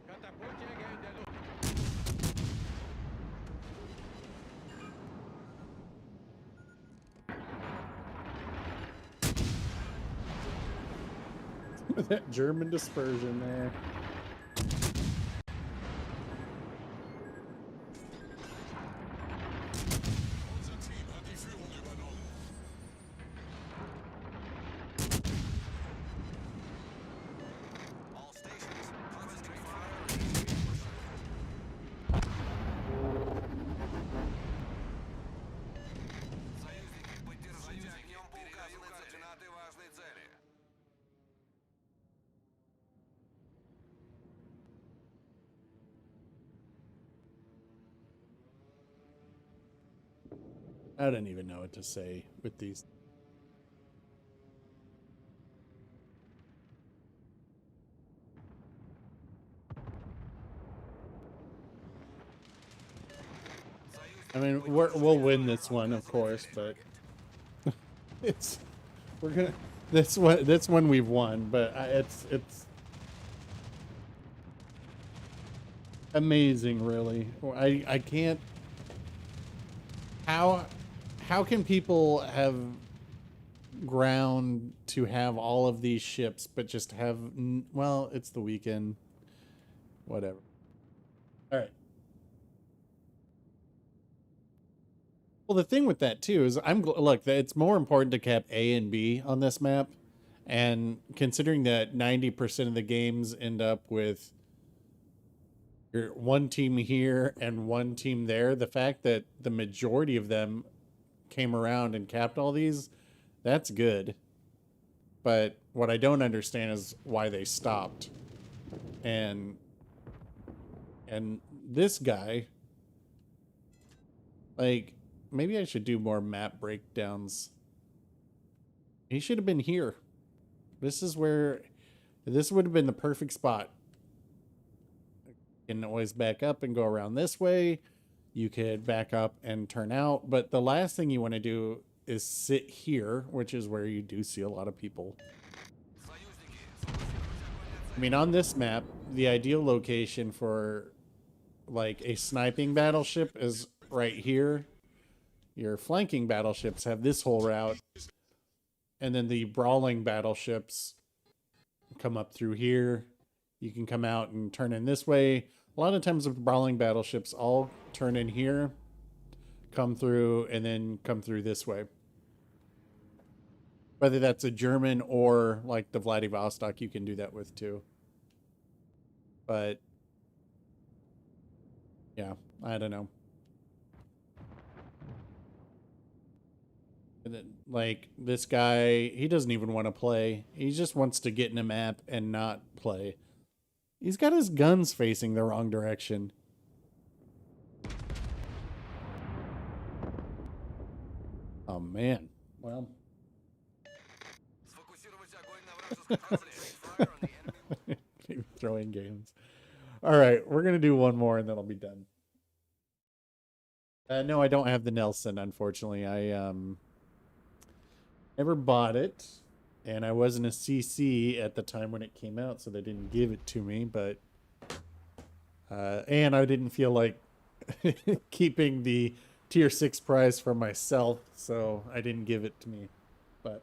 Katapultjäger in der Luft. That German dispersion there. Unser Team hat die Führung übernommen. All stations, concentrate fire on the enemy. Союзники, поддержите огнем по указанной координаты важной цели. I don't even know what to say with these. I mean, we'll win this one, of course, but it's we're gonna this one we've won, but it's amazing, really. I can't. How can people have ground to have all of these ships, but just have well, it's the weekend, whatever. All right. Well, the thing with that too is look, it's more important to cap A and B on this map, and considering that 90% of the games end up with your one team here and one team there, the fact that the majority of them came around and capped all these, that's good. But what I don't understand is why they stopped. And this guy, like, maybe I should do more map breakdowns. He should have been here. This would have been the perfect spot. You can always back up and go around this way. You could back up and turn out. But the last thing you want to do is sit here, which is where you do see a lot of people. I mean, on this map, the ideal location for like a sniping battleship is right here. Your flanking battleships have this whole route, and then the brawling battleships come up through here. You can come out and turn in this way. A lot of times the brawling battleships all turn in here, come through, and then come through this way. Whether that's a German or like the Vladivostok, you can do that with too. But yeah, I don't know. And then, like, this guy, he doesn't even want to play. He just wants to get in a map and not play. He's got his guns facing the wrong direction. Oh, man. Well. Сфокусировать огонь на вражеском. Concentrate fire on the enemy. playing games. All right, we're gonna do one more and then I'll be done. No, I don't have the Nelson, unfortunately. I never bought it, and I wasn't a CC at the time when it came out, so they didn't give it to me. But and I didn't feel like keeping the tier 6 prize for myself, so I didn't give it to me. But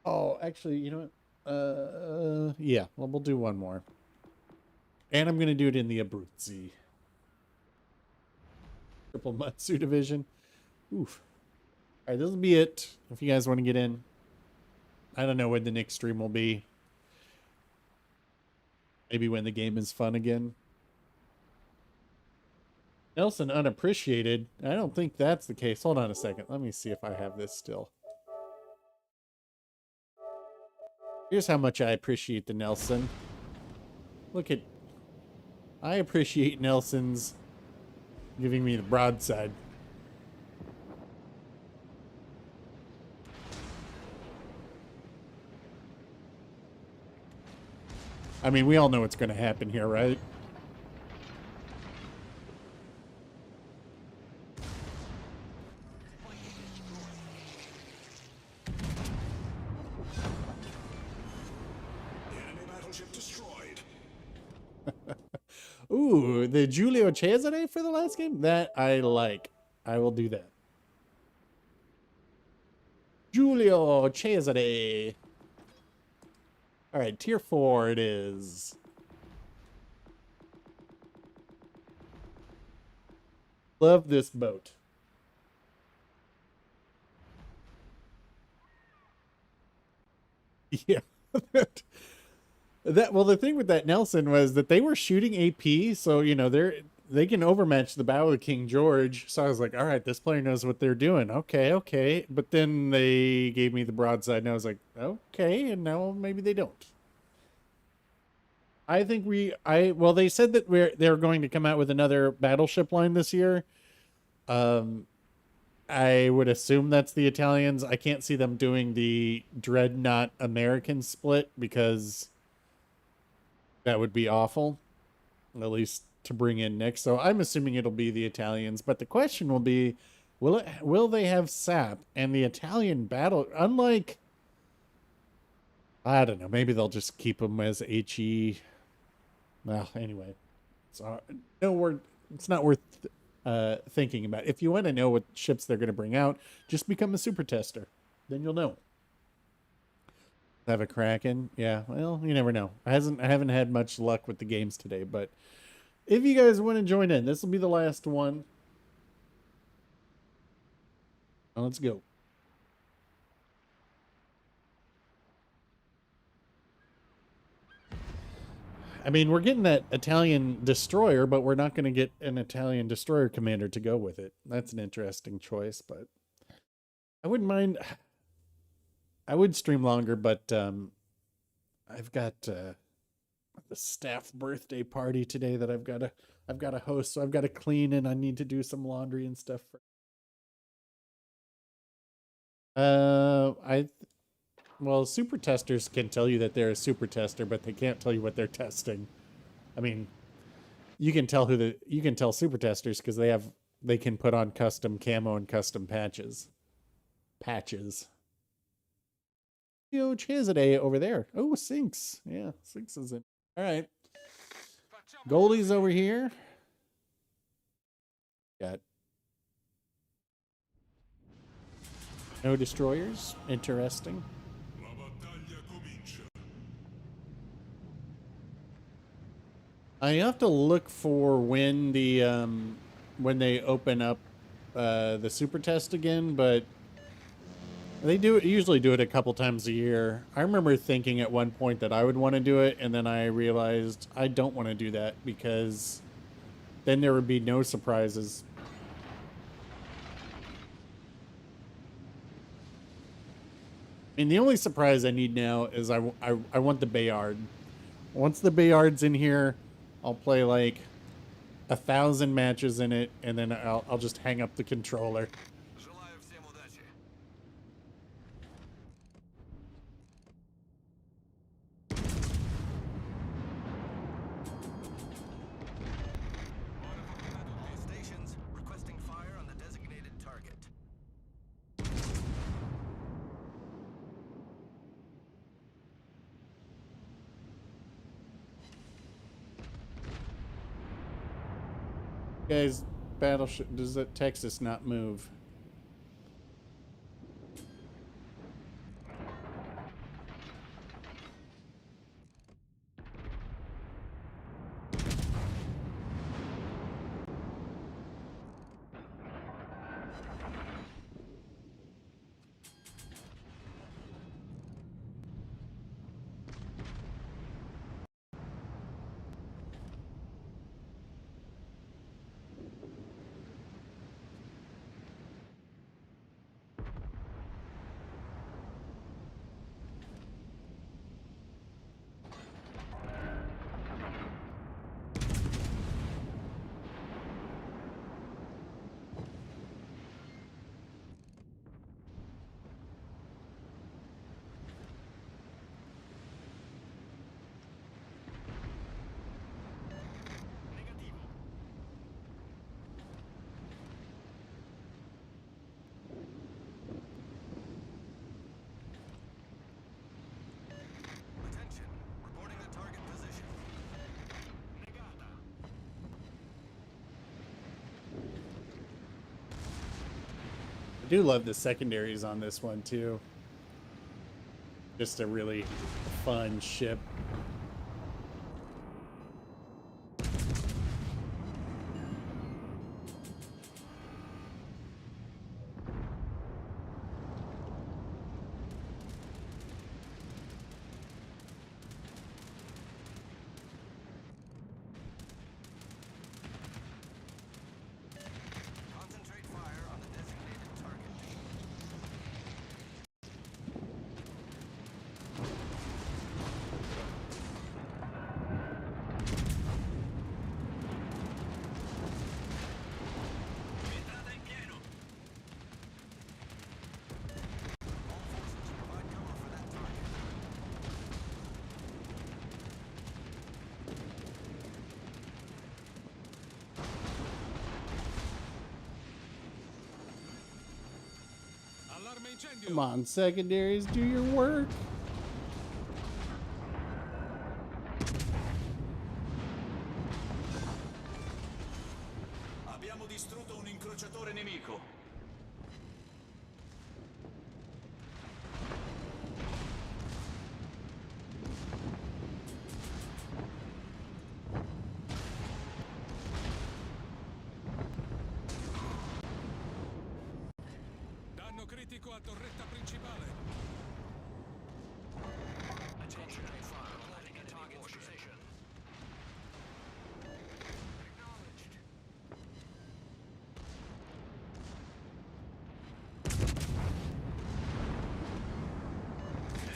oh, actually, you know what? Yeah, well, we'll do one more. And I'm going to do it in the Abruzzi. Triple Matsu division. Oof. All right, this will be it. If you guys want to get in. I don't know when the next stream will be. Maybe when the game is fun again. Nelson unappreciated. I don't think that's the case. Hold on a second. Let me see if I have this still. Here's how much I appreciate the Nelson. Look at... I appreciate Nelson's giving me the broadside. I mean, we all know what's going to happen here, right? Enemy battleship destroyed. Ooh, the Giulio Cesare for the last game? That I like. I will do that. Giulio Cesare. All right, tier 4 it is. Love this boat. Yeah. Well, the thing with that Nelson was that they were shooting AP, so you know they can overmatch the bow of King George. So I was like, all right, this player knows what they're doing. Okay. But then they gave me the broadside, and I was like, okay, and now maybe they don't. I think well, they said that they're going to come out with another battleship line this year. I would assume that's the Italians. I can't see them doing the Dreadnought American split because that would be awful, at least to bring in next. So I'm assuming it'll be the Italians. But the question will be, will they have SAP and the Italian battle? Unlike, I don't know, maybe they'll just keep them as HE. Well, anyway, it's not worth thinking about. If you want to know what ships they're going to bring out, just become a super tester. Then you'll know. Have a Kraken. Yeah, well, you never know. I haven't had much luck with the games today, but if you guys want to join in, this will be the last one. Now let's go. I mean, we're getting that Italian destroyer, but we're not going to get an Italian destroyer commander to go with it. That's an interesting choice, but I wouldn't mind. I would stream longer, but I've got the staff birthday party today that I've got to host, so I've got to clean and I need to do some laundry and stuff. Well, super testers can tell you that they're a super tester, but they can't tell you what they're testing. I mean, you can tell super testers because they can put on custom camo and custom patches. Yo, Chizade over there. Oh, Sinks. Yeah, Sinks is in. All right. Goldie's over here. Got no destroyers. Interesting. La battaglia comincia. I have to look for when when they open up the super test again, but they usually do it a couple times a year. I remember thinking at one point that I would want to do it, and then I realized I don't want to do that because then there would be no surprises. I mean, the only surprise I need now is I want the Bayard. Once the Bayard's in here, I'll play like 1,000 matches in it, and then I'll just hang up the controller. Guys, battleship, does that Texas not move? Attention. Reporting the target position. Negata. I do love the secondaries on this one too. Just a really fun ship. Concentrate fire on the designated target. Entrata in pieno. All forces provide cover for that target. Allarme incendio. Come on, secondaries, do your work. Abbiamo distrutto un incrociatore nemico. Danno critico a torretta principale. Concentrate fire on the target position. Acknowledged.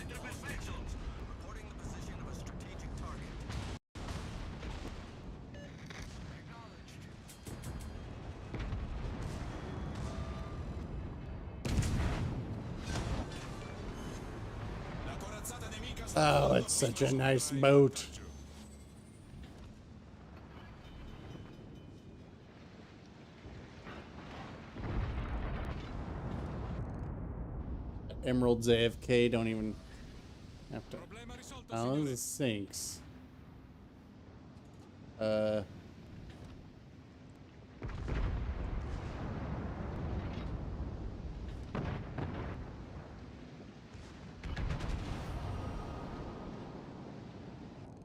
Enter perfection. Reporting the position of a strategic target. Acknowledged. La corazzata nemica sta Oh, it's such a nice boat. Emerald's AFK, don't even have to. Problema risolto, Oh, signore. this sinks.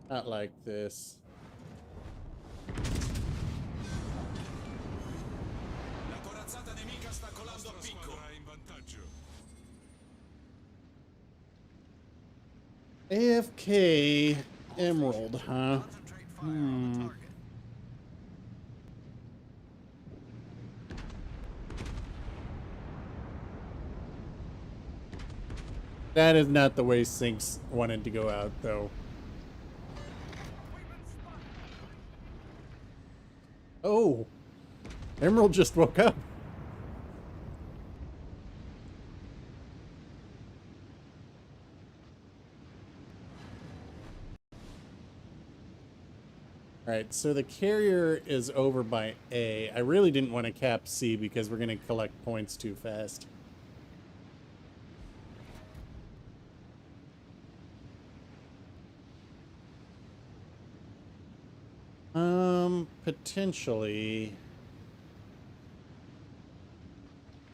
Not like this. La corazzata nemica sta colando a La picco. squadra è in vantaggio. AFK Emerald, huh? Concentrate fire on the target. That is not the way Sinks wanted to go out, though. Oh, Emerald just woke up. All right, so the carrier is over by A. I really didn't want to cap C because we're going to collect points too fast. Potentially.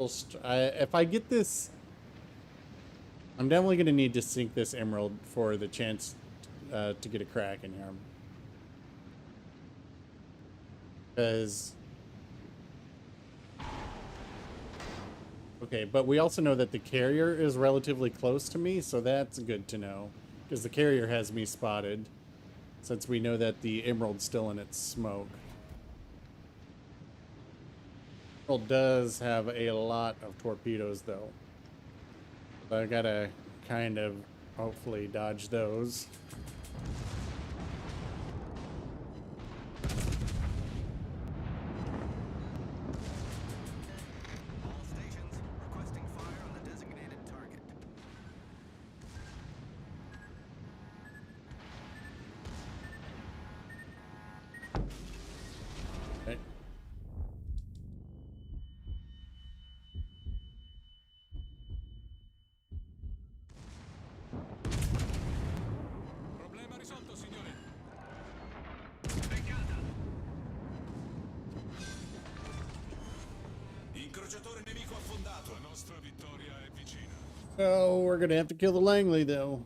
If I get this, I'm definitely going to need to sink this emerald for the chance to get a Kraken here. Because... Okay, but we also know that the carrier is relatively close to me, so that's good to know. Because the carrier has me spotted, since we know that the emerald's still in its smoke. Emerald does have a lot of torpedoes, though. So I gotta kind of hopefully dodge those. All stations requesting fire on the designated target. Okay. Problema risolto, signore. Incrociatore nemico affondato. La nostra vittoria è vicina. Oh, we're gonna have to kill the Langley, though.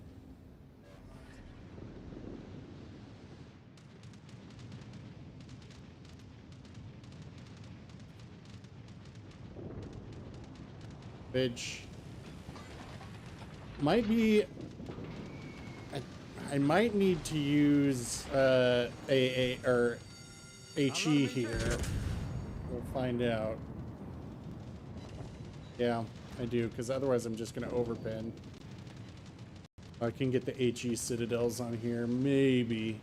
Which might be... I might need to use AA or HE here. We'll find out. Yeah, I do, because otherwise I'm just going to overpin. I can get the HE citadels on here, maybe.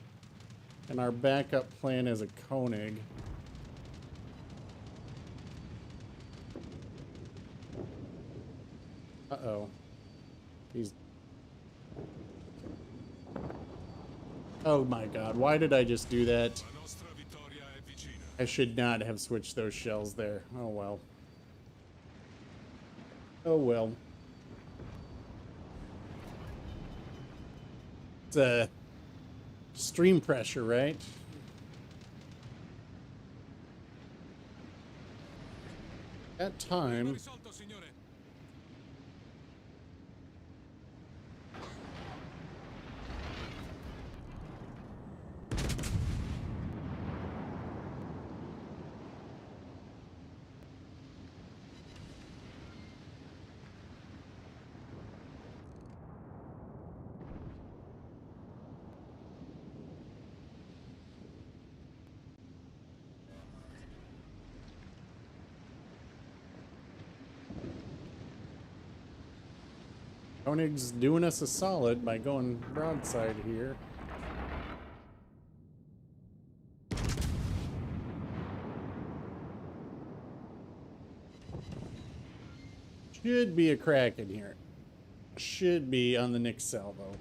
And our backup plan is a Koenig. Uh-oh. He's... Oh my god, why did I just do that? La nostra vittoria è vicina. I should not have switched those shells there. Oh well. Oh well. It's stream pressure, right? At time, Risolto, signore. Koenig's doing us a solid by going broadside here. Should be a Kraken here. Should be on the next salvo.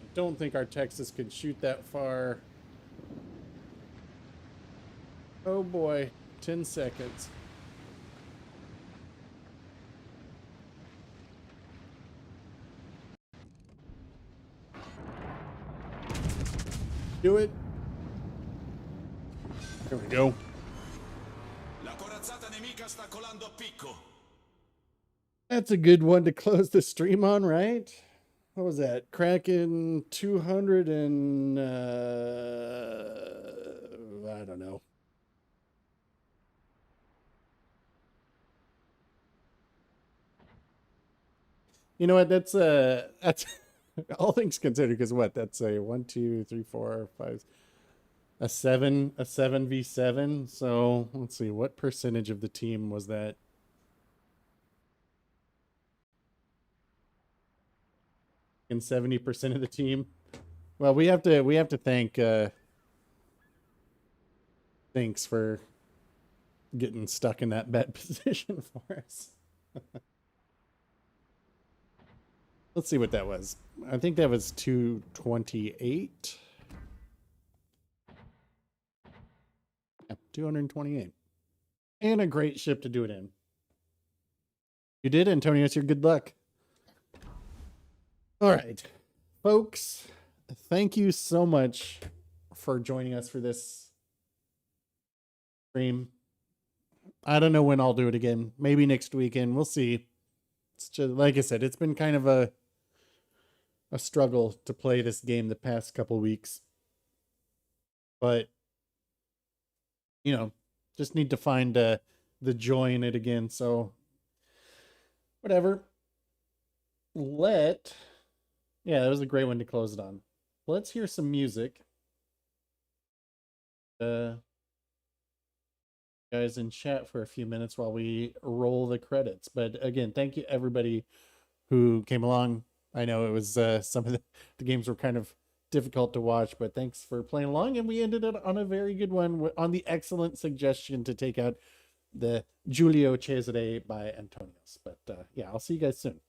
I don't think our Texas could shoot that far. Oh boy, 10 seconds. Do it. There we go. La corazzata nemica sta colando a picco. That's a good one to close the stream on, right? What was that? Kraken 200 and I don't know. You know what? That's all things considered, because what? That's a 1, 2, 3, 4, 5, a 7v7. So let's see, what percentage of the team was that? And 70% of the team. Well, we have to thank thanks for getting stuck in that bet position for us. Let's see what that was. I think that was 228. Yeah, 228. And a great ship to do it in. You did, Antonio. It's your good luck. All right, folks, thank you so much for joining us for this stream. I don't know when I'll do it again. Maybe next weekend. We'll see. It's just like I said, it's been kind of a struggle to play this game the past couple weeks. But you know, just need to find the joy in it again. So whatever. Yeah, that was a great one to close it on. Let's hear some music. Guys in chat for a few minutes while we roll the credits. But again, thank you everybody who came along. I know it was some of the games were kind of difficult to watch, but thanks for playing along. And we ended it on a very good one on the excellent suggestion to take out the Giulio Cesare by Antonius. But yeah, I'll see you guys soon.